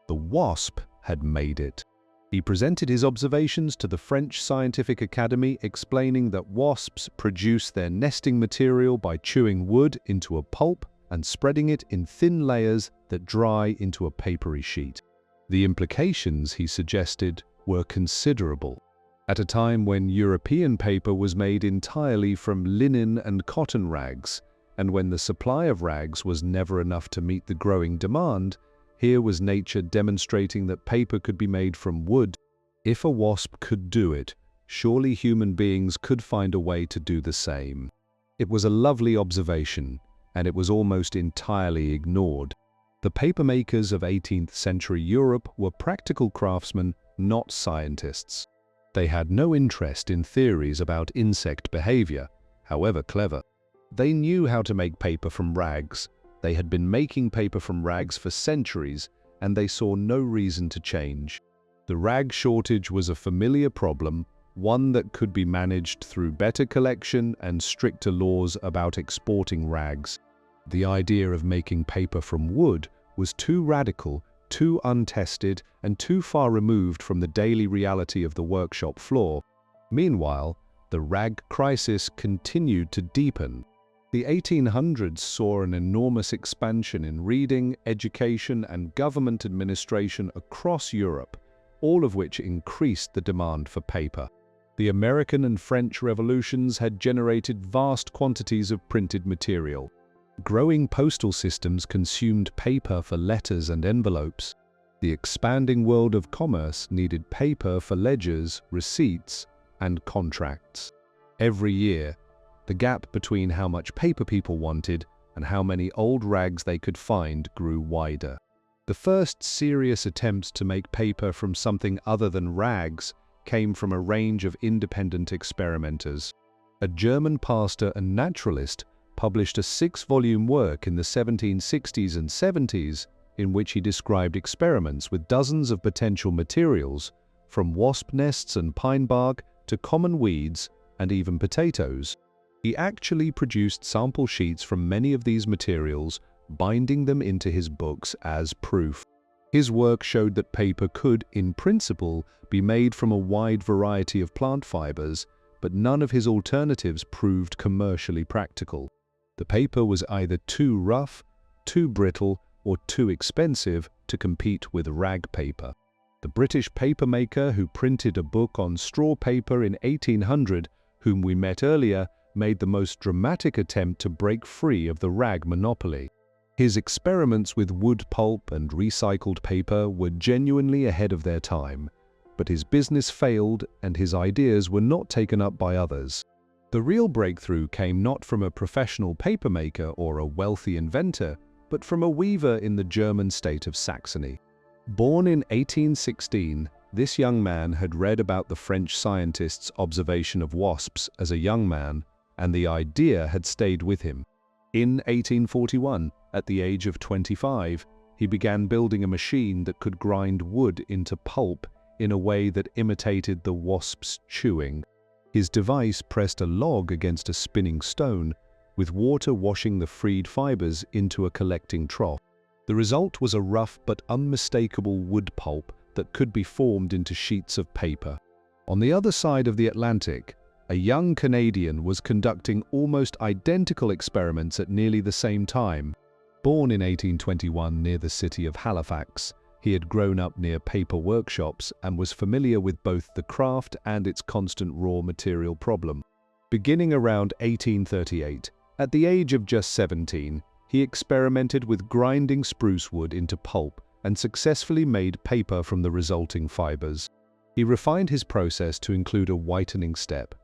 The wasp had made it. He presented his observations to the French Scientific Academy, explaining that wasps produce their nesting material by chewing wood into a pulp and spreading it in thin layers that dry into a papery sheet. The implications, he suggested, were considerable. At a time when European paper was made entirely from linen and cotton rags, and when the supply of rags was never enough to meet the growing demand, here was nature demonstrating that paper could be made from wood. If a wasp could do it, surely human beings could find a way to do the same. It was a lovely observation, and it was almost entirely ignored. The papermakers of 18th century Europe were practical craftsmen, not scientists. They had no interest in theories about insect behavior, however clever. They knew how to make paper from rags. They had been making paper from rags for centuries, and they saw no reason to change. The rag shortage was a familiar problem, one that could be managed through better collection and stricter laws about exporting rags. The idea of making paper from wood was too radical, too untested, and too far removed from the daily reality of the workshop floor. Meanwhile, the rag crisis continued to deepen. The 1800s saw an enormous expansion in reading, education, and government administration across Europe, all of which increased the demand for paper. The American and French revolutions had generated vast quantities of printed material. Growing postal systems consumed paper for letters and envelopes. The expanding world of commerce needed paper for ledgers, receipts, and contracts. Every year, the gap between how much paper people wanted and how many old rags they could find grew wider. The first serious attempts to make paper from something other than rags came from a range of independent experimenters. A German pastor and naturalist published a 6-volume work in the 1760s and 70s in which he described experiments with dozens of potential materials, from wasp nests and pine bark to common weeds and even potatoes. He actually produced sample sheets from many of these materials, binding them into his books as proof. His work showed that paper could, in principle, be made from a wide variety of plant fibers, but none of his alternatives proved commercially practical. The paper was either too rough, too brittle, or too expensive to compete with rag paper. The British papermaker who printed a book on straw paper in 1800, whom we met earlier, made the most dramatic attempt to break free of the rag monopoly. His experiments with wood pulp and recycled paper were genuinely ahead of their time, but his business failed and his ideas were not taken up by others. The real breakthrough came not from a professional papermaker or a wealthy inventor, but from a weaver in the German state of Saxony. Born in 1816, this young man had read about the French scientist's observation of wasps as a young man, and the idea had stayed with him. In 1841, at the age of 25, he began building a machine that could grind wood into pulp in a way that imitated the wasp's chewing. His device pressed a log against a spinning stone, with water washing the freed fibers into a collecting trough. The result was a rough but unmistakable wood pulp that could be formed into sheets of paper. On the other side of the Atlantic, a young Canadian was conducting almost identical experiments at nearly the same time. Born in 1821 near the city of Halifax, he had grown up near paper workshops and was familiar with both the craft and its constant raw material problem. Beginning around 1838, at the age of just 17, he experimented with grinding spruce wood into pulp and successfully made paper from the resulting fibers. He refined his process to include a whitening step,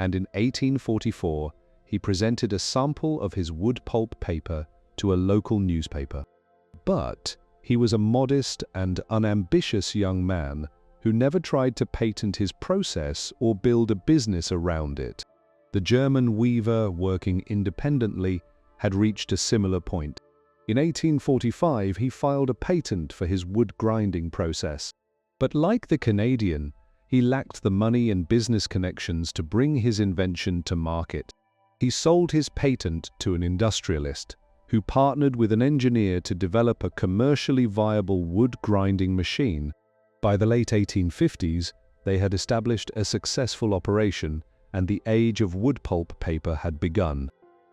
and in 1844, he presented a sample of his wood pulp paper to a local newspaper. But he was a modest and unambitious young man who never tried to patent his process or build a business around it. The German weaver, working independently, had reached a similar point. In 1845, he filed a patent for his wood grinding process. But like the Canadian, he lacked the money and business connections to bring his invention to market. He sold his patent to an industrialist, who partnered with an engineer to develop a commercially viable wood grinding machine. By the late 1850s, they had established a successful operation, and the age of wood pulp paper had begun.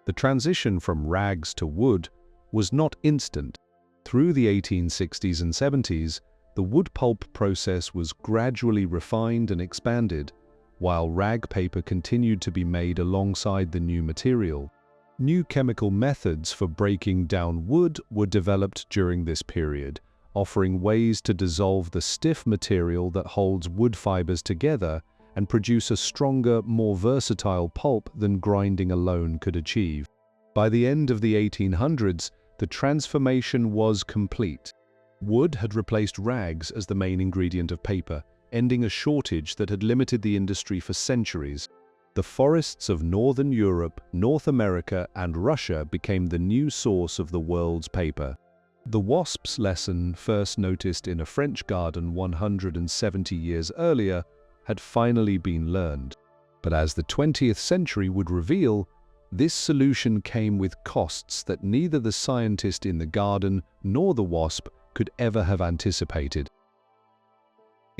The transition from rags to wood was not instant. Through the 1860s and 70s, the wood pulp process was gradually refined and expanded, while rag paper continued to be made alongside the new material. New chemical methods for breaking down wood were developed during this period, offering ways to dissolve the stiff material that holds wood fibers together and produce a stronger, more versatile pulp than grinding alone could achieve. By the end of the 1800s, the transformation was complete. Wood had replaced rags as the main ingredient of paper, ending a shortage that had limited the industry for centuries. The forests of Northern Europe, North America, and Russia became the new source of the world's paper. The Wasps lesson, first noticed in a French garden 170 years earlier, had finally been learned. But as the 20th century would reveal, this solution came with costs that neither the scientist in the garden nor the wasp could ever have anticipated.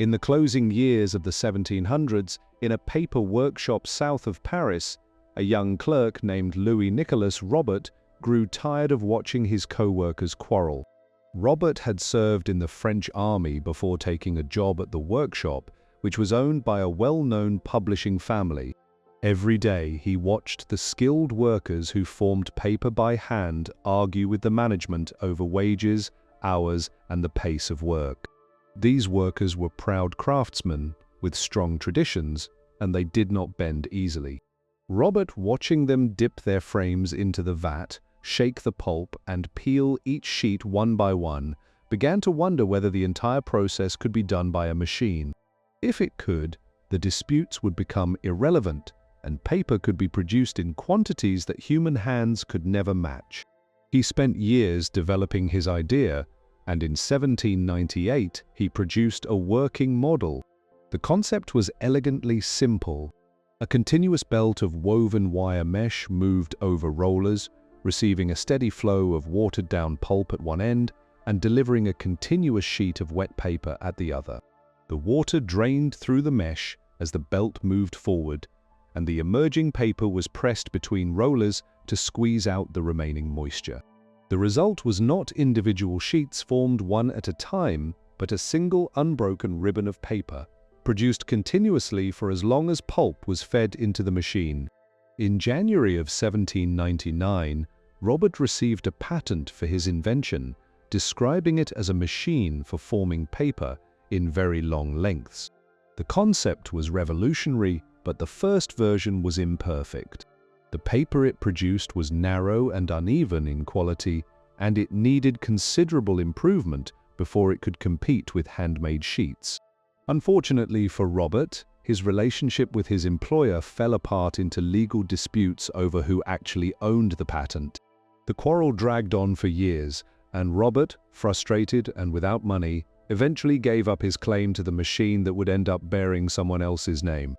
In the closing years of the 1700s, in a paper workshop south of Paris, a young clerk named Louis Nicolas Robert grew tired of watching his co-workers quarrel. Robert had served in the French army before taking a job at the workshop, which was owned by a well-known publishing family. Every day he watched the skilled workers who formed paper by hand argue with the management over wages, hours, and the pace of work. These workers were proud craftsmen with strong traditions, and they did not bend easily. Robert, watching them dip their frames into the vat, shake the pulp, and peel each sheet one by one, began to wonder whether the entire process could be done by a machine. If it could, the disputes would become irrelevant, and paper could be produced in quantities that human hands could never match. He spent years developing his idea, and in 1798 he produced a working model. The concept was elegantly simple. A continuous belt of woven wire mesh moved over rollers, receiving a steady flow of watered-down pulp at one end and delivering a continuous sheet of wet paper at the other. The water drained through the mesh as the belt moved forward, and the emerging paper was pressed between rollers to squeeze out the remaining moisture. The result was not individual sheets formed one at a time, but a single unbroken ribbon of paper, produced continuously for as long as pulp was fed into the machine. In January of 1799, Robert received a patent for his invention, describing it as a machine for forming paper in very long lengths. The concept was revolutionary, but the first version was imperfect. The paper it produced was narrow and uneven in quality, and it needed considerable improvement before it could compete with handmade sheets. Unfortunately for Robert, his relationship with his employer fell apart into legal disputes over who actually owned the patent. The quarrel dragged on for years, and Robert, frustrated and without money, eventually gave up his claim to the machine that would end up bearing someone else's name.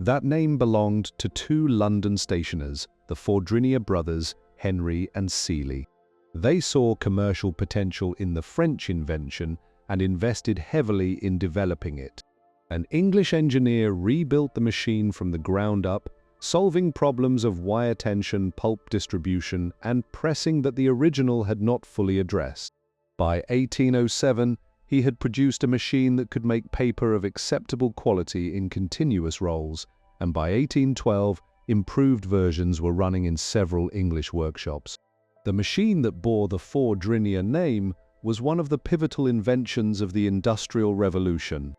That name belonged to two London stationers, the Fordrinier brothers, Henry and Seeley. They saw commercial potential in the French invention and invested heavily in developing it. An English engineer rebuilt the machine from the ground up, solving problems of wire tension, pulp distribution, and pressing that the original had not fully addressed. By 1807, he had produced a machine that could make paper of acceptable quality in continuous rolls, and by 1812, improved versions were running in several English workshops. The machine that bore the Fordrinier name was one of the pivotal inventions of the Industrial Revolution.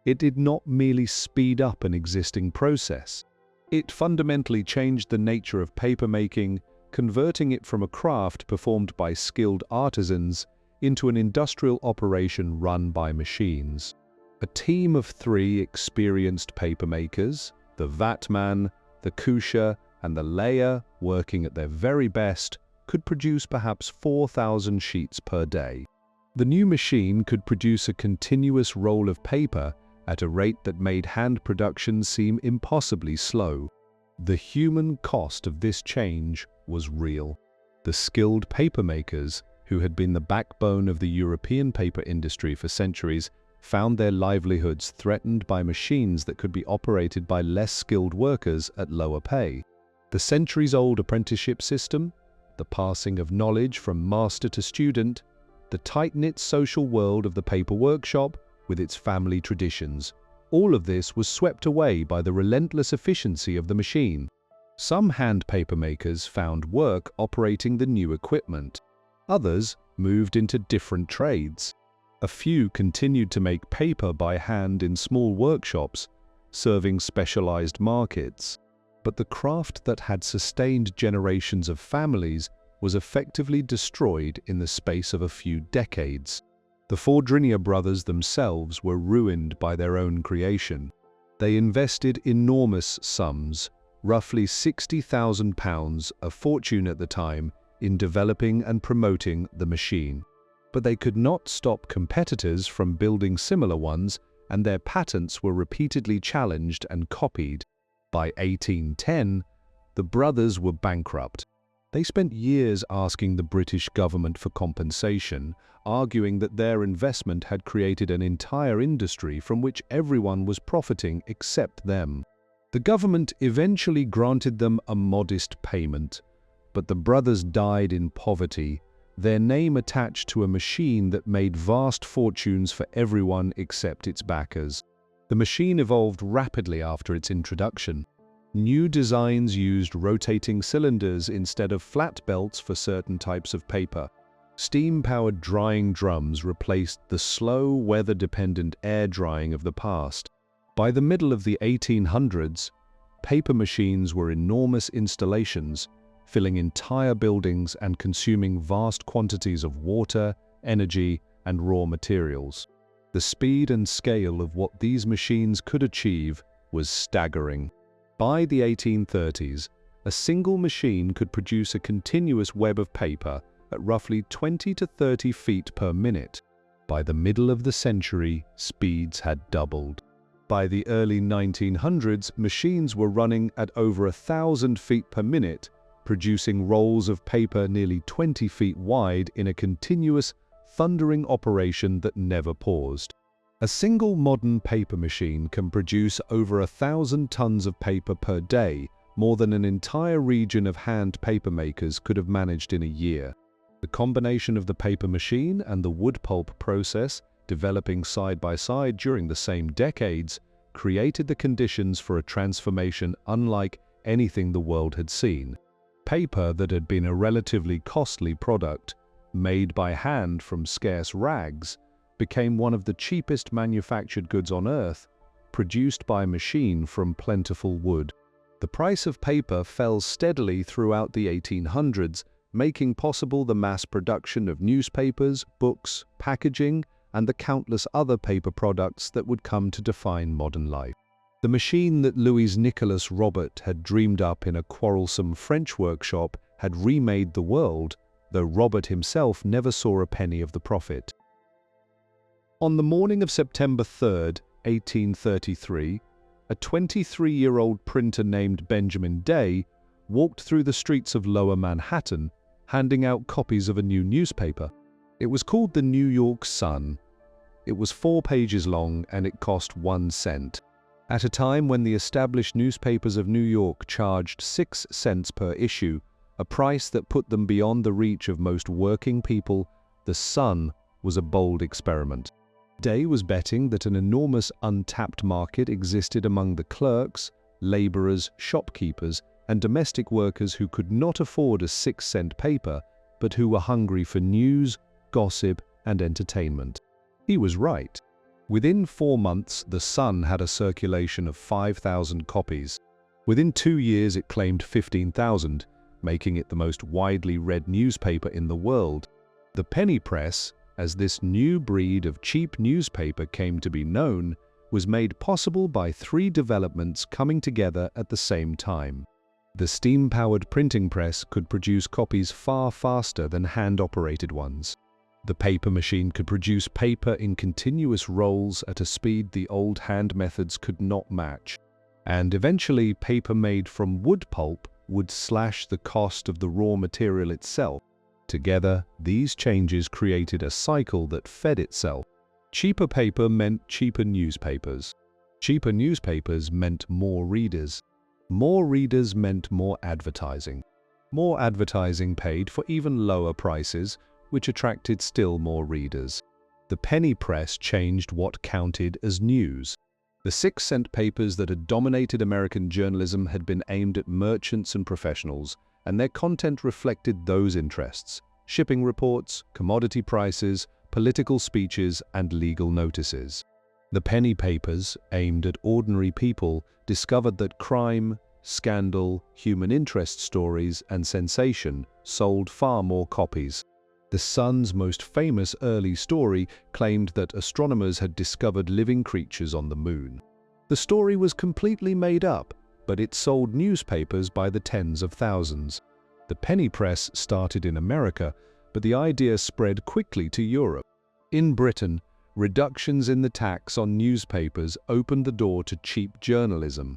It did not merely speed up an existing process. It fundamentally changed the nature of papermaking, converting it from a craft performed by skilled artisans into an industrial operation run by machines. A team of 3 experienced papermakers, the vatman, the coucher, and the layer, working at their very best, could produce perhaps 4,000 sheets per day. The new machine could produce a continuous roll of paper at a rate that made hand production seem impossibly slow. The human cost of this change was real. The skilled papermakers, who had been the backbone of the European paper industry for centuries, found their livelihoods threatened by machines that could be operated by less skilled workers at lower pay. The centuries-old apprenticeship system, the passing of knowledge from master to student, the tight-knit social world of the paper workshop with its family traditions, all of this was swept away by the relentless efficiency of the machine. Some hand paper makers found work operating the new equipment. Others moved into different trades. A few continued to make paper by hand in small workshops, serving specialized markets. But the craft that had sustained generations of families was effectively destroyed in the space of a few decades. The Fabriano brothers themselves were ruined by their own creation. They invested enormous sums, roughly £60,000, a fortune at the time, in developing and promoting the machine. But they could not stop competitors from building similar ones, and their patents were repeatedly challenged and copied. By 1810, the brothers were bankrupt. They spent years asking the British government for compensation, arguing that their investment had created an entire industry from which everyone was profiting except them. The government eventually granted them a modest payment, but the brothers died in poverty, their name attached to a machine that made vast fortunes for everyone except its backers. The machine evolved rapidly after its introduction. New designs used rotating cylinders instead of flat belts for certain types of paper. Steam-powered drying drums replaced the slow, weather-dependent air drying of the past. By the middle of the 1800s, paper machines were enormous installations, filling entire buildings and consuming vast quantities of water, energy, and raw materials. The speed and scale of what these machines could achieve was staggering. By the 1830s, a single machine could produce a continuous web of paper at roughly 20 to 30 feet per minute. By the middle of the century, speeds had doubled. By the early 1900s, machines were running at over 1,000 feet per minute, producing rolls of paper nearly 20 feet wide in a continuous, thundering operation that never paused. A single modern paper machine can produce over 1,000 tons of paper per day, more than an entire region of hand paper makers could have managed in a year. The combination of the paper machine and the wood pulp process, developing side by side during the same decades, created the conditions for a transformation unlike anything the world had seen. Paper that had been a relatively costly product, made by hand from scarce rags, became one of the cheapest manufactured goods on earth, produced by machine from plentiful wood. The price of paper fell steadily throughout the 1800s, making possible the mass production of newspapers, books, packaging, and the countless other paper products that would come to define modern life. The machine that Louis Nicolas Robert had dreamed up in a quarrelsome French workshop had remade the world, though Robert himself never saw a penny of the profit. On the morning of September 3, 1833, a 23-year-old printer named Benjamin Day walked through the streets of Lower Manhattan, handing out copies of a new newspaper. It was called the New York Sun. It was 4 pages long and it cost 1 cent. At a time when the established newspapers of New York charged 6 cents per issue, a price that put them beyond the reach of most working people, the Sun was a bold experiment. Day was betting that an enormous untapped market existed among the clerks, laborers, shopkeepers, and domestic workers who could not afford a 6-cent paper, but who were hungry for news, gossip, and entertainment. He was right. Within 4 months, the Sun had a circulation of 5,000 copies. Within 2 years, it claimed 15,000, making it the most widely read newspaper in the world. The penny press, as this new breed of cheap newspaper came to be known, was made possible by 3 developments coming together at the same time. The steam-powered printing press could produce copies far faster than hand-operated ones. The paper machine could produce paper in continuous rolls at a speed the old hand methods could not match. And eventually, paper made from wood pulp would slash the cost of the raw material itself. Together, these changes created a cycle that fed itself. Cheaper paper meant cheaper newspapers. Cheaper newspapers meant more readers. More readers meant more advertising. More advertising paid for even lower prices, which attracted still more readers. The penny press changed what counted as news. The 6-cent papers that had dominated American journalism had been aimed at merchants and professionals, and their content reflected those interests: shipping reports, commodity prices, political speeches, and legal notices. The penny papers, aimed at ordinary people, discovered that crime, scandal, human interest stories, and sensation sold far more copies. The Sun's most famous early story claimed that astronomers had discovered living creatures on the moon. The story was completely made up, but it sold newspapers by the tens of thousands. The penny press started in America, but the idea spread quickly to Europe. In Britain, reductions in the tax on newspapers opened the door to cheap journalism.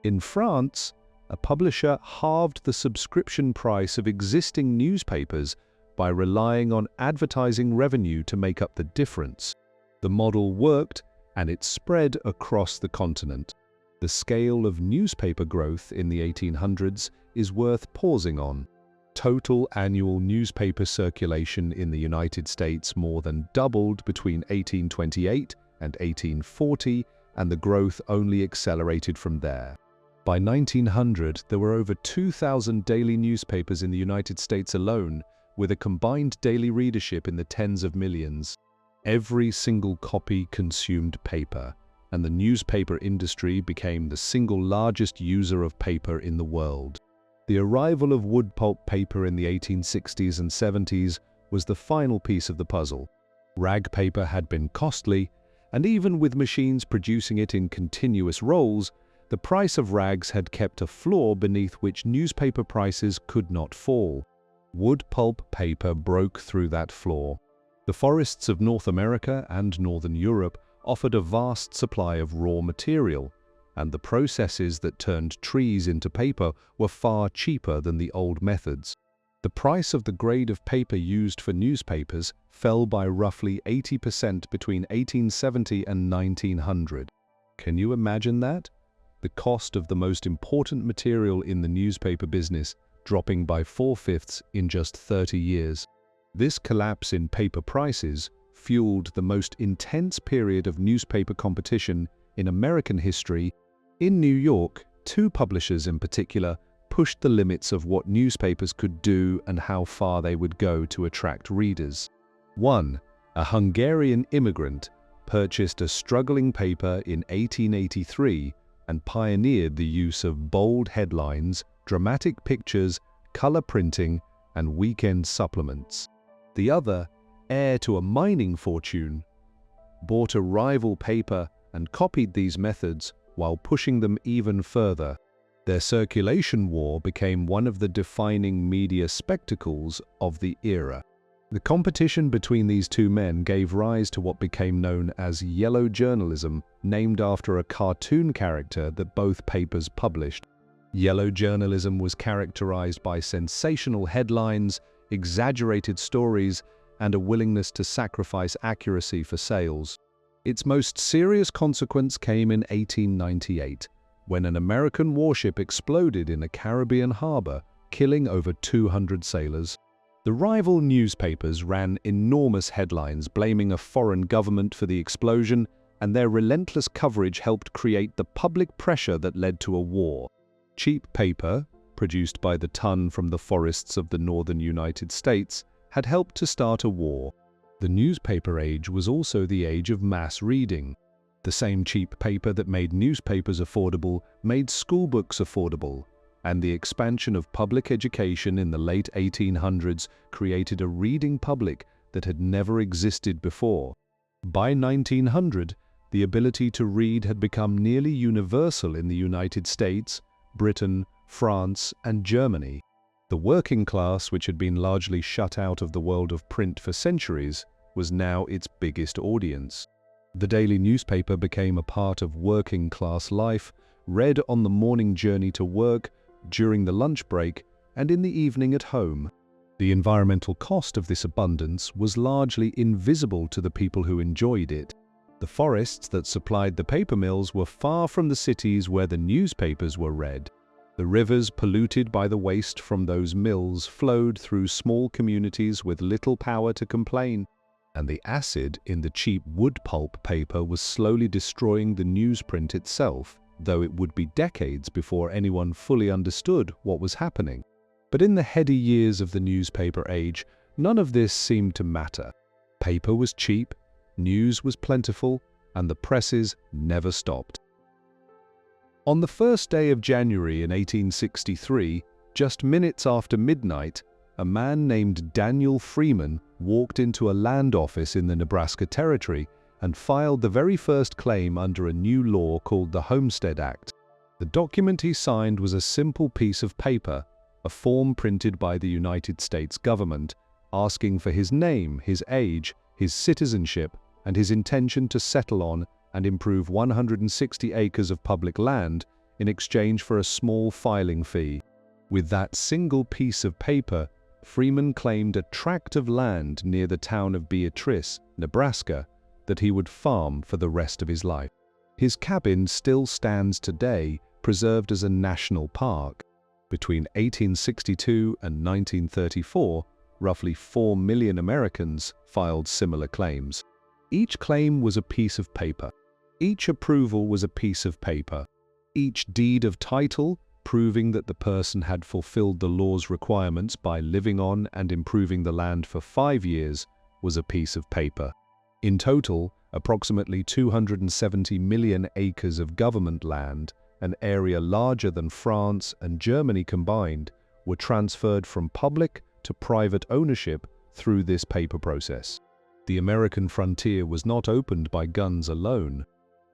In France, a publisher halved the subscription price of existing newspapers by relying on advertising revenue to make up the difference. The model worked, and it spread across the continent. The scale of newspaper growth in the 1800s is worth pausing on. Total annual newspaper circulation in the United States more than doubled between 1828 and 1840, and the growth only accelerated from there. By 1900, there were over 2,000 daily newspapers in the United States alone, with a combined daily readership in the tens of millions. Every single copy consumed paper, and the newspaper industry became the single largest user of paper in the world. The arrival of wood pulp paper in the 1860s and 70s was the final piece of the puzzle. Rag paper had been costly, and even with machines producing it in continuous rolls, the price of rags had kept a floor beneath which newspaper prices could not fall. Wood pulp paper broke through that floor. The forests of North America and Northern Europe offered a vast supply of raw material, and the processes that turned trees into paper were far cheaper than the old methods. The price of the grade of paper used for newspapers fell by roughly 80% between 1870 and 1900. Can you imagine that? The cost of the most important material in the newspaper business dropping by 4/5 in just 30 years. This collapse in paper prices fueled the most intense period of newspaper competition in American history. In New York, 2 publishers in particular pushed the limits of what newspapers could do and how far they would go to attract readers. 1. A Hungarian immigrant purchased a struggling paper in 1883 and pioneered the use of bold headlines, dramatic pictures, color printing, and weekend supplements. The other, heir to a mining fortune, bought a rival paper and copied these methods while pushing them even further. Their circulation war became one of the defining media spectacles of the era. The competition between these two men gave rise to what became known as yellow journalism, named after a cartoon character that both papers published. Yellow journalism was characterized by sensational headlines, exaggerated stories, and a willingness to sacrifice accuracy for sales. Its most serious consequence came in 1898, when an American warship exploded in a Caribbean harbor, killing over 200 sailors. The rival newspapers ran enormous headlines blaming a foreign government for the explosion, and their relentless coverage helped create the public pressure that led to a war. Cheap paper, produced by the ton from the forests of the northern United States, had helped to start a war. The newspaper age was also the age of mass reading. The same cheap paper that made newspapers affordable made schoolbooks affordable, and the expansion of public education in the late 1800s created a reading public that had never existed before. By 1900, the ability to read had become nearly universal in the United States, Britain, France, and Germany. The working class, which had been largely shut out of the world of print for centuries, was now its biggest audience. The daily newspaper became a part of working class life, read on the morning journey to work, during the lunch break, and in the evening at home. The environmental cost of this abundance was largely invisible to the people who enjoyed it. The forests that supplied the paper mills were far from the cities where the newspapers were read. The rivers polluted by the waste from those mills flowed through small communities with little power to complain, and the acid in the cheap wood pulp paper was slowly destroying the newsprint itself, though it would be decades before anyone fully understood what was happening. But in the heady years of the newspaper age, none of this seemed to matter. Paper was cheap, news was plentiful, and the presses never stopped. On the first day of January in 1863, just minutes after midnight, a man named Daniel Freeman walked into a land office in the Nebraska Territory and filed the very first claim under a new law called the Homestead Act. The document he signed was a simple piece of paper, a form printed by the United States government, asking for his name, his age, his citizenship, and his intention to settle on and improve 160 acres of public land in exchange for a small filing fee. With that single piece of paper, Freeman claimed a tract of land near the town of Beatrice, Nebraska, that he would farm for the rest of his life. His cabin still stands today, preserved as a national park. Between 1862 and 1934, roughly 4 million Americans filed similar claims. Each claim was a piece of paper. Each approval was a piece of paper. Each deed of title, proving that the person had fulfilled the law's requirements by living on and improving the land for 5 years, was a piece of paper. In total, approximately 270 million acres of government land, an area larger than France and Germany combined, were transferred from public to private ownership through this paper process. The American frontier was not opened by guns alone.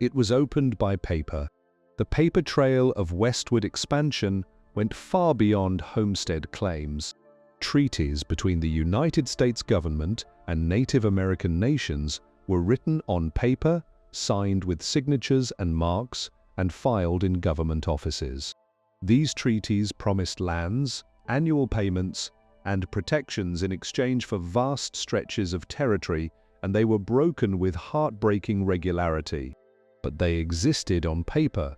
It was opened by paper. The paper trail of westward expansion went far beyond homestead claims. Treaties between the United States government and Native American nations were written on paper, signed with signatures and marks, and filed in government offices. These treaties promised lands, annual payments, and protections in exchange for vast stretches of territory, and they were broken with heartbreaking regularity. But they existed on paper,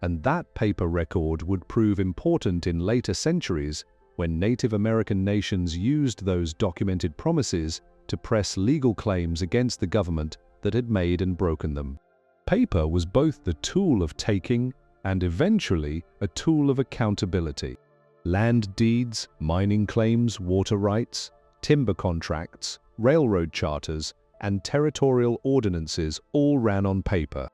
and that paper record would prove important in later centuries when Native American nations used those documented promises to press legal claims against the government that had made and broken them. Paper was both the tool of taking and eventually a tool of accountability. Land deeds, mining claims, water rights, timber contracts, railroad charters, and territorial ordinances all ran on paper.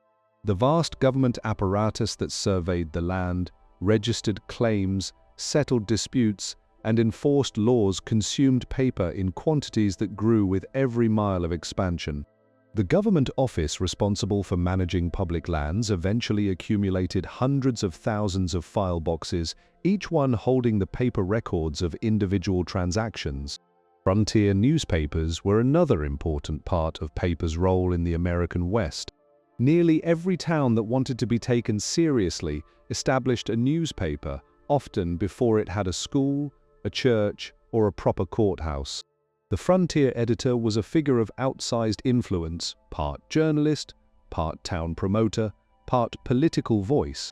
The vast government apparatus that surveyed the land, registered claims, settled disputes, and enforced laws consumed paper in quantities that grew with every mile of expansion. The government office responsible for managing public lands eventually accumulated hundreds of thousands of file boxes, each one holding the paper records of individual transactions. Frontier newspapers were another important part of paper's role in the American West. Nearly every town that wanted to be taken seriously established a newspaper, often before it had a school, a church, or a proper courthouse. The frontier editor was a figure of outsized influence, part journalist, part town promoter, part political voice.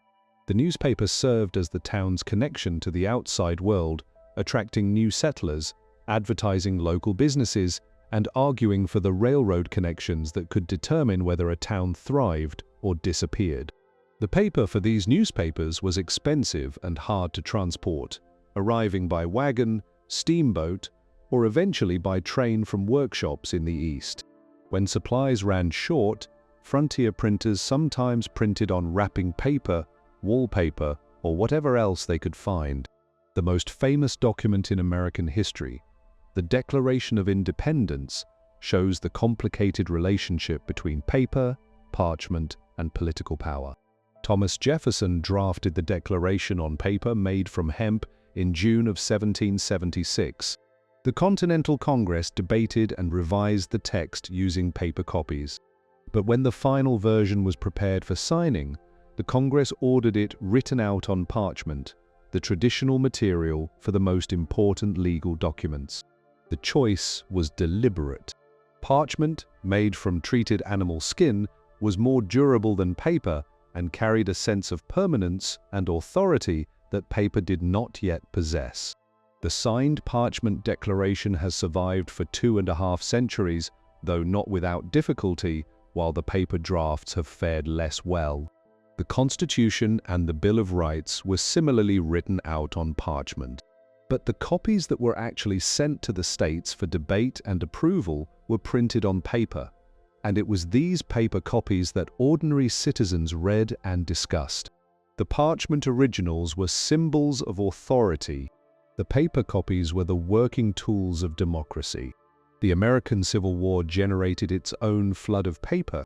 The newspaper served as the town's connection to the outside world, attracting new settlers, advertising local businesses, and arguing for the railroad connections that could determine whether a town thrived or disappeared. The paper for these newspapers was expensive and hard to transport, arriving by wagon, steamboat, or eventually by train from workshops in the East. When supplies ran short, frontier printers sometimes printed on wrapping paper, wallpaper, or whatever else they could find. The most famous document in American history, the Declaration of Independence, shows the complicated relationship between paper, parchment, and political power. Thomas Jefferson drafted the Declaration on paper made from hemp in June of 1776. The Continental Congress debated and revised the text using paper copies. But when the final version was prepared for signing, the Congress ordered it written out on parchment, the traditional material for the most important legal documents. The choice was deliberate. Parchment, made from treated animal skin, was more durable than paper and carried a sense of permanence and authority that paper did not yet possess. The signed Parchment Declaration has survived for 2.5 centuries, though not without difficulty, while the paper drafts have fared less well. The Constitution and the Bill of Rights were similarly written out on parchment. But the copies that were actually sent to the states for debate and approval were printed on paper, and it was these paper copies that ordinary citizens read and discussed. The parchment originals were symbols of authority. The paper copies were the working tools of democracy. The American Civil War generated its own flood of paper.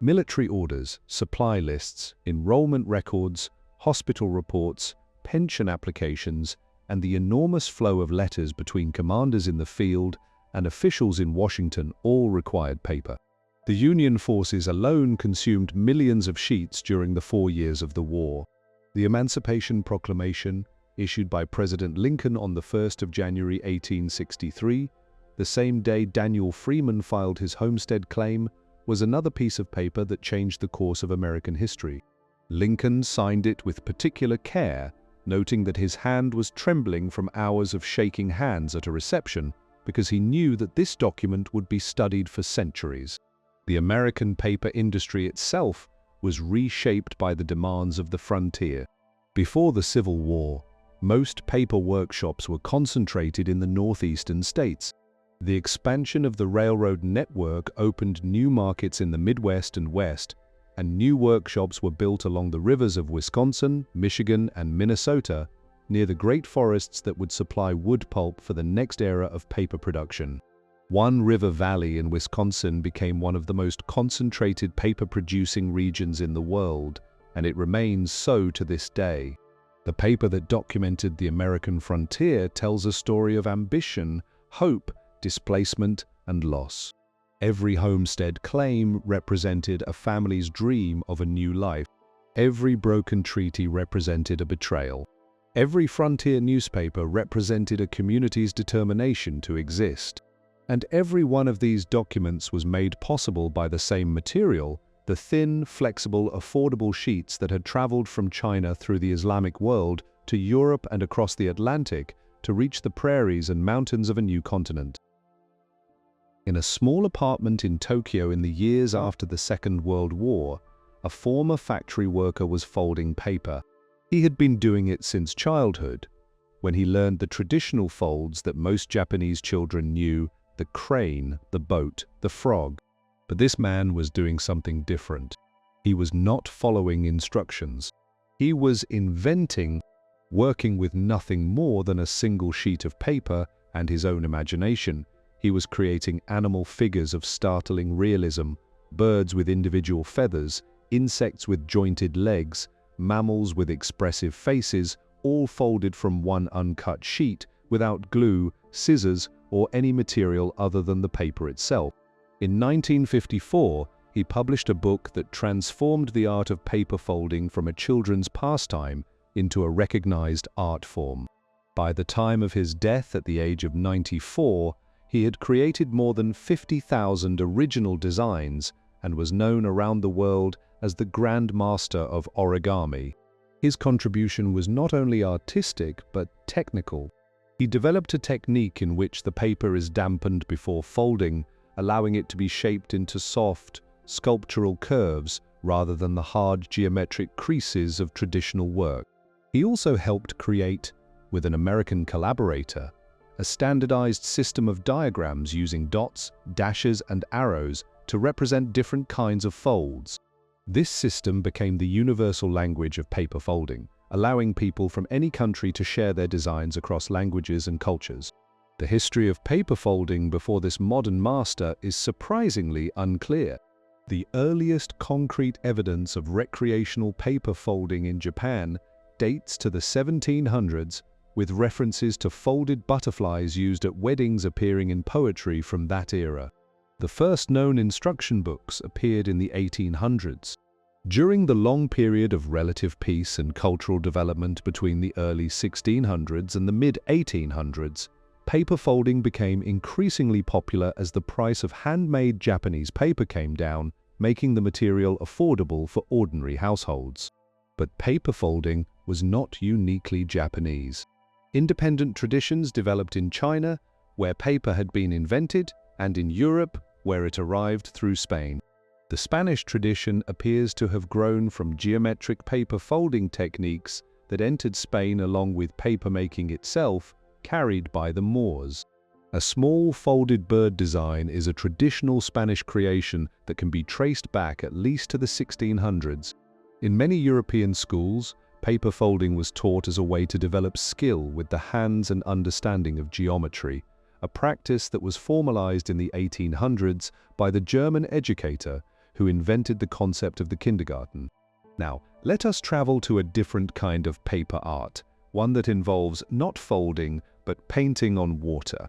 Military orders, supply lists, enrollment records, hospital reports, pension applications, and the enormous flow of letters between commanders in the field and officials in Washington all required paper. The Union forces alone consumed millions of sheets during the 4 years of the war. The Emancipation Proclamation, issued by President Lincoln on the 1st of January 1863, the same day Daniel Freeman filed his homestead claim, was another piece of paper that changed the course of American history. Lincoln signed it with particular care, noting that his hand was trembling from hours of shaking hands at a reception because he knew that this document would be studied for centuries. The American paper industry itself was reshaped by the demands of the frontier. Before the Civil War, most paper workshops were concentrated in the northeastern states. The expansion of the railroad network opened new markets in the Midwest and West, and new workshops were built along the rivers of Wisconsin, Michigan, and Minnesota, near the great forests that would supply wood pulp for the next era of paper production. One River Valley in Wisconsin became one of the most concentrated paper-producing regions in the world, and it remains so to this day. The paper that documented the American frontier tells a story of ambition, hope, displacement, and loss. Every homestead claim represented a family's dream of a new life. Every broken treaty represented a betrayal. Every frontier newspaper represented a community's determination to exist. And every one of these documents was made possible by the same material, the thin, flexible, affordable sheets that had traveled from China through the Islamic world to Europe and across the Atlantic to reach the prairies and mountains of a new continent. In a small apartment in Tokyo in the years after the Second World War, a former factory worker was folding paper. He had been doing it since childhood, when he learned the traditional folds that most Japanese children knew: the crane, the boat, the frog. But this man was doing something different. He was not following instructions. He was inventing, working with nothing more than a single sheet of paper and his own imagination. He was creating animal figures of startling realism, birds with individual feathers, insects with jointed legs, mammals with expressive faces, all folded from one uncut sheet without glue, scissors, or any material other than the paper itself. In 1954, he published a book that transformed the art of paper folding from a children's pastime into a recognized art form. By the time of his death at the age of 94, he had created more than 50,000 original designs and was known around the world as the Grand Master of Origami. His contribution was not only artistic but technical. He developed a technique in which the paper is dampened before folding, allowing it to be shaped into soft, sculptural curves rather than the hard geometric creases of traditional work. He also helped create, with an American collaborator, a standardized system of diagrams using dots, dashes, and arrows to represent different kinds of folds. This system became the universal language of paper folding, allowing people from any country to share their designs across languages and cultures. The history of paper folding before this modern master is surprisingly unclear. The earliest concrete evidence of recreational paper folding in Japan dates to the 1700s, with references to folded butterflies used at weddings appearing in poetry from that era. The first known instruction books appeared in the 1800s. During the long period of relative peace and cultural development between the early 1600s and the mid-1800s, paper folding became increasingly popular as the price of handmade Japanese paper came down, making the material affordable for ordinary households. But paper folding was not uniquely Japanese. Independent traditions developed in China, where paper had been invented, and in Europe, where it arrived through Spain. The Spanish tradition appears to have grown from geometric paper folding techniques that entered Spain along with paper-making itself, carried by the Moors. A small folded bird design is a traditional Spanish creation that can be traced back at least to the 1600s. In many European schools, paper folding was taught as a way to develop skill with the hands and understanding of geometry, a practice that was formalized in the 1800s by the German educator who invented the concept of the kindergarten. Now, let us travel to a different kind of paper art, one that involves not folding, but painting on water.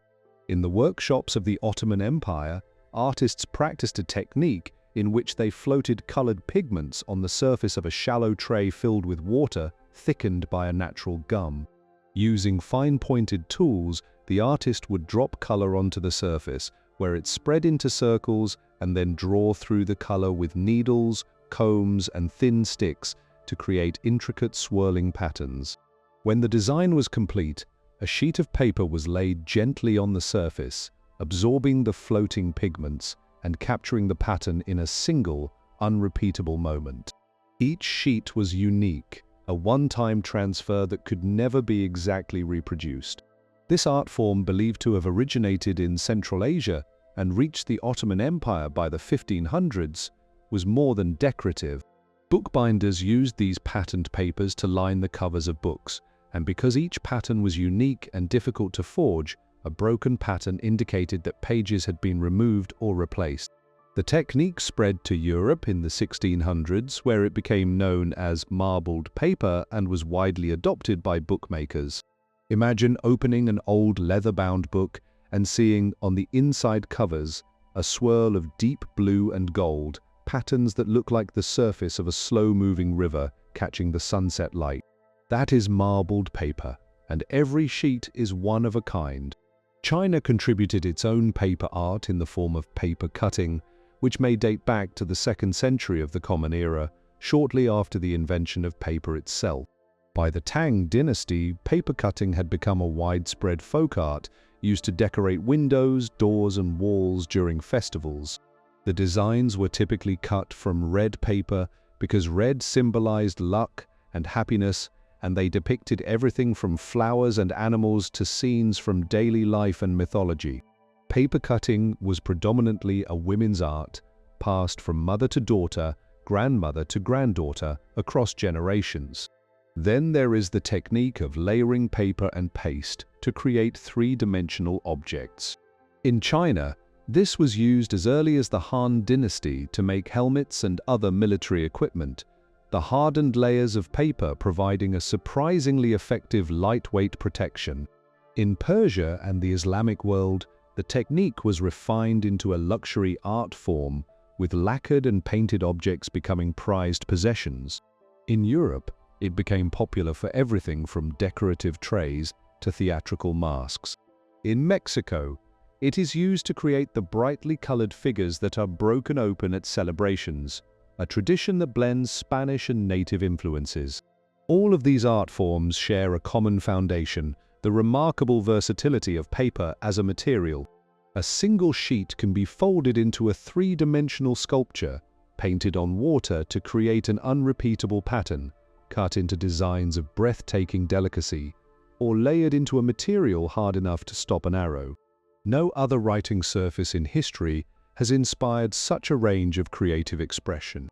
In the workshops of the Ottoman Empire, artists practiced a technique in which they floated colored pigments on the surface of a shallow tray filled with water, thickened by a natural gum. Using fine-pointed tools, the artist would drop color onto the surface, where it spread into circles and then draw through the color with needles, combs, and thin sticks to create intricate swirling patterns. When the design was complete, a sheet of paper was laid gently on the surface, absorbing the floating pigments and capturing the pattern in a single, unrepeatable moment. Each sheet was unique, a one-time transfer that could never be exactly reproduced. This art form, believed to have originated in Central Asia and reached the Ottoman Empire by the 1500s, was more than decorative. Bookbinders used these patterned papers to line the covers of books, and because each pattern was unique and difficult to forge, a broken pattern indicated that pages had been removed or replaced. The technique spread to Europe in the 1600s, where it became known as marbled paper and was widely adopted by bookmakers. Imagine opening an old leather-bound book and seeing on the inside covers a swirl of deep blue and gold, patterns that look like the surface of a slow-moving river catching the sunset light. That is marbled paper, and every sheet is one of a kind. China contributed its own paper art in the form of paper cutting, which may date back to the 2nd century of the Common Era, shortly after the invention of paper itself. By the Tang dynasty, paper cutting had become a widespread folk art used to decorate windows, doors, and walls during festivals. The designs were typically cut from red paper because red symbolized luck and happiness, and they depicted everything from flowers and animals to scenes from daily life and mythology. Paper cutting was predominantly a women's art, passed from mother to daughter, grandmother to granddaughter, across generations. Then there is the technique of layering paper and paste to create three-dimensional objects. In China, this was used as early as the Han Dynasty to make helmets and other military equipment, the hardened layers of paper providing a surprisingly effective lightweight protection. In Persia and the Islamic world, the technique was refined into a luxury art form, with lacquered and painted objects becoming prized possessions. In Europe, it became popular for everything from decorative trays to theatrical masks. In Mexico, it is used to create the brightly colored figures that are broken open at celebrations, a tradition that blends Spanish and native influences. All of these art forms share a common foundation: the remarkable versatility of paper as a material. A single sheet can be folded into a three-dimensional sculpture, painted on water to create an unrepeatable pattern, cut into designs of breathtaking delicacy, or layered into a material hard enough to stop an arrow. No other writing surface in history has inspired such a range of creative expression.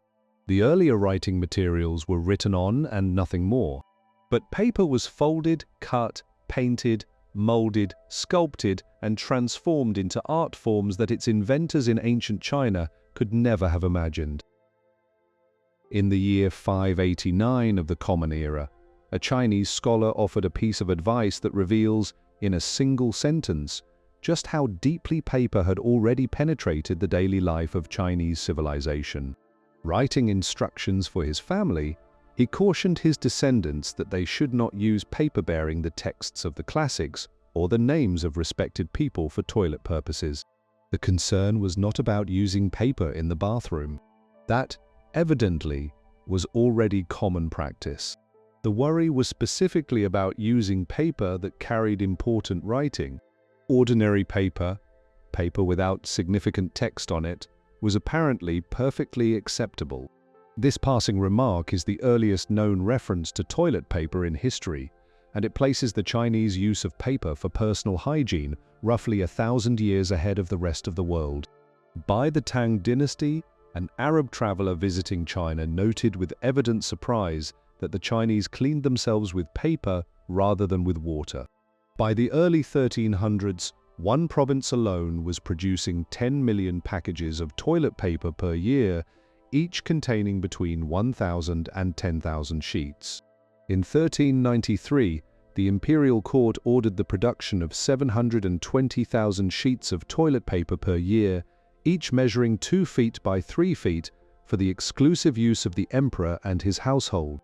The earlier writing materials were written on and nothing more. But paper was folded, cut, painted, molded, sculpted, and transformed into art forms that its inventors in ancient China could never have imagined. In the year 589 of the Common Era, a Chinese scholar offered a piece of advice that reveals, in a single sentence, just how deeply paper had already penetrated the daily life of Chinese civilization. Writing instructions for his family, he cautioned his descendants that they should not use paper bearing the texts of the classics or the names of respected people for toilet purposes. The concern was not about using paper in the bathroom. That, evidently, was already common practice. The worry was specifically about using paper that carried important writing. Ordinary paper, paper without significant text on it, was apparently perfectly acceptable. This passing remark is the earliest known reference to toilet paper in history, and it places the Chinese use of paper for personal hygiene roughly 1,000 years ahead of the rest of the world. By the Tang dynasty, an Arab traveler visiting China noted with evident surprise that the Chinese cleaned themselves with paper rather than with water. By the early 1300s, one province alone was producing 10 million packages of toilet paper per year, each containing between 1,000 and 10,000 sheets. In 1393, the imperial court ordered the production of 720,000 sheets of toilet paper per year, each measuring 2 feet by 3 feet, for the exclusive use of the emperor and his household.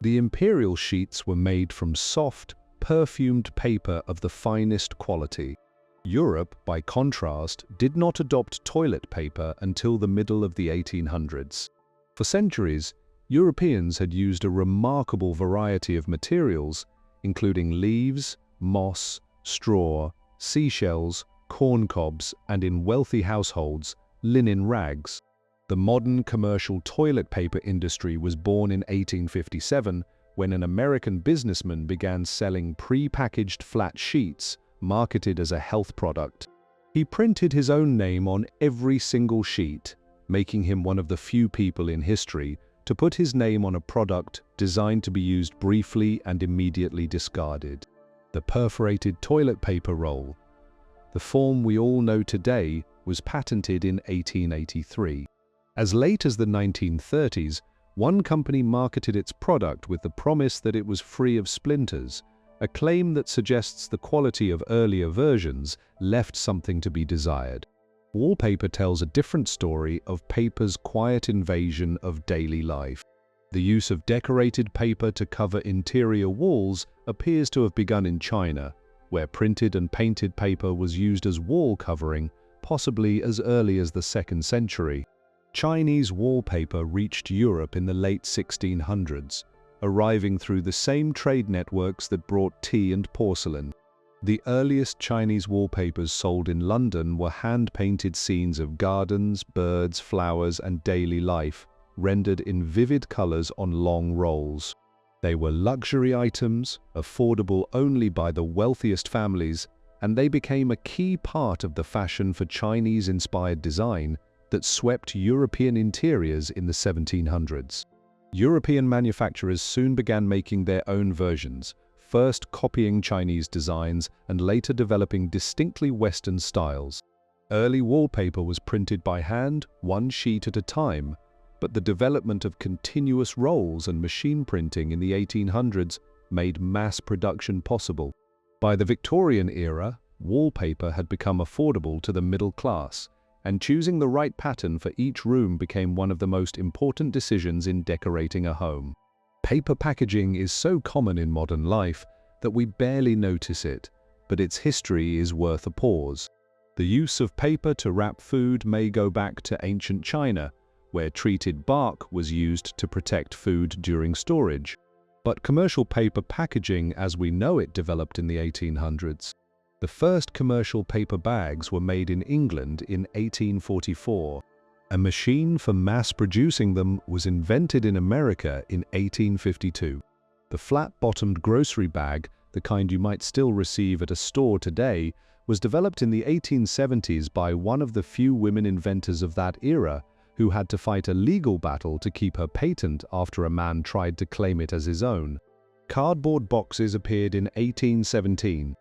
The imperial sheets were made from soft, perfumed paper of the finest quality. Europe, by contrast, did not adopt toilet paper until the middle of the 1800s. For centuries, Europeans had used a remarkable variety of materials, including leaves, moss, straw, seashells, corn cobs, and in wealthy households, linen rags. The modern commercial toilet paper industry was born in 1857 when an American businessman began selling pre-packaged flat sheets marketed as a health product. He printed his own name on every single sheet, making him one of the few people in history to put his name on a product designed to be used briefly and immediately discarded. The perforated toilet paper roll. The form we all know today was patented in 1883. As late as the 1930s, one company marketed its product with the promise that it was free of splinters, a claim that suggests the quality of earlier versions left something to be desired. Wallpaper tells a different story of paper's quiet invasion of daily life. The use of decorated paper to cover interior walls appears to have begun in China, where printed and painted paper was used as wall covering, possibly as early as the 2nd century. Chinese wallpaper reached Europe in the late 1600s, arriving through the same trade networks that brought tea and porcelain. The earliest Chinese wallpapers sold in London were hand-painted scenes of gardens, birds, flowers, and daily life, rendered in vivid colors on long rolls. They were luxury items, affordable only by the wealthiest families, and they became a key part of the fashion for Chinese-inspired design that swept European interiors in the 1700s. European manufacturers soon began making their own versions, first copying Chinese designs and later developing distinctly Western styles. Early wallpaper was printed by hand, one sheet at a time, but the development of continuous rolls and machine printing in the 1800s made mass production possible. By the Victorian era, wallpaper had become affordable to the middle class, and choosing the right pattern for each room became one of the most important decisions in decorating a home. Paper packaging is so common in modern life that we barely notice it, but its history is worth a pause. The use of paper to wrap food may go back to ancient China, where treated bark was used to protect food during storage. But commercial paper packaging as we know it developed in the 1800s. The first commercial paper bags were made in England in 1844. A machine for mass-producing them was invented in America in 1852. The flat-bottomed grocery bag, the kind you might still receive at a store today, was developed in the 1870s by one of the few women inventors of that era, who had to fight a legal battle to keep her patent after a man tried to claim it as his own. Cardboard boxes appeared in 1817.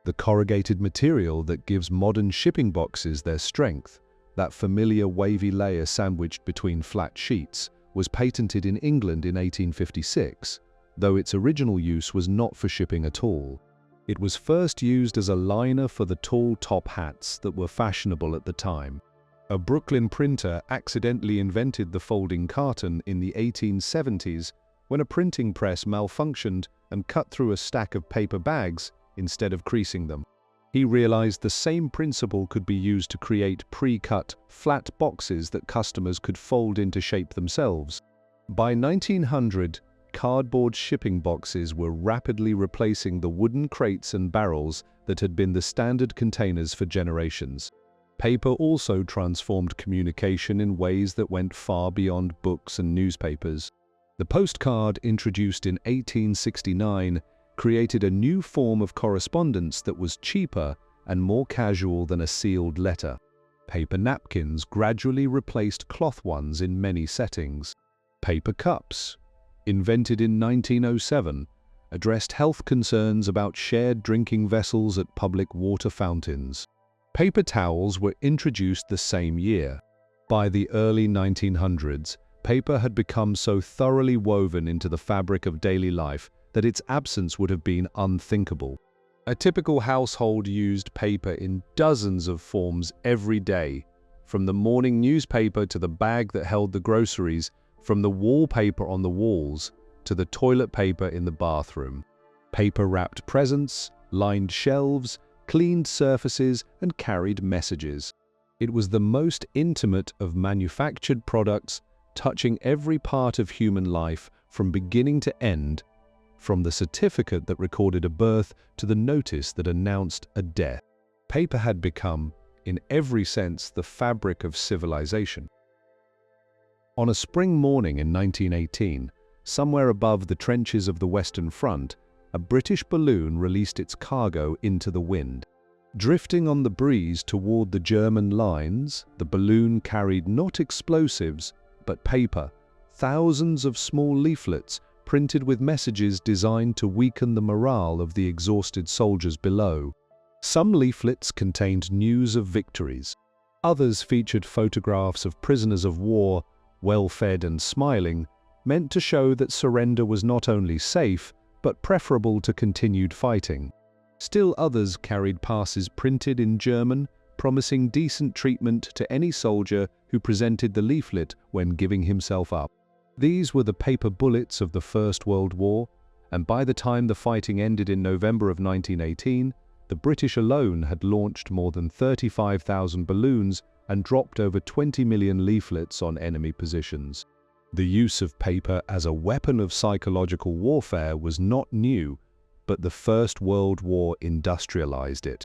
The corrugated material that gives modern shipping boxes their strength, that familiar wavy layer sandwiched between flat sheets, was patented in England in 1856, though its original use was not for shipping at all. It was first used as a liner for the tall top hats that were fashionable at the time. A Brooklyn printer accidentally invented the folding carton in the 1870s when a printing press malfunctioned and cut through a stack of paper bags instead of creasing them. He realized the same principle could be used to create pre-cut, flat boxes that customers could fold into shape themselves. By 1900, cardboard shipping boxes were rapidly replacing the wooden crates and barrels that had been the standard containers for generations. Paper also transformed communication in ways that went far beyond books and newspapers. The postcard, introduced in 1869, created a new form of correspondence that was cheaper and more casual than a sealed letter. Paper napkins gradually replaced cloth ones in many settings. Paper cups, invented in 1907, addressed health concerns about shared drinking vessels at public water fountains. Paper towels were introduced the same year. By the early 1900s, paper had become so thoroughly woven into the fabric of daily life that its absence would have been unthinkable. A typical household used paper in dozens of forms every day, from the morning newspaper to the bag that held the groceries, from the wallpaper on the walls to the toilet paper in the bathroom. Paper wrapped presents, lined shelves, cleaned surfaces, and carried messages. It was the most intimate of manufactured products, touching every part of human life from beginning to end, from the certificate that recorded a birth to the notice that announced a death. Paper had become, in every sense, the fabric of civilization. On a spring morning in 1918, somewhere above the trenches of the Western Front, a British balloon released its cargo into the wind. Drifting on the breeze toward the German lines, the balloon carried not explosives, but paper, thousands of small leaflets printed with messages designed to weaken the morale of the exhausted soldiers below. Some leaflets contained news of victories. Others featured photographs of prisoners of war, well-fed and smiling, meant to show that surrender was not only safe, but preferable to continued fighting. Still others carried passes printed in German, promising decent treatment to any soldier who presented the leaflet when giving himself up. These were the paper bullets of the First World War, and by the time the fighting ended in November of 1918, the British alone had launched more than 35,000 balloons and dropped over 20 million leaflets on enemy positions. The use of paper as a weapon of psychological warfare was not new, but the First World War industrialized it.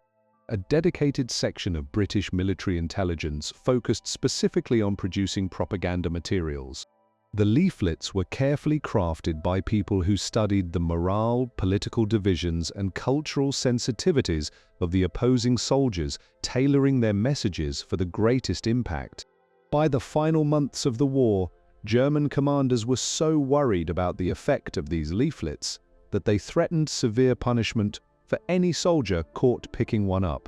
A dedicated section of British military intelligence focused specifically on producing propaganda materials. The leaflets were carefully crafted by people who studied the morale, political divisions, and cultural sensitivities of the opposing soldiers, tailoring their messages for the greatest impact. By the final months of the war, German commanders were so worried about the effect of these leaflets that they threatened severe punishment for any soldier caught picking one up.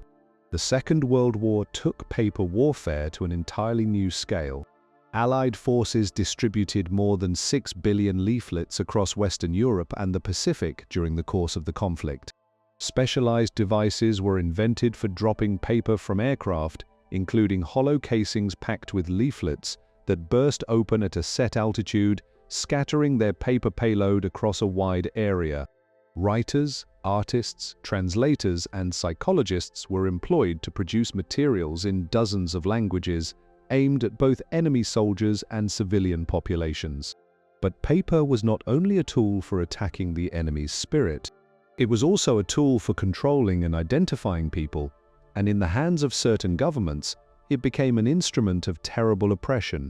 The Second World War took paper warfare to an entirely new scale. Allied forces distributed more than 6 billion leaflets across Western Europe and the Pacific during the course of the conflict. Specialized devices were invented for dropping paper from aircraft, including hollow casings packed with leaflets that burst open at a set altitude, scattering their paper payload across a wide area. Writers, artists, translators, and psychologists were employed to produce materials in dozens of languages, aimed at both enemy soldiers and civilian populations. But paper was not only a tool for attacking the enemy's spirit, it was also a tool for controlling and identifying people, and in the hands of certain governments, it became an instrument of terrible oppression.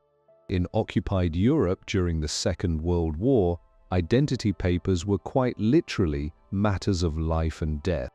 In occupied Europe during the Second World War, identity papers were quite literally matters of life and death.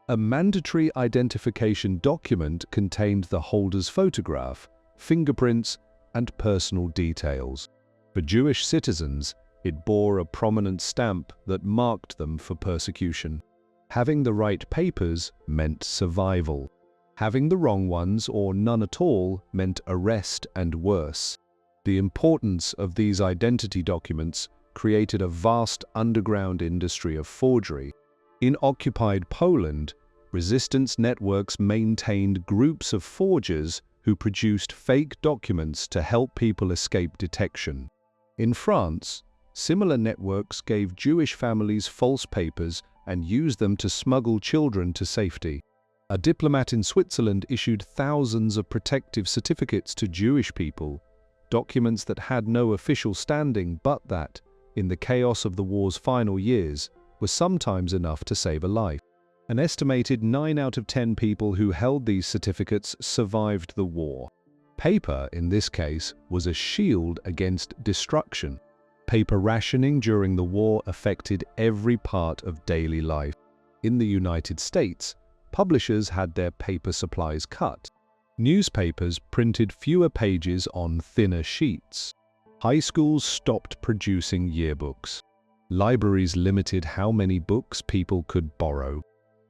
A mandatory identification document contained the holder's photograph, fingerprints, and personal details. For Jewish citizens, it bore a prominent stamp that marked them for persecution. Having the right papers meant survival. Having the wrong ones or none at all meant arrest and worse. The importance of these identity documents created a vast underground industry of forgery. In occupied Poland, resistance networks maintained groups of forgers who produced fake documents to help people escape detection. In France, similar networks gave Jewish families false papers and used them to smuggle children to safety. A diplomat in Switzerland issued thousands of protective certificates to Jewish people, documents that had no official standing but that, in the chaos of the war's final years, were sometimes enough to save a life. An estimated 9 out of 10 people who held these certificates survived the war. Paper, in this case, was a shield against destruction. Paper rationing during the war affected every part of daily life. In the United States, publishers had their paper supplies cut. Newspapers printed fewer pages on thinner sheets. High schools stopped producing yearbooks. Libraries limited how many books people could borrow.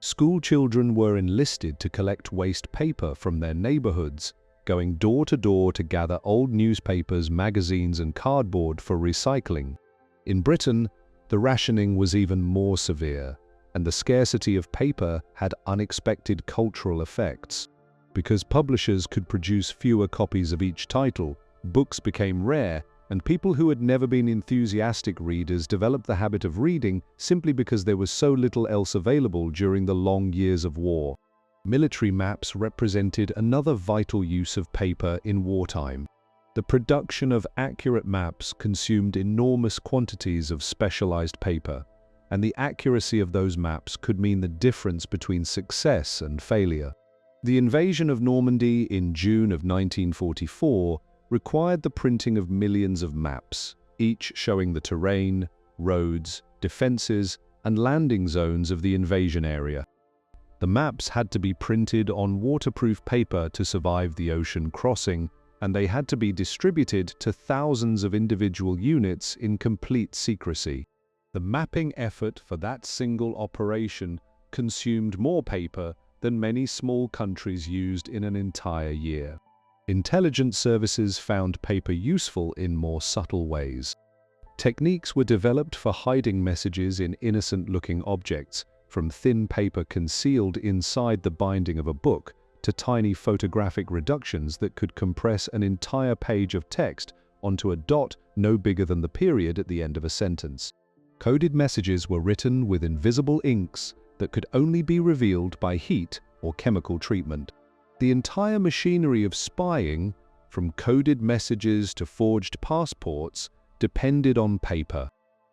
School children were enlisted to collect waste paper from their neighborhoods, going door to door to gather old newspapers, magazines, and cardboard for recycling. In Britain, the rationing was even more severe, and the scarcity of paper had unexpected cultural effects. Because publishers could produce fewer copies of each title, books became rare, and people who had never been enthusiastic readers developed the habit of reading simply because there was so little else available during the long years of war. Military maps represented another vital use of paper in wartime. The production of accurate maps consumed enormous quantities of specialized paper, and the accuracy of those maps could mean the difference between success and failure. The invasion of Normandy in June of 1944 required the printing of millions of maps, each showing the terrain, roads, defenses, and landing zones of the invasion area. The maps had to be printed on waterproof paper to survive the ocean crossing, and they had to be distributed to thousands of individual units in complete secrecy. The mapping effort for that single operation consumed more paper than many small countries used in an entire year. Intelligence services found paper useful in more subtle ways. Techniques were developed for hiding messages in innocent-looking objects, from thin paper concealed inside the binding of a book to tiny photographic reductions that could compress an entire page of text onto a dot no bigger than the period at the end of a sentence. Coded messages were written with invisible inks that could only be revealed by heat or chemical treatment. The entire machinery of spying, from coded messages to forged passports, depended on paper.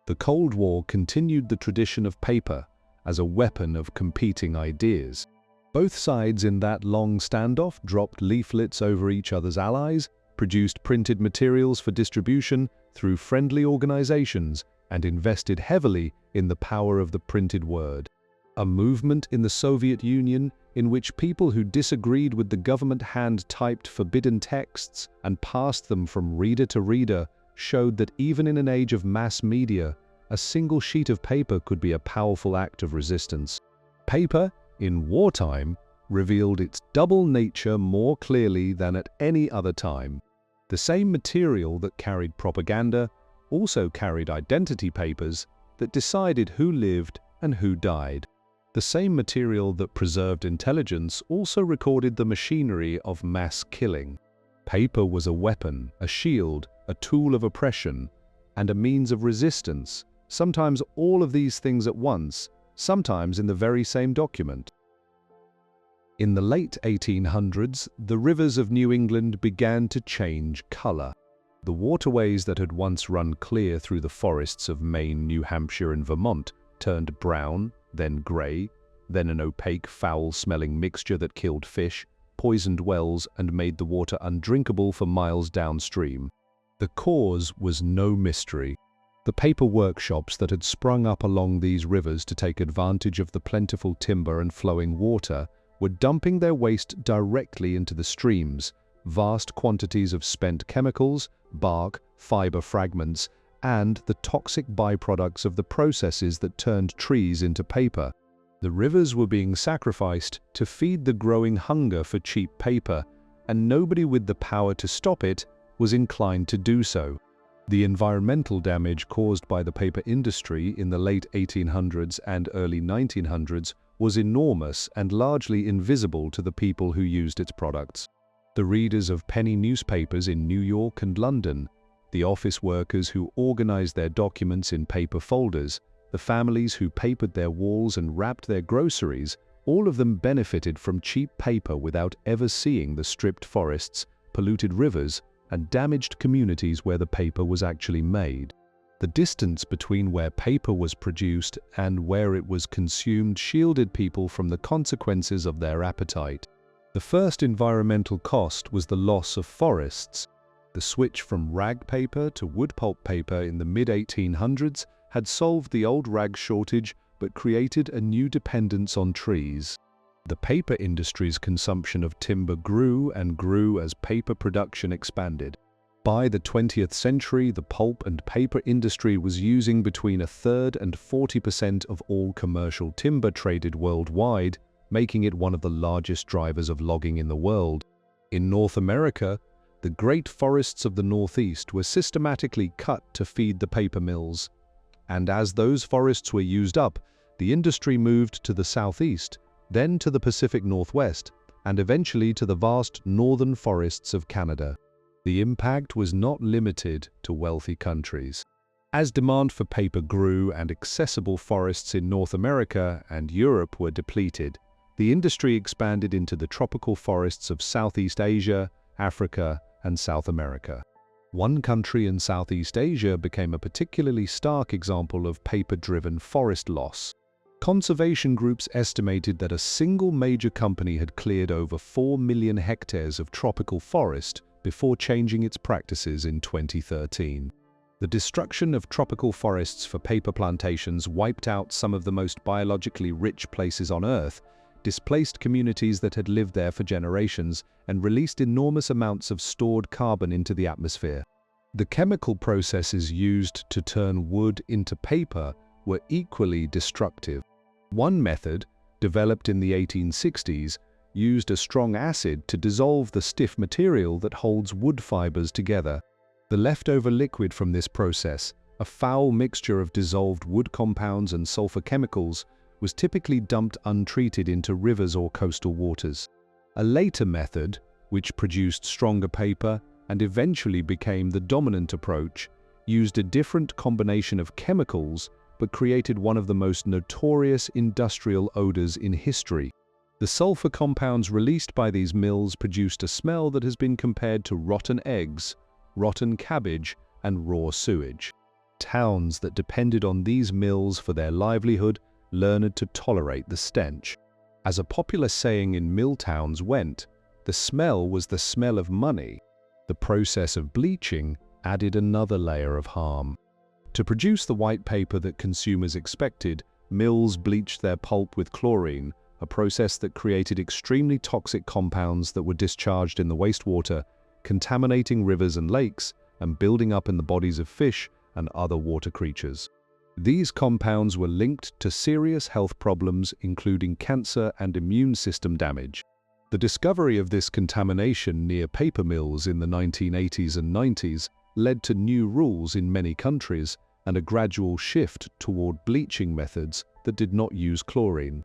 The Cold War continued the tradition of paper as a weapon of competing ideas. Both sides in that long standoff dropped leaflets over each other's allies, produced printed materials for distribution through friendly organizations, and invested heavily in the power of the printed word. A movement in the Soviet Union in which people who disagreed with the government hand-typed forbidden texts and passed them from reader to reader showed that even in an age of mass media, a single sheet of paper could be a powerful act of resistance. Paper, in wartime, revealed its double nature more clearly than at any other time. The same material that carried propaganda also carried identity papers that decided who lived and who died. The same material that preserved intelligence also recorded the machinery of mass killing. Paper was a weapon, a shield, a tool of oppression, and a means of resistance, sometimes all of these things at once, sometimes in the very same document. In the late 1800s, the rivers of New England began to change color. The waterways that had once run clear through the forests of Maine, New Hampshire, and Vermont turned brown, then gray, then an opaque, foul-smelling mixture that killed fish, poisoned wells, and made the water undrinkable for miles downstream. The cause was no mystery. The paper workshops that had sprung up along these rivers to take advantage of the plentiful timber and flowing water were dumping their waste directly into the streams, vast quantities of spent chemicals, bark, fiber fragments, and the toxic byproducts of the processes that turned trees into paper. The rivers were being sacrificed to feed the growing hunger for cheap paper, and nobody with the power to stop it was inclined to do so. The environmental damage caused by the paper industry in the late 1800s and early 1900s was enormous and largely invisible to the people who used its products. The readers of penny newspapers in New York and London, the office workers who organized their documents in paper folders, the families who papered their walls and wrapped their groceries, all of them benefited from cheap paper without ever seeing the stripped forests, polluted rivers, and damaged communities where the paper was actually made. The distance between where paper was produced and where it was consumed shielded people from the consequences of their appetite. The first environmental cost was the loss of forests. The switch from rag paper to wood pulp paper in the mid-1800s had solved the old rag shortage but created a new dependence on trees. The paper industry's consumption of timber grew and grew as paper production expanded. By the 20th century, the pulp and paper industry was using between 1/3 and 40% of all commercial timber traded worldwide, making it one of the largest drivers of logging in the world. In North America, the great forests of the Northeast were systematically cut to feed the paper mills. And as those forests were used up, the industry moved to the Southeast, then to the Pacific Northwest, and eventually to the vast northern forests of Canada. The impact was not limited to wealthy countries. As demand for paper grew and accessible forests in North America and Europe were depleted, the industry expanded into the tropical forests of Southeast Asia, Africa, and South America. One country in Southeast Asia became a particularly stark example of paper-driven forest loss. Conservation groups estimated that a single major company had cleared over 4 million hectares of tropical forest before changing its practices in 2013. The destruction of tropical forests for paper plantations wiped out some of the most biologically rich places on Earth, displaced communities that had lived there for generations, and released enormous amounts of stored carbon into the atmosphere. The chemical processes used to turn wood into paper were equally destructive. One method, developed in the 1860s, used a strong acid to dissolve the stiff material that holds wood fibers together. The leftover liquid from this process, a foul mixture of dissolved wood compounds and sulfur chemicals, was typically dumped untreated into rivers or coastal waters. A later method, which produced stronger paper and eventually became the dominant approach, used a different combination of chemicals but created one of the most notorious industrial odors in history. The sulfur compounds released by these mills produced a smell that has been compared to rotten eggs, rotten cabbage, and raw sewage. Towns that depended on these mills for their livelihood learned to tolerate the stench. As a popular saying in mill towns went, the smell was the smell of money. The process of bleaching added another layer of harm. To produce the white paper that consumers expected, mills bleached their pulp with chlorine, a process that created extremely toxic compounds that were discharged in the wastewater, contaminating rivers and lakes, and building up in the bodies of fish and other water creatures. These compounds were linked to serious health problems, including cancer and immune system damage. The discovery of this contamination near paper mills in the 1980s and 90s led to new rules in many countries and a gradual shift toward bleaching methods that did not use chlorine.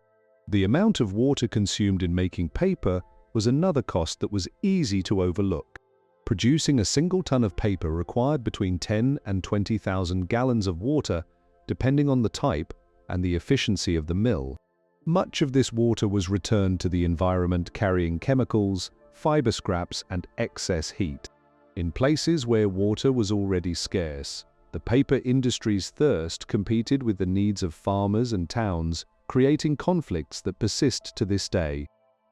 The amount of water consumed in making paper was another cost that was easy to overlook. Producing a single ton of paper required between 10 and 20,000 gallons of water, depending on the type and the efficiency of the mill. Much of this water was returned to the environment carrying chemicals, fiber scraps, and excess heat. In places where water was already scarce, the paper industry's thirst competed with the needs of farmers and towns, creating conflicts that persist to this day.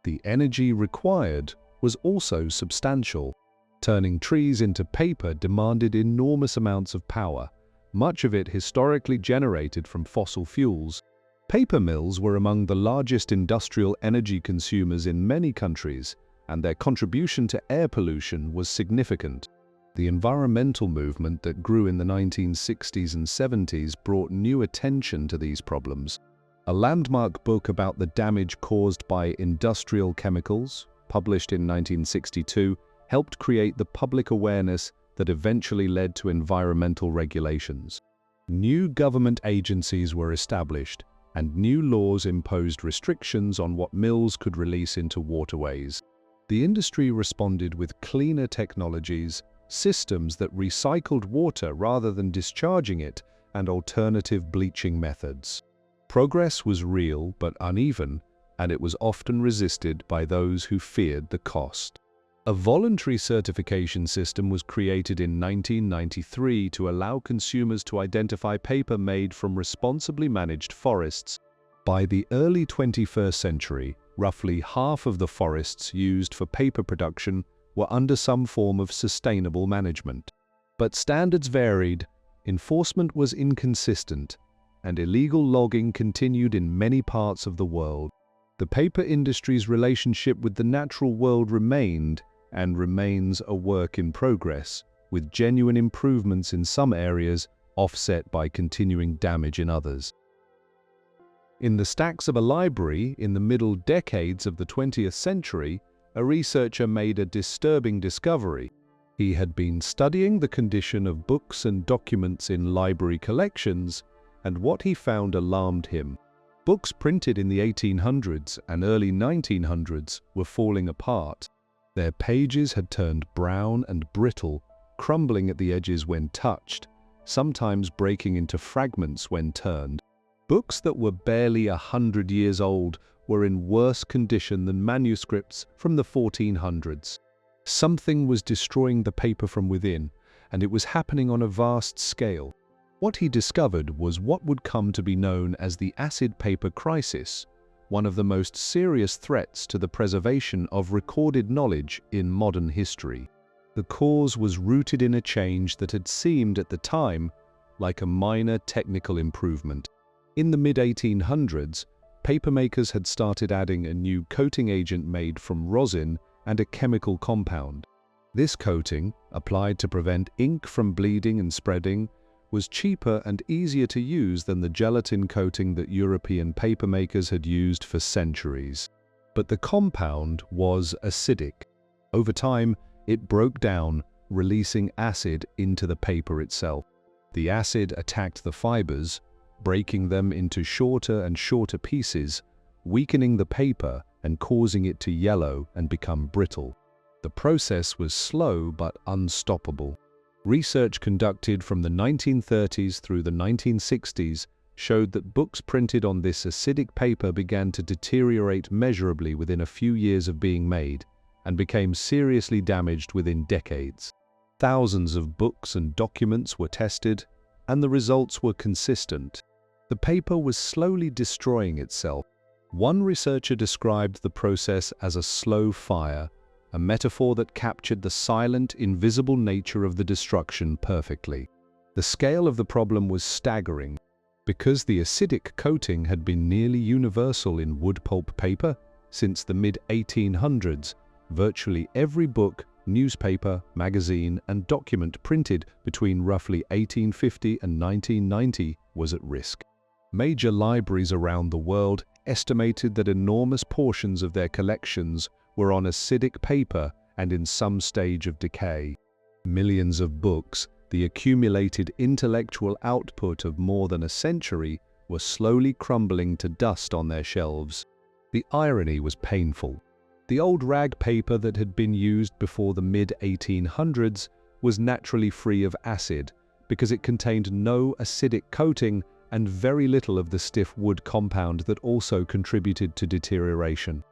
The energy required was also substantial. Turning trees into paper demanded enormous amounts of power, much of it historically generated from fossil fuels. Paper mills were among the largest industrial energy consumers in many countries, and their contribution to air pollution was significant. The environmental movement that grew in the 1960s and 70s brought new attention to these problems. A landmark book about the damage caused by industrial chemicals, published in 1962, helped create the public awareness that eventually led to environmental regulations. New government agencies were established, and new laws imposed restrictions on what mills could release into waterways. The industry responded with cleaner technologies, systems that recycled water rather than discharging it, and alternative bleaching methods. Progress was real but uneven, and it was often resisted by those who feared the cost. A voluntary certification system was created in 1993 to allow consumers to identify paper made from responsibly managed forests. By the early 21st century, roughly half of the forests used for paper production were under some form of sustainable management. But standards varied, enforcement was inconsistent, and illegal logging continued in many parts of the world. The paper industry's relationship with the natural world remained and remains a work in progress, with genuine improvements in some areas offset by continuing damage in others. In the stacks of a library in the middle decades of the 20th century, a researcher made a disturbing discovery. He had been studying the condition of books and documents in library collections, and what he found alarmed him. Books printed in the 1800s and early 1900s were falling apart. Their pages had turned brown and brittle, crumbling at the edges when touched, sometimes breaking into fragments when turned. Books that were barely 100 years old were in worse condition than manuscripts from the 1400s. Something was destroying the paper from within, and it was happening on a vast scale. What he discovered was what would come to be known as the acid paper crisis, one of the most serious threats to the preservation of recorded knowledge in modern history. The cause was rooted in a change that had seemed at the time like a minor technical improvement. In the mid-1800s, papermakers had started adding a new coating agent made from rosin and a chemical compound. This coating, applied to prevent ink from bleeding and spreading, was cheaper and easier to use than the gelatin coating that European papermakers had used for centuries. But the compound was acidic. Over time, it broke down, releasing acid into the paper itself. The acid attacked the fibers, breaking them into shorter and shorter pieces, weakening the paper and causing it to yellow and become brittle. The process was slow but unstoppable. Research conducted from the 1930s through the 1960s showed that books printed on this acidic paper began to deteriorate measurably within a few years of being made, and became seriously damaged within decades. Thousands of books and documents were tested, and the results were consistent. The paper was slowly destroying itself. One researcher described the process as a slow fire, a metaphor that captured the silent, invisible nature of the destruction perfectly. The scale of the problem was staggering. Because the acidic coating had been nearly universal in wood pulp paper since the mid-1800s, virtually every book, newspaper, magazine, and document printed between roughly 1850 and 1990 was at risk. Major libraries around the world estimated that enormous portions of their collections were on acidic paper and in some stage of decay. Millions of books, the accumulated intellectual output of more than a century, were slowly crumbling to dust on their shelves. The irony was painful. The old rag paper that had been used before the mid-1800s was naturally free of acid because it contained no acidic coating and very little of the stiff wood compound that also contributed to deterioration.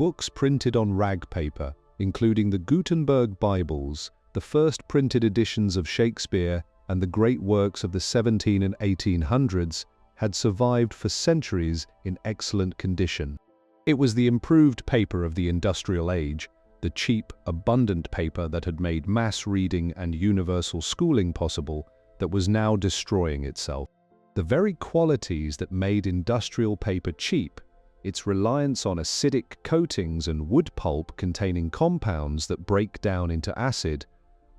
Books printed on rag paper, including the Gutenberg Bibles, the first printed editions of Shakespeare, and the great works of the 1700s and 1800s, had survived for centuries in excellent condition. It was the improved paper of the industrial age, the cheap, abundant paper that had made mass reading and universal schooling possible, that was now destroying itself. The very qualities that made industrial paper cheap, its reliance on acidic coatings and wood pulp containing compounds that break down into acid,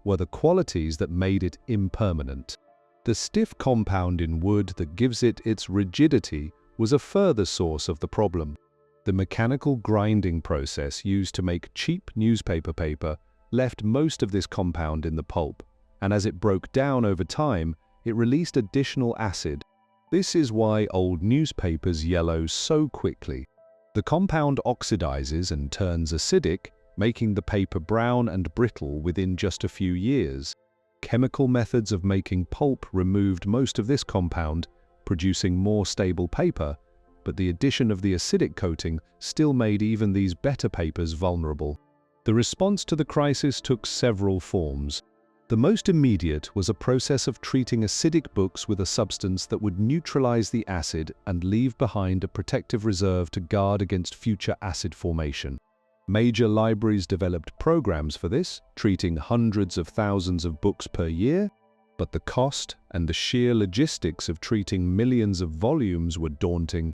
were the qualities that made it impermanent. The stiff compound in wood that gives it its rigidity was a further source of the problem. The mechanical grinding process used to make cheap newspaper paper left most of this compound in the pulp, and as it broke down over time, it released additional acid. This is why old newspapers yellow so quickly. The compound oxidizes and turns acidic, making the paper brown and brittle within just a few years. Chemical methods of making pulp removed most of this compound, producing more stable paper, but the addition of the acidic coating still made even these better papers vulnerable. The response to the crisis took several forms. The most immediate was a process of treating acidic books with a substance that would neutralize the acid and leave behind a protective reserve to guard against future acid formation. Major libraries developed programs for this, treating hundreds of thousands of books per year, but the cost and the sheer logistics of treating millions of volumes were daunting.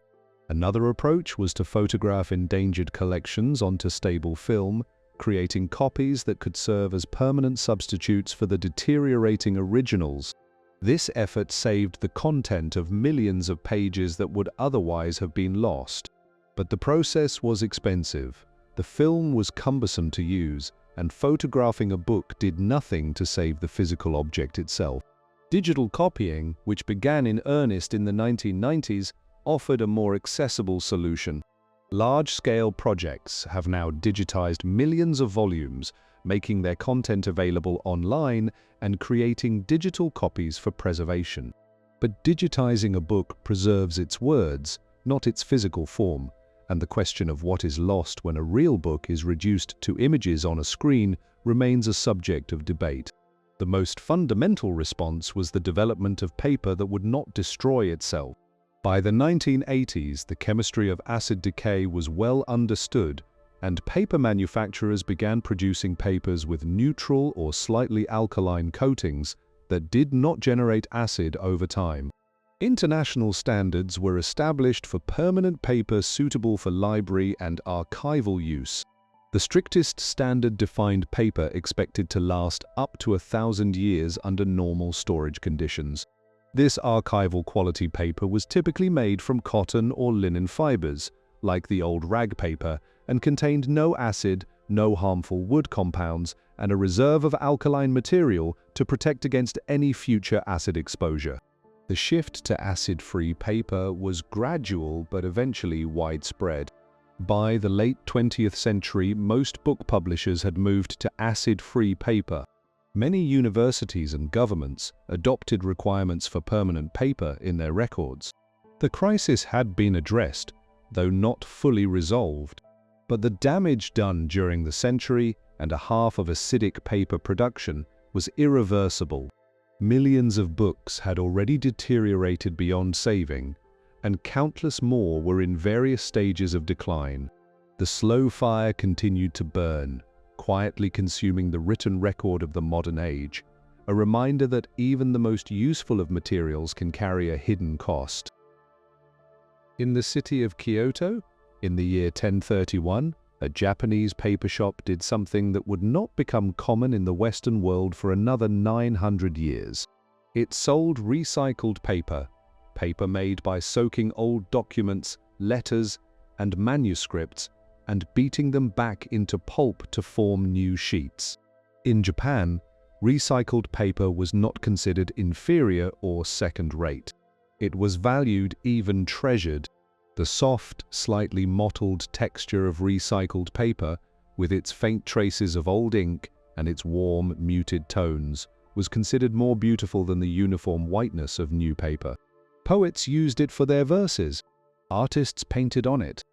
Another approach was to photograph endangered collections onto stable film, creating copies that could serve as permanent substitutes for the deteriorating originals. This effort saved the content of millions of pages that would otherwise have been lost. But the process was expensive. The film was cumbersome to use, and photographing a book did nothing to save the physical object itself. Digital copying, which began in earnest in the 1990s, offered a more accessible solution. Large-scale projects have now digitized millions of volumes, making their content available online and creating digital copies for preservation. But digitizing a book preserves its words, not its physical form, and the question of what is lost when a real book is reduced to images on a screen remains a subject of debate. The most fundamental response was the development of paper that would not destroy itself. By the 1980s, the chemistry of acid decay was well understood, and paper manufacturers began producing papers with neutral or slightly alkaline coatings that did not generate acid over time. International standards were established for permanent paper suitable for library and archival use. The strictest standard defined paper expected to last up to 1,000 years under normal storage conditions. This archival quality paper was typically made from cotton or linen fibers, like the old rag paper, and contained no acid, no harmful wood compounds, and a reserve of alkaline material to protect against any future acid exposure. The shift to acid-free paper was gradual but eventually widespread. By the late 20th century, most book publishers had moved to acid-free paper. Many universities and governments adopted requirements for permanent paper in their records. The crisis had been addressed, though not fully resolved. But the damage done during the century and a half of acidic paper production was irreversible. Millions of books had already deteriorated beyond saving, and countless more were in various stages of decline. The slow fire continued to burn, quietly consuming the written record of the modern age, a reminder that even the most useful of materials can carry a hidden cost. In the city of Kyoto, in the year 1031, a Japanese paper shop did something that would not become common in the Western world for another 900 years. It sold recycled paper, paper made by soaking old documents, letters, and manuscripts and beating them back into pulp to form new sheets. In Japan, recycled paper was not considered inferior or second-rate. It was valued, even treasured. The soft, slightly mottled texture of recycled paper, with its faint traces of old ink and its warm, muted tones, was considered more beautiful than the uniform whiteness of new paper. Poets used it for their verses. Artists painted on it.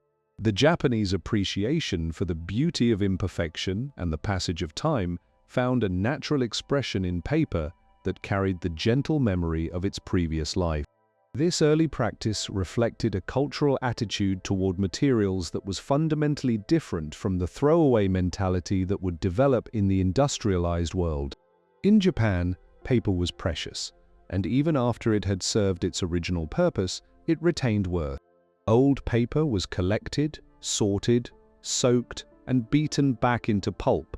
The Japanese appreciation for the beauty of imperfection and the passage of time found a natural expression in paper that carried the gentle memory of its previous life. This early practice reflected a cultural attitude toward materials that was fundamentally different from the throwaway mentality that would develop in the industrialized world. In Japan, paper was precious, and even after it had served its original purpose, it retained worth. Old paper was collected, sorted, soaked, and beaten back into pulp,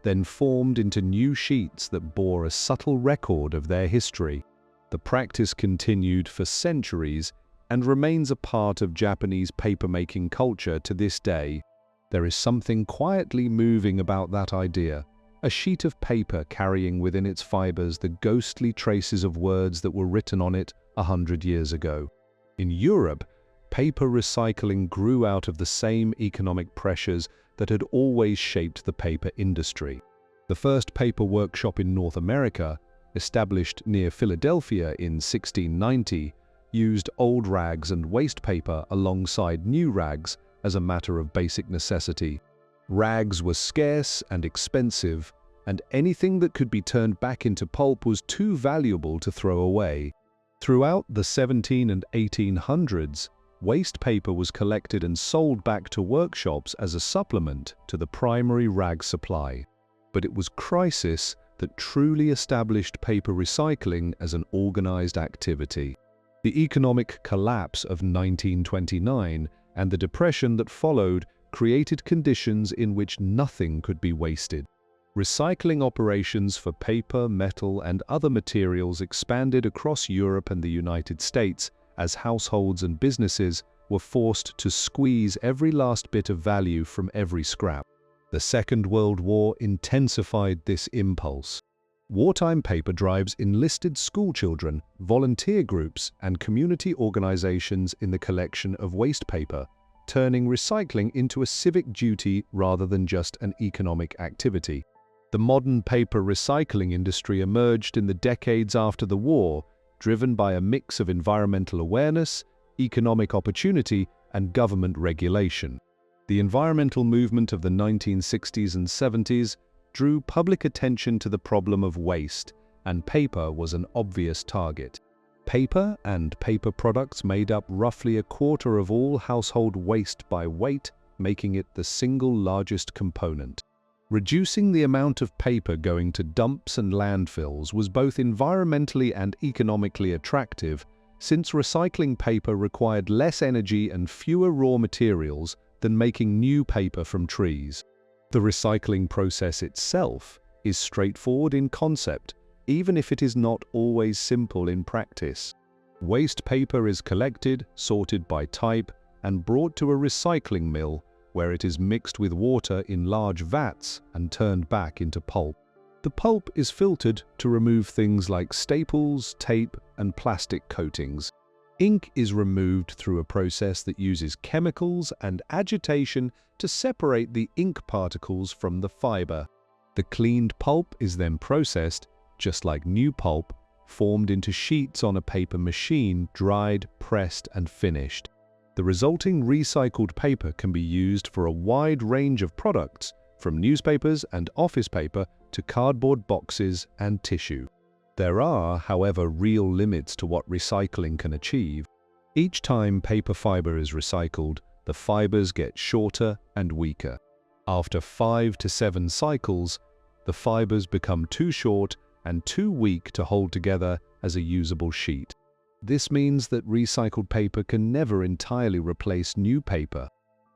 then formed into new sheets that bore a subtle record of their history. The practice continued for centuries, and remains a part of Japanese papermaking culture to this day. There is something quietly moving about that idea, a sheet of paper carrying within its fibers the ghostly traces of words that were written on it 100 years ago. In Europe, paper recycling grew out of the same economic pressures that had always shaped the paper industry. The first paper workshop in North America, established near Philadelphia in 1690, used old rags and waste paper alongside new rags as a matter of basic necessity. Rags were scarce and expensive, and anything that could be turned back into pulp was too valuable to throw away. Throughout the 1700s and 1800s, waste paper was collected and sold back to workshops as a supplement to the primary rag supply. But it was crisis that truly established paper recycling as an organized activity. The economic collapse of 1929 and the depression that followed created conditions in which nothing could be wasted. Recycling operations for paper, metal, and other materials expanded across Europe and the United States as households and businesses were forced to squeeze every last bit of value from every scrap. The Second World War intensified this impulse. Wartime paper drives enlisted schoolchildren, volunteer groups, and community organizations in the collection of waste paper, turning recycling into a civic duty rather than just an economic activity. The modern paper recycling industry emerged in the decades after the war, driven by a mix of environmental awareness, economic opportunity, and government regulation. The environmental movement of the 1960s and 70s drew public attention to the problem of waste, and paper was an obvious target. Paper and paper products made up roughly a quarter of all household waste by weight, making it the single largest component. Reducing the amount of paper going to dumps and landfills was both environmentally and economically attractive, since recycling paper required less energy and fewer raw materials than making new paper from trees. The recycling process itself is straightforward in concept, even if it is not always simple in practice. Waste paper is collected, sorted by type, and brought to a recycling mill, where it is mixed with water in large vats and turned back into pulp. The pulp is filtered to remove things like staples, tape, and plastic coatings. Ink is removed through a process that uses chemicals and agitation to separate the ink particles from the fiber. The cleaned pulp is then processed, just like new pulp, formed into sheets on a paper machine, dried, pressed, and finished. The resulting recycled paper can be used for a wide range of products, from newspapers and office paper to cardboard boxes and tissue. There are, however, real limits to what recycling can achieve. Each time paper fiber is recycled, the fibers get shorter and weaker. After 5 to 7 cycles, the fibers become too short and too weak to hold together as a usable sheet. This means that recycled paper can never entirely replace new paper.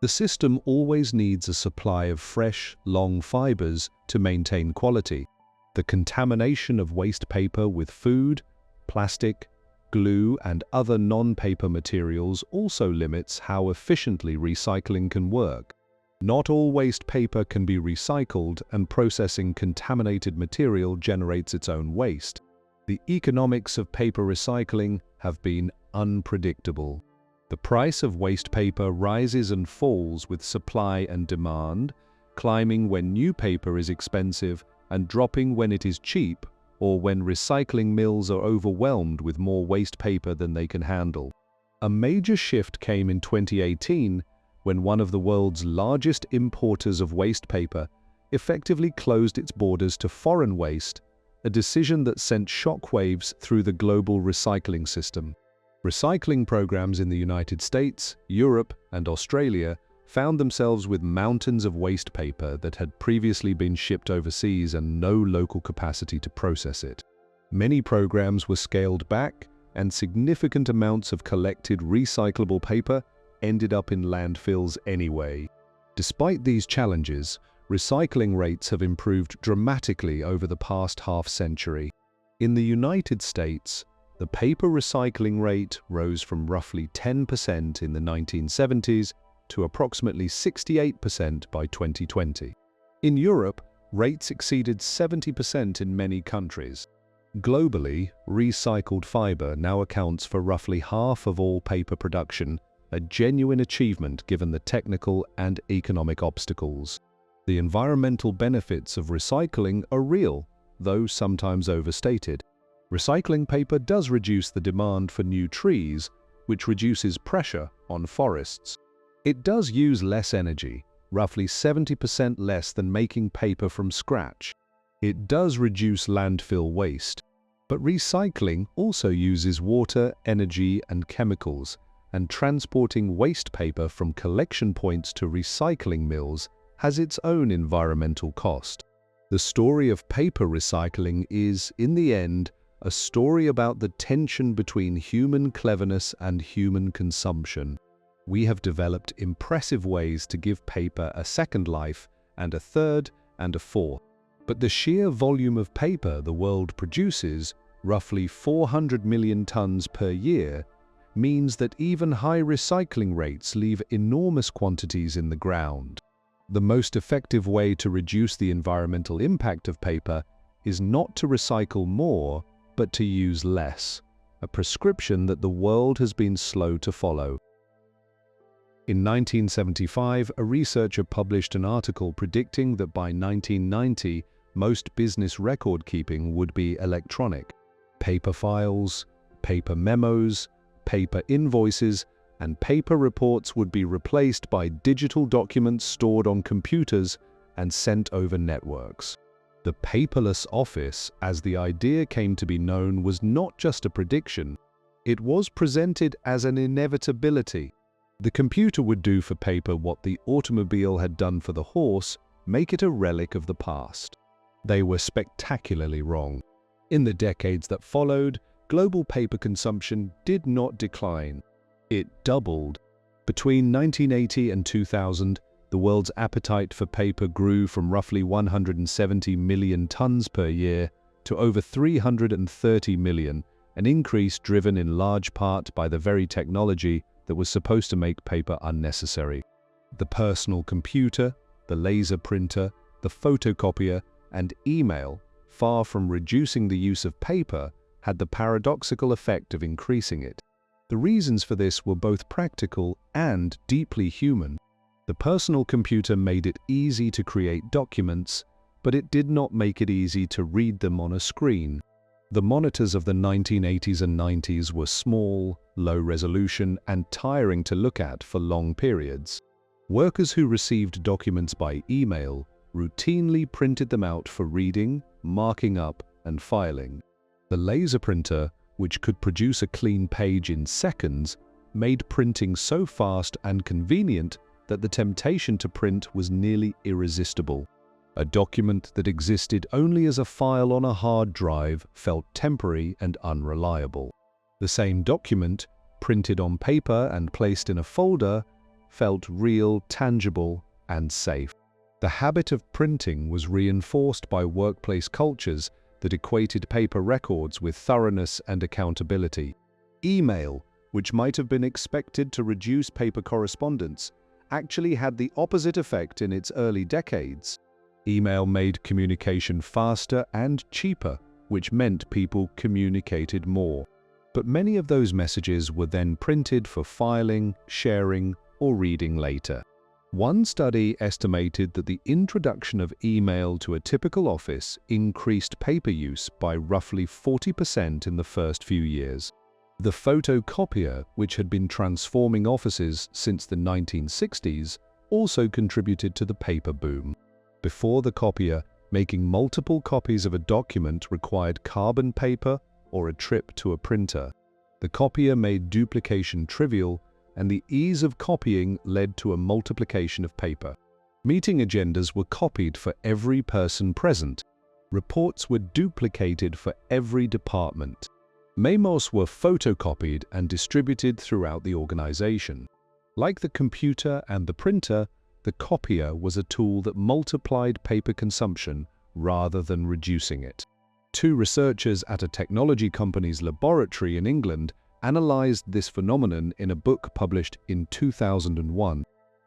The system always needs a supply of fresh, long fibers to maintain quality. The contamination of waste paper with food, plastic, glue, and other non-paper materials also limits how efficiently recycling can work. Not all waste paper can be recycled, and processing contaminated material generates its own waste. The economics of paper recycling have been unpredictable. The price of waste paper rises and falls with supply and demand, climbing when new paper is expensive and dropping when it is cheap, or when recycling mills are overwhelmed with more waste paper than they can handle. A major shift came in 2018 when one of the world's largest importers of waste paper effectively closed its borders to foreign waste, a decision that sent shockwaves through the global recycling system. Recycling programs in the United States, Europe, and Australia found themselves with mountains of waste paper that had previously been shipped overseas and no local capacity to process it. Many programs were scaled back, and significant amounts of collected recyclable paper ended up in landfills anyway. Despite these challenges, recycling rates have improved dramatically over the past half-century. In the United States, The paper recycling rate rose from roughly 10% in the 1970s to approximately 68% by 2020. In Europe, rates exceeded 70% in many countries. Globally, recycled fiber now accounts for roughly half of all paper production, a genuine achievement given the technical and economic obstacles. The environmental benefits of recycling are real, though sometimes overstated. Recycling paper does reduce the demand for new trees, which reduces pressure on forests. It does use less energy, roughly 70% less than making paper from scratch. It does reduce landfill waste. But recycling also uses water, energy, and chemicals, and transporting waste paper from collection points to recycling mills has its own environmental cost. The story of paper recycling is, in the end, a story about the tension between human cleverness and human consumption. We have developed impressive ways to give paper a second life, and a third, and a fourth. But the sheer volume of paper the world produces, roughly 400 million tons per year, means that even high recycling rates leave enormous quantities in the ground. The most effective way to reduce the environmental impact of paper is not to recycle more, but to use less, a prescription that the world has been slow to follow. In 1975, a researcher published an article predicting that by 1990, most business record-keeping would be electronic. Paper files, paper memos, paper invoices, and paper reports would be replaced by digital documents stored on computers and sent over networks. The paperless office, as the idea came to be known, was not just a prediction. It was presented as an inevitability. The computer would do for paper what the automobile had done for the horse, make it a relic of the past. They were spectacularly wrong. In the decades that followed, global paper consumption did not decline. It doubled. Between 1980 and 2000, the world's appetite for paper grew from roughly 170 million tons per year to over 330 million, an increase driven in large part by the very technology that was supposed to make paper unnecessary. The personal computer, the laser printer, the photocopier, and email, far from reducing the use of paper, had the paradoxical effect of increasing it. The reasons for this were both practical and deeply human. The personal computer made it easy to create documents, but it did not make it easy to read them on a screen. The monitors of the 1980s and 90s were small, low resolution, and tiring to look at for long periods. Workers who received documents by email routinely printed them out for reading, marking up, and filing. The laser printer, which could produce a clean page in seconds, made printing so fast and convenient that the temptation to print was nearly irresistible. A document that existed only as a file on a hard drive felt temporary and unreliable. The same document, printed on paper and placed in a folder, felt real, tangible, and safe. The habit of printing was reinforced by workplace cultures that equated paper records with thoroughness and accountability. Email, which might have been expected to reduce paper correspondence, actually had the opposite effect in its early decades. Email made communication faster and cheaper, which meant people communicated more. But many of those messages were then printed for filing, sharing, or reading later. One study estimated that the introduction of email to a typical office increased paper use by roughly 40% in the first few years. The photocopier, which had been transforming offices since the 1960s, also contributed to the paper boom. Before the copier, making multiple copies of a document required carbon paper or a trip to a printer. The copier made duplication trivial, and the ease of copying led to a multiplication of paper. Meeting agendas were copied for every person present. Reports were duplicated for every department. Memos were photocopied and distributed throughout the organization. Like the computer and the printer, the copier was a tool that multiplied paper consumption rather than reducing it. Two researchers at a technology company's laboratory in England analyzed this phenomenon in a book published in 2001.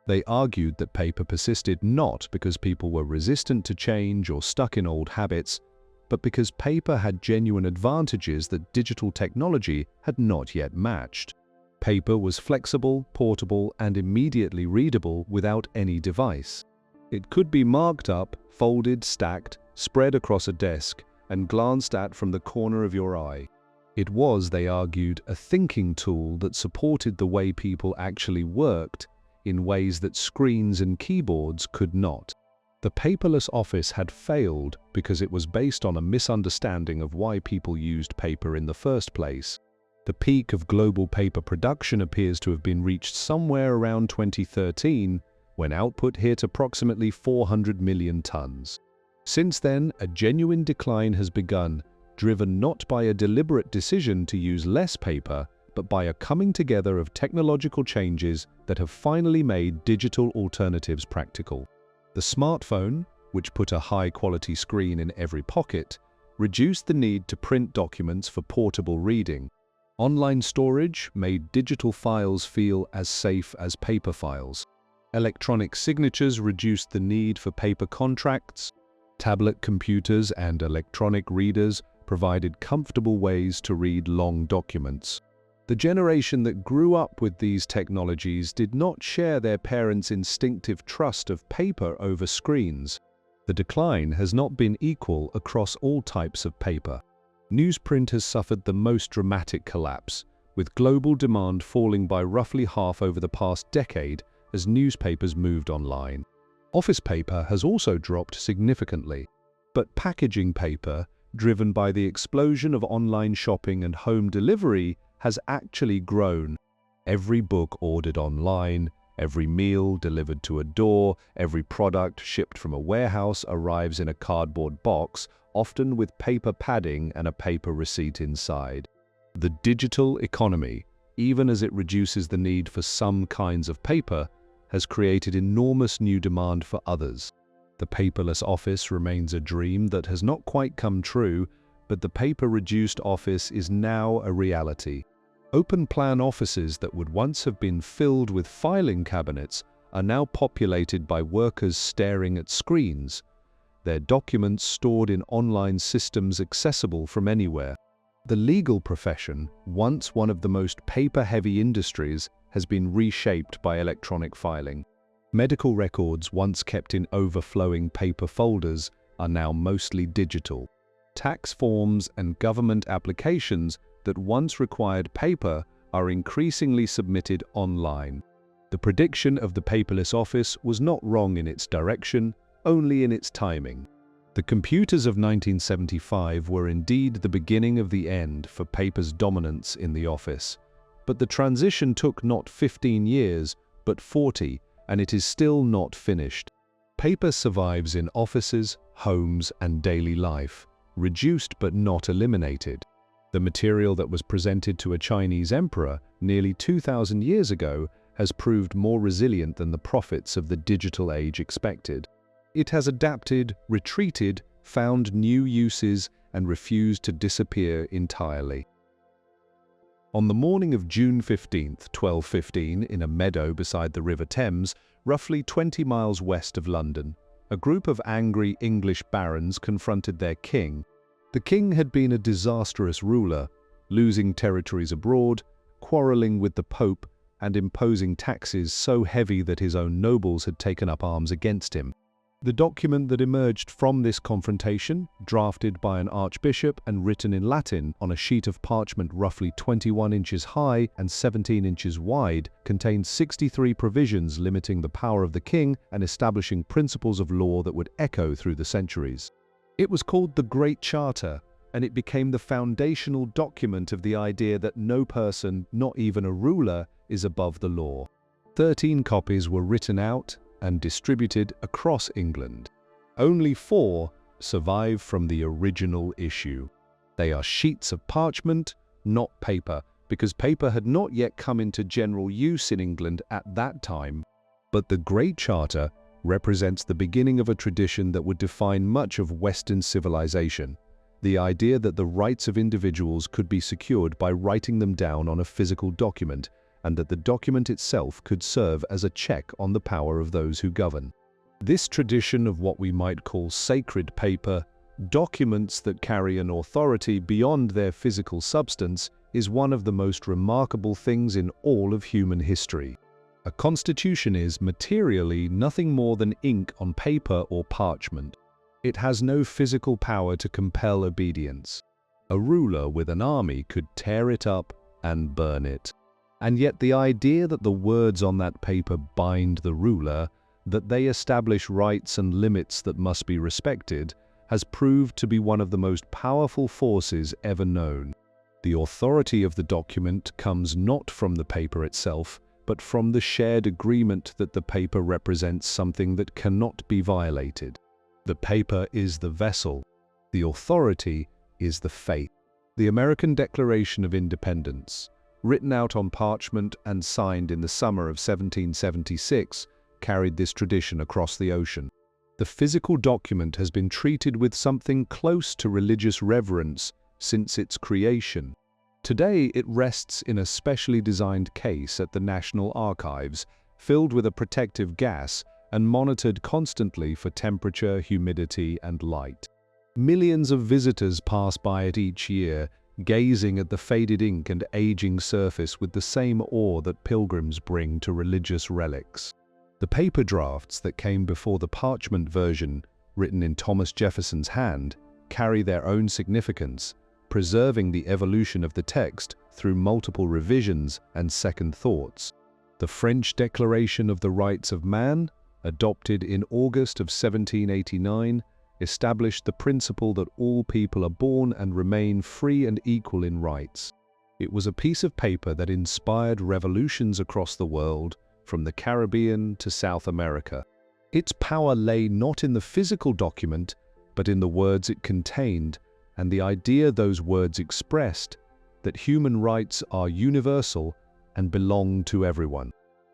They argued that paper persisted not because people were resistant to change or stuck in old habits, but because paper had genuine advantages that digital technology had not yet matched. Paper was flexible, portable, and immediately readable without any device. It could be marked up, folded, stacked, spread across a desk, and glanced at from the corner of your eye. It was, they argued, a thinking tool that supported the way people actually worked in ways that screens and keyboards could not. The paperless office had failed because it was based on a misunderstanding of why people used paper in the first place. The peak of global paper production appears to have been reached somewhere around 2013, when output hit approximately 400 million tons. Since then, a genuine decline has begun, driven not by a deliberate decision to use less paper, but by a coming together of technological changes that have finally made digital alternatives practical. The smartphone, which put a high-quality screen in every pocket, reduced the need to print documents for portable reading. Online storage made digital files feel as safe as paper files. Electronic signatures reduced the need for paper contracts. Tablet computers and electronic readers provided comfortable ways to read long documents. The generation that grew up with these technologies did not share their parents' instinctive trust of paper over screens. The decline has not been equal across all types of paper. Newsprint has suffered the most dramatic collapse, with global demand falling by roughly half over the past decade as newspapers moved online. Office paper has also dropped significantly, but packaging paper, driven by the explosion of online shopping and home delivery, has actually grown. Every book ordered online, every meal delivered to a door, every product shipped from a warehouse arrives in a cardboard box, often with paper padding and a paper receipt inside. The digital economy, even as it reduces the need for some kinds of paper, has created enormous new demand for others. The paperless office remains a dream that has not quite come true, but the paper-reduced office is now a reality. Open-plan offices that would once have been filled with filing cabinets are now populated by workers staring at screens, their documents stored in online systems accessible from anywhere. The legal profession, once one of the most paper-heavy industries, has been reshaped by electronic filing. Medical records once kept in overflowing paper folders are now mostly digital. Tax forms and government applications that once required paper are increasingly submitted online. The prediction of the paperless office was not wrong in its direction, only in its timing. The computers of 1975 were indeed the beginning of the end for paper's dominance in the office. But the transition took not 15 years, but 40, and it is still not finished. Paper survives in offices, homes, and daily life, reduced but not eliminated. The material that was presented to a Chinese emperor nearly 2,000 years ago has proved more resilient than the prophets of the digital age expected. It has adapted, retreated, found new uses, and refused to disappear entirely. On the morning of June 15, 1215, in a meadow beside the River Thames, roughly 20 miles west of London, a group of angry English barons confronted their king. The king had been a disastrous ruler, losing territories abroad, quarreling with the Pope, and imposing taxes so heavy that his own nobles had taken up arms against him. The document that emerged from this confrontation, drafted by an archbishop and written in Latin on a sheet of parchment roughly 21 inches high and 17 inches wide, contained 63 provisions limiting the power of the king and establishing principles of law that would echo through the centuries. It was called the Great Charter, and it became the foundational document of the idea that no person, not even a ruler, is above the law. 13 copies were written out and distributed across England. Only 4 survive from the original issue. They are sheets of parchment, not paper, because paper had not yet come into general use in England at that time. But the Great Charter represents the beginning of a tradition that would define much of Western civilization. The idea that the rights of individuals could be secured by writing them down on a physical document, and that the document itself could serve as a check on the power of those who govern. This tradition of what we might call sacred paper, documents that carry an authority beyond their physical substance, is one of the most remarkable things in all of human history. A constitution is, materially, nothing more than ink on paper or parchment. It has no physical power to compel obedience. A ruler with an army could tear it up and burn it. And yet the idea that the words on that paper bind the ruler, that they establish rights and limits that must be respected, has proved to be one of the most powerful forces ever known. The authority of the document comes not from the paper itself, but from the shared agreement that the paper represents something that cannot be violated. The paper is the vessel. The authority is the faith. The American Declaration of Independence, written out on parchment and signed in the summer of 1776, carried this tradition across the ocean. The physical document has been treated with something close to religious reverence since its creation. Today, it rests in a specially designed case at the National Archives, filled with a protective gas and monitored constantly for temperature, humidity, and light. Millions of visitors pass by it each year, gazing at the faded ink and aging surface with the same awe that pilgrims bring to religious relics. The paper drafts that came before the parchment version, written in Thomas Jefferson's hand, carry their own significance, preserving the evolution of the text through multiple revisions and second thoughts. The French Declaration of the Rights of Man, adopted in August of 1789, established the principle that all people are born and remain free and equal in rights. It was a piece of paper that inspired revolutions across the world, from the Caribbean to South America. Its power lay not in the physical document, but in the words it contained, and the idea those words expressed, that human rights are universal and belong to everyone.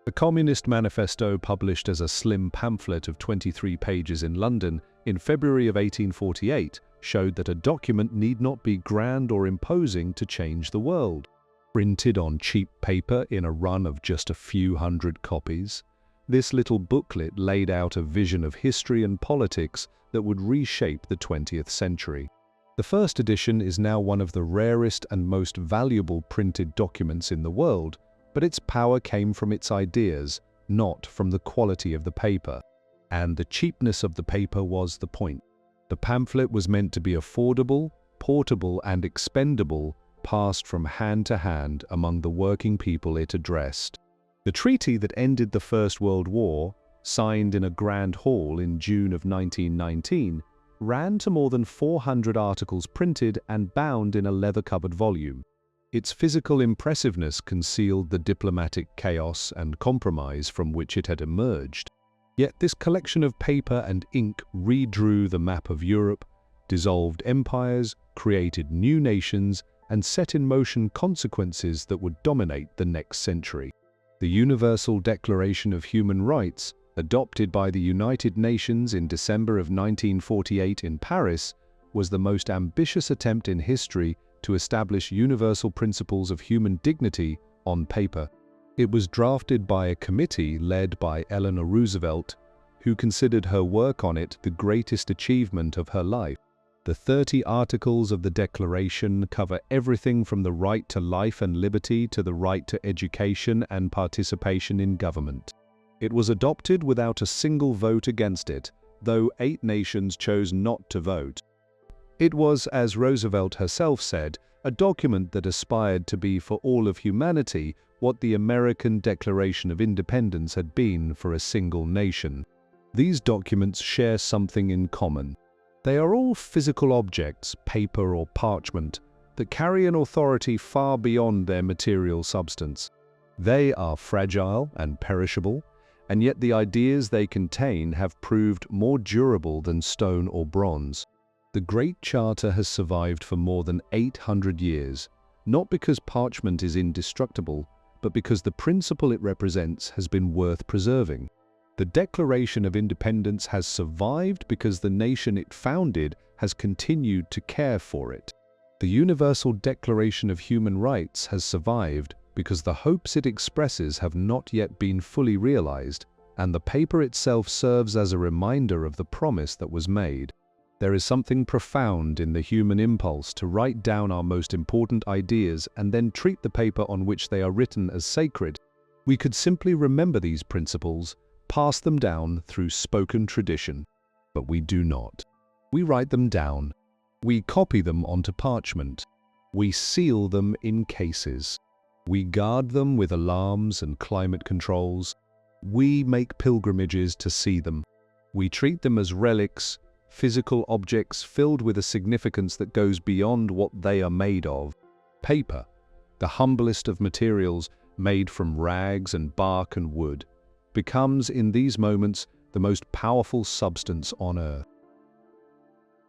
The Communist Manifesto, published as a slim pamphlet of 23 pages in London in February of 1848, showed that a document need not be grand or imposing to change the world. Printed on cheap paper in a run of just a few hundred copies, this little booklet laid out a vision of history and politics that would reshape the 20th century. The first edition is now one of the rarest and most valuable printed documents in the world, but its power came from its ideas, not from the quality of the paper. And the cheapness of the paper was the point. The pamphlet was meant to be affordable, portable, and expendable, passed from hand to hand among the working people it addressed. The treaty that ended the First World War, signed in a grand hall in June of 1919, ran to more than 400 articles printed and bound in a leather-covered volume. Its physical impressiveness concealed the diplomatic chaos and compromise from which it had emerged. Yet this collection of paper and ink redrew the map of Europe, dissolved empires, created new nations, and set in motion consequences that would dominate the next century. The Universal Declaration of Human Rights, adopted by the United Nations in December of 1948 in Paris, was the most ambitious attempt in history to establish universal principles of human dignity on paper. It was drafted by a committee led by Eleanor Roosevelt, who considered her work on it the greatest achievement of her life. The 30 articles of the Declaration cover everything from the right to life and liberty to the right to education and participation in government. It was adopted without a single vote against it, though 8 nations chose not to vote. It was, as Roosevelt herself said, a document that aspired to be for all of humanity what the American Declaration of Independence had been for a single nation. These documents share something in common. They are all physical objects, paper or parchment, that carry an authority far beyond their material substance. They are fragile and perishable, and yet the ideas they contain have proved more durable than stone or bronze. The Great Charter has survived for more than 800 years, not because parchment is indestructible, but because the principle it represents has been worth preserving. The Declaration of Independence has survived because the nation it founded has continued to care for it. The Universal Declaration of Human Rights has survived because the hopes it expresses have not yet been fully realized, and the paper itself serves as a reminder of the promise that was made. There is something profound in the human impulse to write down our most important ideas and then treat the paper on which they are written as sacred. We could simply remember these principles, pass them down through spoken tradition. But we do not. We write them down. We copy them onto parchment. We seal them in cases. We guard them with alarms and climate controls. We make pilgrimages to see them. We treat them as relics, physical objects filled with a significance that goes beyond what they are made of. Paper, the humblest of materials made from rags and bark and wood, becomes in these moments the most powerful substance on Earth.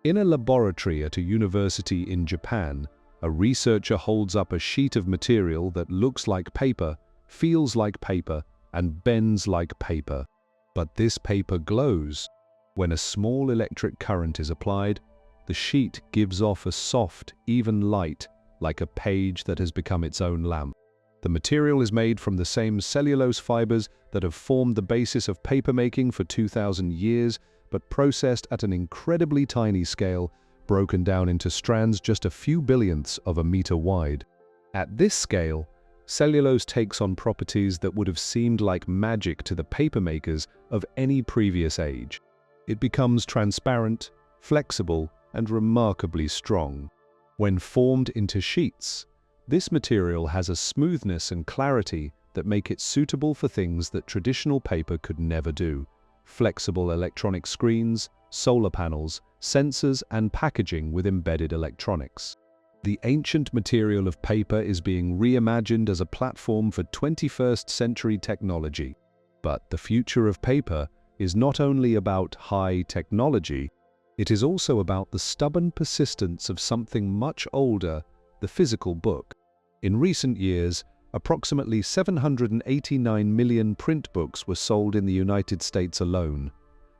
In a laboratory at a university in Japan, a researcher holds up a sheet of material that looks like paper, feels like paper, and bends like paper. But this paper glows. When a small electric current is applied, the sheet gives off a soft, even light, like a page that has become its own lamp. The material is made from the same cellulose fibers that have formed the basis of papermaking for 2,000 years, but processed at an incredibly tiny scale, broken down into strands just a few billionths of a meter wide. At this scale, cellulose takes on properties that would have seemed like magic to the papermakers of any previous age. It becomes transparent, flexible, and remarkably strong. When formed into sheets, this material has a smoothness and clarity that make it suitable for things that traditional paper could never do. Flexible electronic screens, solar panels, sensors, and packaging with embedded electronics. The ancient material of paper is being reimagined as a platform for 21st century technology. But the future of paper is not only about high technology, it is also about the stubborn persistence of something much older, the physical book. In recent years, approximately 789 million print books were sold in the United States alone,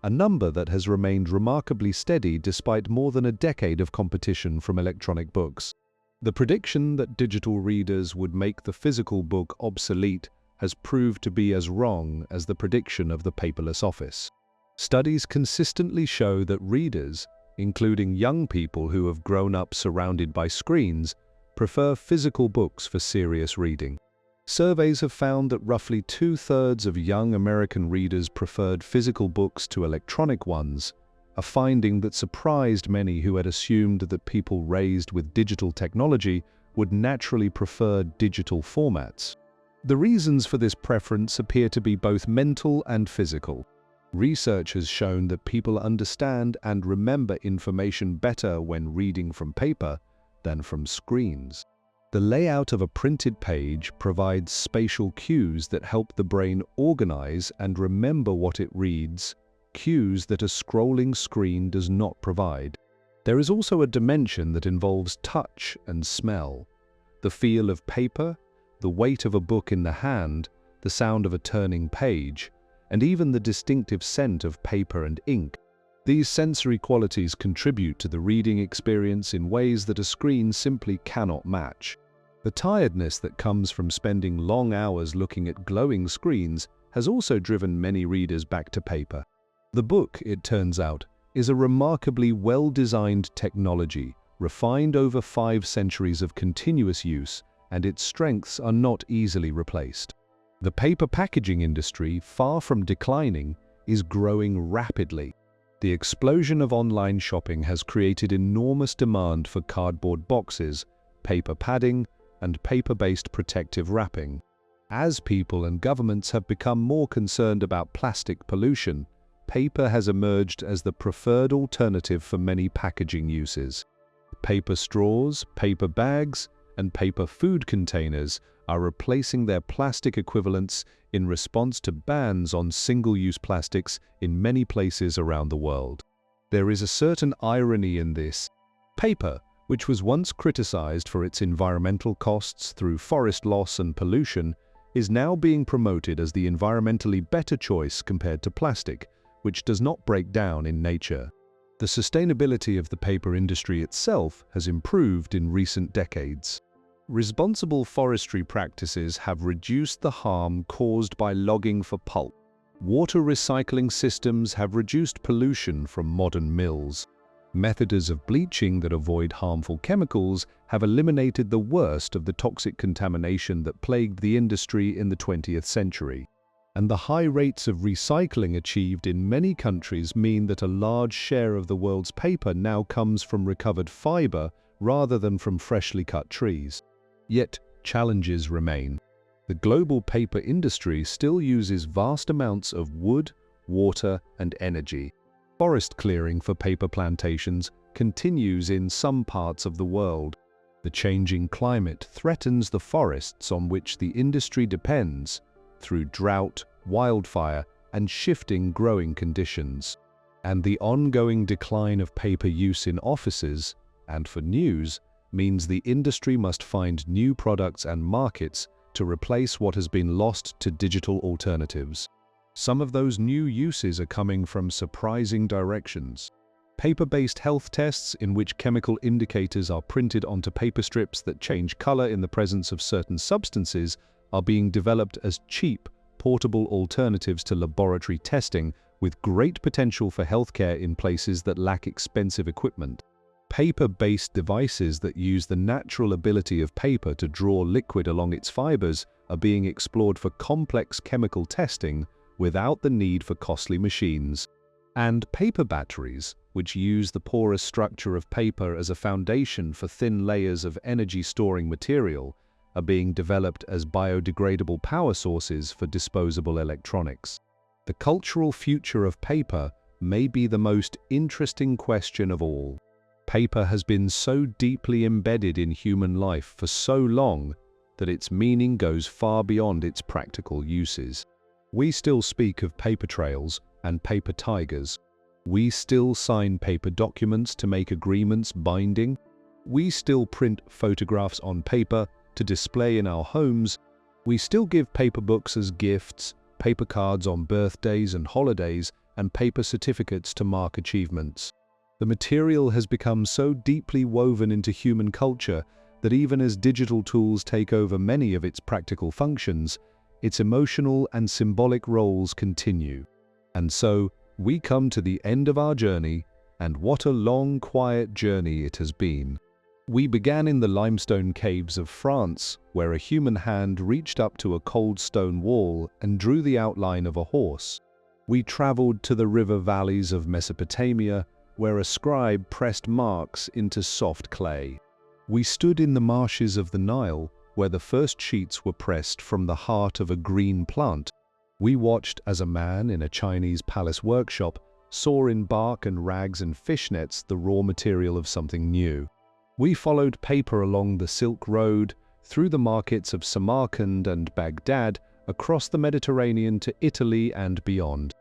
a number that has remained remarkably steady despite more than a decade of competition from electronic books. The prediction that digital readers would make the physical book obsolete has proved to be as wrong as the prediction of the paperless office. Studies consistently show that readers, including young people who have grown up surrounded by screens, prefer physical books for serious reading. Surveys have found that roughly 2/3 of young American readers preferred physical books to electronic ones, a finding that surprised many who had assumed that people raised with digital technology would naturally prefer digital formats. The reasons for this preference appear to be both mental and physical. Research has shown that people understand and remember information better when reading from paper than from screens. The layout of a printed page provides spatial cues that help the brain organize and remember what it reads, cues that a scrolling screen does not provide. There is also a dimension that involves touch and smell. The feel of paper, the weight of a book in the hand, the sound of a turning page, and even the distinctive scent of paper and ink. These sensory qualities contribute to the reading experience in ways that a screen simply cannot match. The tiredness that comes from spending long hours looking at glowing screens has also driven many readers back to paper. The book, it turns out, is a remarkably well-designed technology, refined over 5 centuries of continuous use, and its strengths are not easily replaced. The paper packaging industry, far from declining, is growing rapidly. The explosion of online shopping has created enormous demand for cardboard boxes, paper padding, and paper-based protective wrapping. As people and governments have become more concerned about plastic pollution, paper has emerged as the preferred alternative for many packaging uses. Paper straws, paper bags, and paper food containers are replacing their plastic equivalents in response to bans on single-use plastics in many places around the world. There is a certain irony in this. Paper, which was once criticized for its environmental costs through forest loss and pollution, is now being promoted as the environmentally better choice compared to plastic, which does not break down in nature. The sustainability of the paper industry itself has improved in recent decades. Responsible forestry practices have reduced the harm caused by logging for pulp. Water recycling systems have reduced pollution from modern mills. Methods of bleaching that avoid harmful chemicals have eliminated the worst of the toxic contamination that plagued the industry in the 20th century. And the high rates of recycling achieved in many countries mean that a large share of the world's paper now comes from recovered fiber rather than from freshly cut trees. Yet, challenges remain. The global paper industry still uses vast amounts of wood, water, and energy. Forest clearing for paper plantations continues in some parts of the world. The changing climate threatens the forests on which the industry depends through drought, wildfire, and shifting growing conditions. And the ongoing decline of paper use in offices and for news means the industry must find new products and markets to replace what has been lost to digital alternatives. Some of those new uses are coming from surprising directions. Paper-based health tests in which chemical indicators are printed onto paper strips that change color in the presence of certain substances are being developed as cheap, portable alternatives to laboratory testing with great potential for healthcare in places that lack expensive equipment. Paper-based devices that use the natural ability of paper to draw liquid along its fibers are being explored for complex chemical testing without the need for costly machines. And paper batteries, which use the porous structure of paper as a foundation for thin layers of energy-storing material, are being developed as biodegradable power sources for disposable electronics. The cultural future of paper may be the most interesting question of all. Paper has been so deeply embedded in human life for so long that its meaning goes far beyond its practical uses. We still speak of paper trails and paper tigers. We still sign paper documents to make agreements binding. We still print photographs on paper to display in our homes. We still give paper books as gifts, paper cards on birthdays and holidays, and paper certificates to mark achievements. The material has become so deeply woven into human culture that even as digital tools take over many of its practical functions, its emotional and symbolic roles continue. And so, we come to the end of our journey, and what a long, quiet journey it has been. We began in the limestone caves of France, where a human hand reached up to a cold stone wall and drew the outline of a horse. We traveled to the river valleys of Mesopotamia, where a scribe pressed marks into soft clay. We stood in the marshes of the Nile, where the first sheets were pressed from the heart of a green plant. We watched as a man in a Chinese palace workshop saw in bark and rags and fishnets the raw material of something new. We followed paper along the Silk Road, through the markets of Samarkand and Baghdad, across the Mediterranean to Italy and beyond.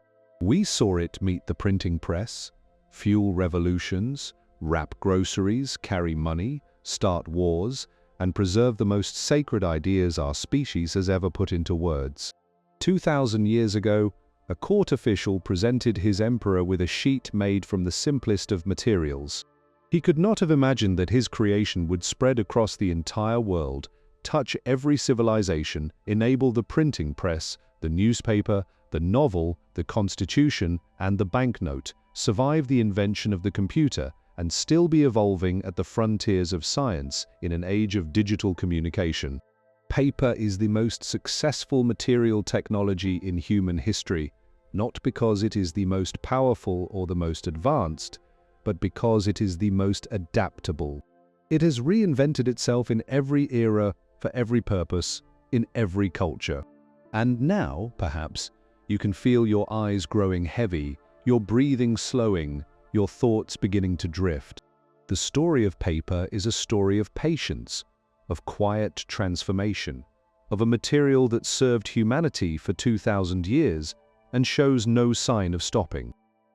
We saw it meet the printing press, fuel revolutions, wrap groceries, carry money, start wars, and preserve the most sacred ideas our species has ever put into words. 2,000 years ago, a court official presented his emperor with a sheet made from the simplest of materials. He could not have imagined that his creation would spread across the entire world, touch every civilization, enable the printing press, the newspaper, the novel, the constitution, and the banknote, survive the invention of the computer, and still be evolving at the frontiers of science in an age of digital communication. Paper is the most successful material technology in human history, not because it is the most powerful or the most advanced, but because it is the most adaptable. It has reinvented itself in every era, for every purpose, in every culture. And now, perhaps, you can feel your eyes growing heavy, your breathing slowing, your thoughts beginning to drift. The story of paper is a story of patience, of quiet transformation, of a material that served humanity for 2,000 years and shows no sign of stopping.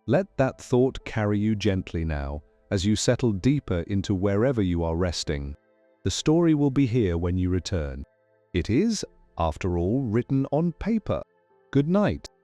Let that thought carry you gently now, as you settle deeper into wherever you are resting. The story will be here when you return. It is, After all, written on paper. Good night.